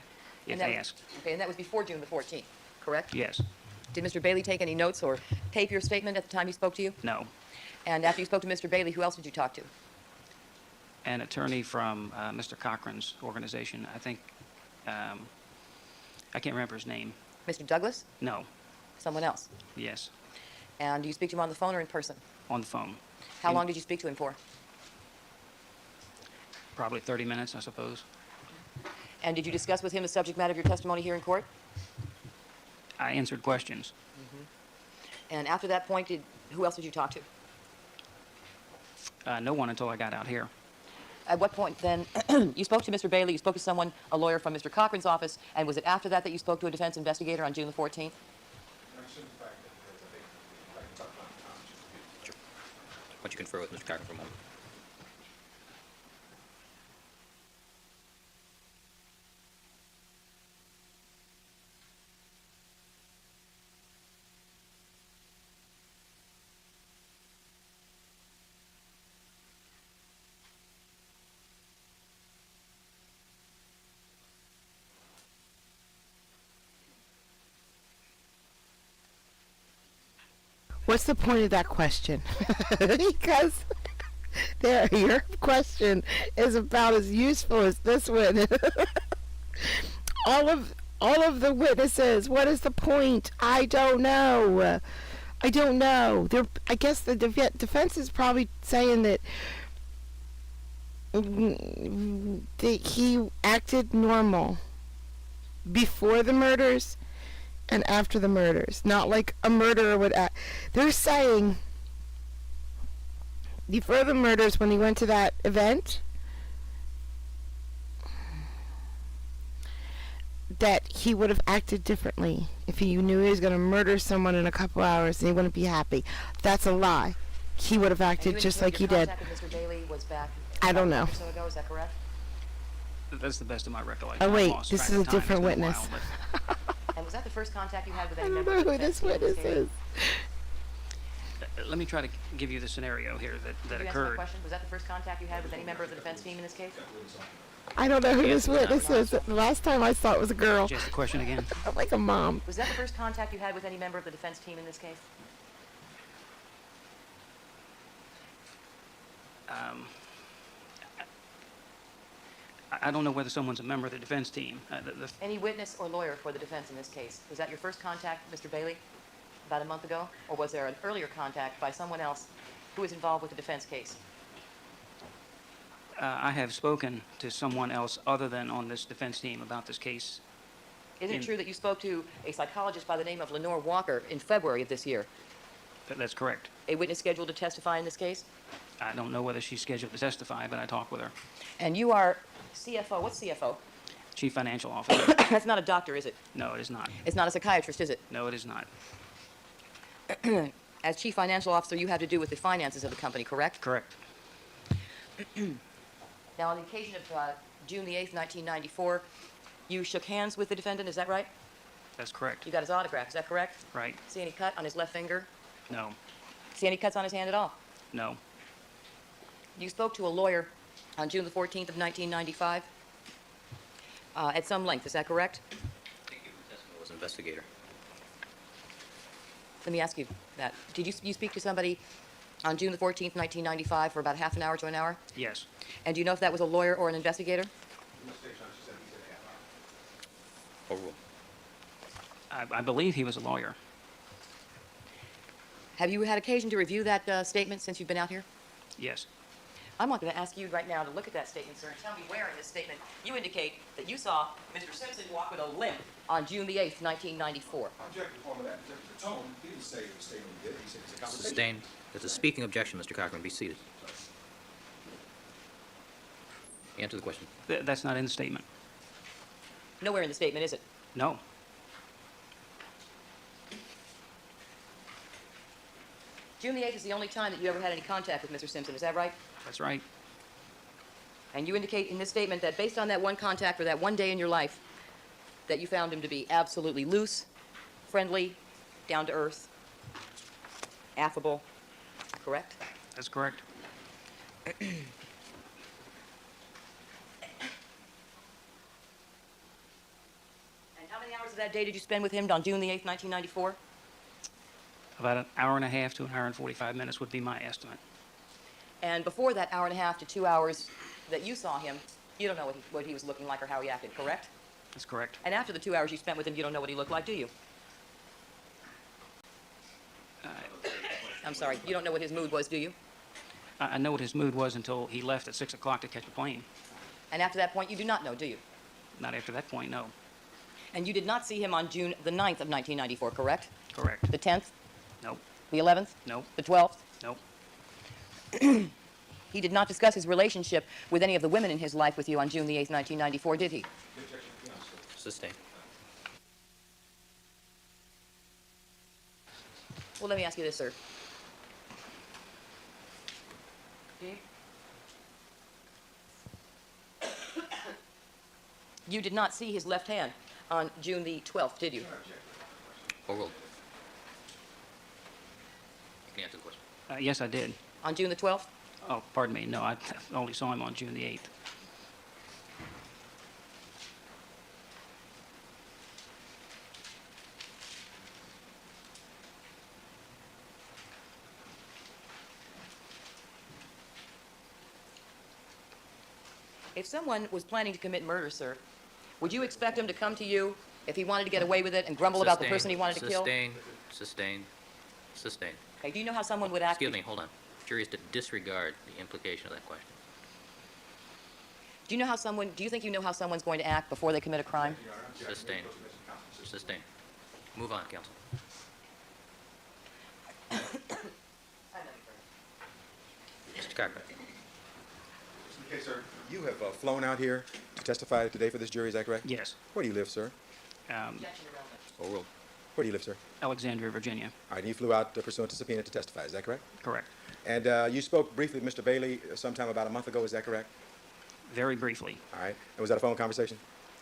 if And that was- asked. Okay, and that was before June the 14th, correct? Yes. Did Mr. Bailey take any notes or tape your statement at the time he spoke to you? No. And after you spoke to Mr. Bailey, who else did you talk to? An attorney from Mr. Cochran's organization, I think, I can't remember his name. Mr. Douglas? No. Someone else? Yes. And do you speak to him on the phone or in person? On the phone. How long did you speak to him for? Probably 30 minutes, I suppose. And did you discuss with him the subject matter of your testimony here in court? I answered questions. And after that point, who else did you talk to? No one until I got out here. At what point then, you spoke to Mr. Bailey, you spoke to someone, a lawyer from Mr. Cochran's office, and was it after that that you spoke to a defense investigator on June the 14th? Why don't you confer with Mr. Cochran for a moment? What's the point of that question? Because your question is about as useful as this one. all of the witnesses. What is the point? I don't know. I don't know. I guess the defense is probably saying that he acted normal before the murders and after the murders, not like a murderer would act. They're saying before the murders, when he went to that event, that he would have acted differently if he knew he was going to murder someone in a couple hours and he wouldn't be happy. That's a lie. He would have acted just like he did. Contact with Mr. Bailey was back I don't know. a month or so ago, is that correct? That's the best of my recollection. Oh, wait, I've lost this track is of a time. It's different been a witness. while, but- And was that the first contact you had with I any don't member know of the who defense this team in witness case? is. Let me try to give you the scenario here that Did you answer my occurred. question? Was that the first contact you had with any member of the defense team in this case? I don't know who Yes, this witness is. it's The last time I saw it was a girl. Just the question again. I'm like a mom. Was that the first contact you had with any member of the defense team in this case? I don't know whether someone's a member of the defense team. Any witness or lawyer for the defense in this case? Was that your first contact, Mr. Bailey, about a month ago? Or was there an earlier contact by someone else who was involved with the defense case? I have spoken to someone else other than on this defense team about this case. Isn't it In- true that you spoke to a psychologist by the name of Lenore Walker in February of this year? That's correct. A witness scheduled to testify in this case? I don't know whether she's scheduled to testify, but I talked with her. And you are CFO. What's CFO? Chief Financial Officer. That's not a doctor, is it? No, it is not. It's not a psychiatrist, is it? No, it is not. As Chief Financial Officer, you have to do with the finances of the company, correct? Correct. Now, on the occasion of June the 8th, 1994, you shook hands with the defendant, is that right? That's correct. You got his autograph, is that correct? Right. See any cut on his left finger? No. See any cuts on his hand at all? No. You spoke to a lawyer on June the 14th of 1995 at some length, is that correct? I think your testimony was investigator. Let me ask you that. Did you speak to somebody on June the 14th, 1995 for about half an hour to an hour? Yes. And do you know if that was a lawyer or an investigator? Overruled. I believe he was a lawyer. Have you had occasion to review that statement since you've been out here? Yes. I'm going to ask you right now to look at that statement, sir, and tell me where in this statement you indicate that you saw Mr. Simpson walk with a limp on June the 8th, 1994. Object to form of that. The tone, he didn't say the statement he did. He said it's a conversation. Sustained. It's a speaking objection, Mr. Cochran. Be seated. Answer the question. That's not in the statement. Nowhere in the statement, is it? No. June the 8th is the only time that you ever had any contact with Mr. Simpson, is that right? That's right. And you indicate in this statement that based on that one contact or that one day in your life, that you found him to be absolutely loose, friendly, down to earth, affable, correct? That's correct. And how many hours of that day did you spend with him on June the 8th, 1994? About an hour and a half to an hour and 45 minutes would be my estimate. And before that hour and a half to 2 hours that you saw him, you don't know what he was looking like or how he acted, correct? That's correct. And after the 2 hours you spent with him, you don't know what he looked like, do you? I'm sorry, you don't know what his mood was, do you? I know what his mood was until he left at 6 o'clock to catch a plane. And after that point, you do not know, do you? Not after that point, no. And you did not see him on June the 9th of 1994, correct? Correct. The 10th? Nope. The 11th? Nope. The 12th? Nope. He did not discuss his relationship with any of the women in his life with you on June the 8th, 1994, did he? Sustained. Well, let me ask you this, sir. You did not see his left hand on June the 12th, did you? Overruled. You can answer the question. Yes, I did. On June the 12th? Oh, pardon me. No, I only saw him on June the 8th. If someone was planning to commit murder, sir, would you expect him to come to you if he wanted to get away with it and grumble about the person he wanted to kill? Sustained. Sustained. Sustained. Okay, do you know how someone would act? Excuse me, hold on. Jury is to disregard the implication of that question. Do you think you know how someone's going to act before they commit a crime? Sustained. Sustained. Move on, counsel. Mr. Cochran. Okay, sir. You have flown out here to testify today for this jury, is that correct? Yes. Where do you live, sir? Overruled. Where do you live, sir? Alexandria, Virginia. All right, and you flew out pursuant to subpoena to testify, is that correct? Correct. And you spoke briefly with Mr. Bailey sometime about a month ago, is that correct? Very briefly. All right. And was that a phone conversation?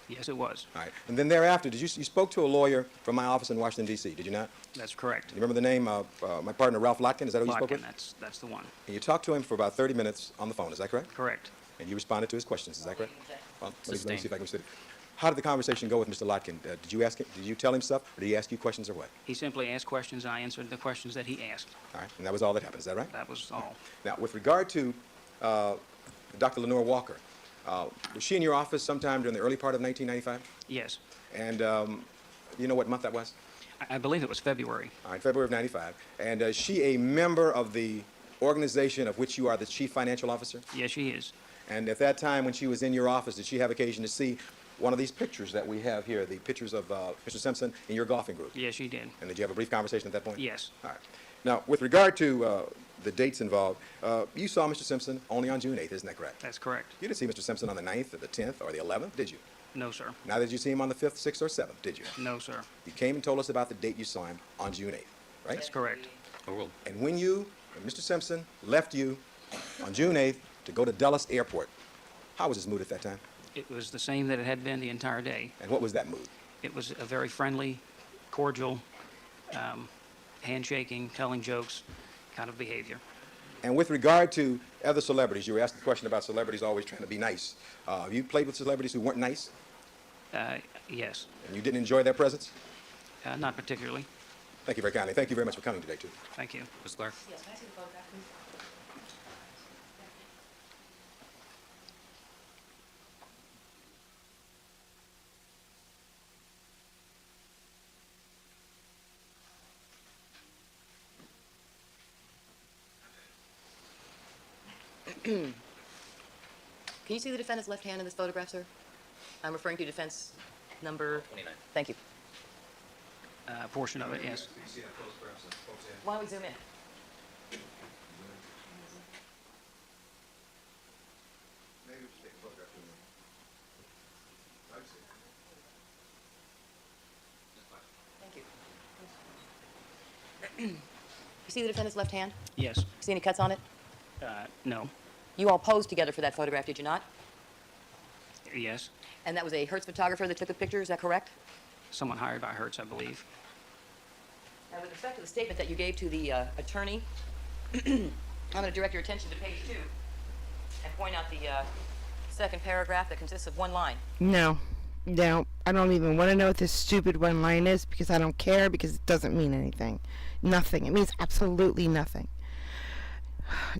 Yes, it was. All right. And then thereafter, you spoke to a lawyer from my office in Washington, D.C., did you not? That's correct. Do you remember the name of my partner, Ralph Lotkin? Is that who you spoke with? Lotkin, that's the one. And you talked to him for about 30 minutes on the phone, is that correct? Correct. And you responded to his questions, is that correct? Well, let me Sustained. see if I can sit. How did the conversation go with Mr. Lotkin? Did you tell him stuff, or did he ask you questions, or what? He simply asked questions, and I answered the questions that he asked. All right. And that was all that happened, is that right? That was all. Now, with regard to Dr. Lenore Walker, was she in your office sometime during the early part of 1995? Yes. And do you know what month that was? I believe it was February. All right, February of 95. And is she a member of the organization of which you are the chief financial officer? Yes, she is. And at that time when she was in your office, did she have occasion to see one of these pictures that we have here, the pictures of Mr. Simpson in your golfing group? Yes, she did. And did you have a brief conversation at that point? Yes. All right. Now, with regard to the dates involved, you saw Mr. Simpson only on June 8th, isn't that correct? That's correct. You didn't see Mr. Simpson on the 9th or the 10th or the 11th, did you? No, sir. Neither did you see him on the 5th, 6th, or 7th, did you? No, sir. You came and told us about the date you saw him on June 8th, right? That's correct. Overruled. And when Mr. Simpson left you on June 8th to go to Dulles Airport, how was his mood at that time? It was the same that it had been the entire day. And what was that mood? It was a very friendly, cordial, handshaking, telling jokes kind of behavior. And with regard to other celebrities, you were asked the question about celebrities always trying to be nice. Have you played with celebrities who weren't nice? Yes. And you didn't enjoy their presence? Not particularly. Thank you very kindly. Thank you very much for coming today, too. Thank you. Ms. Clark. Yes, can I see the photograph, please? Can you see the defendant's left hand in this photograph, sir? I'm referring to defense number... 29. Thank you. Portion of it, yes. Why don't we zoom in? Thank you. You see the defendant's left hand? Yes. See any cuts on it? No. You all posed together for that photograph, did you not? Yes, And that was a Hertz photographer that took the picture, is that correct? someone hired by Hertz, I believe. Now, with respect to the statement that you gave to the attorney, I'm going to direct your attention to page 2 and point out the second paragraph that consists of one line. No. No. I don't even want to know what this stupid one line is because I don't care because it doesn't mean anything. Nothing. It means absolutely nothing.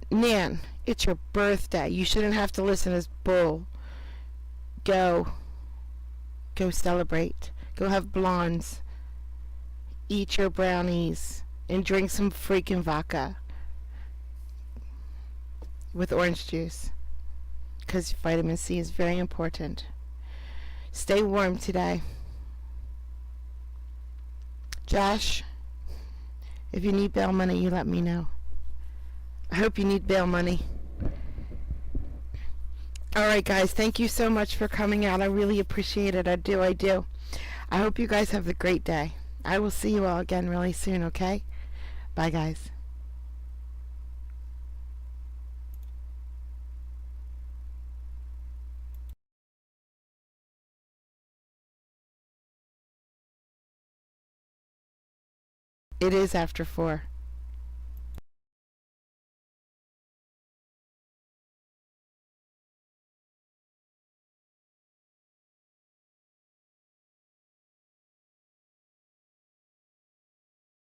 Nan, it's your birthday. You shouldn't have to listen to this bull. Go. Go celebrate. Go have blondes. Eat your brownies. And drink some freaking vodka. With orange juice. Because vitamin C is very important. Stay warm today. Josh, if you need bail money, you let me know. I hope you need bail money. Alright guys, thank you so much for coming out. I really appreciate it. I do. I hope you guys have a great day. I will see you all again really soon, okay? Bye guys. It is after 4.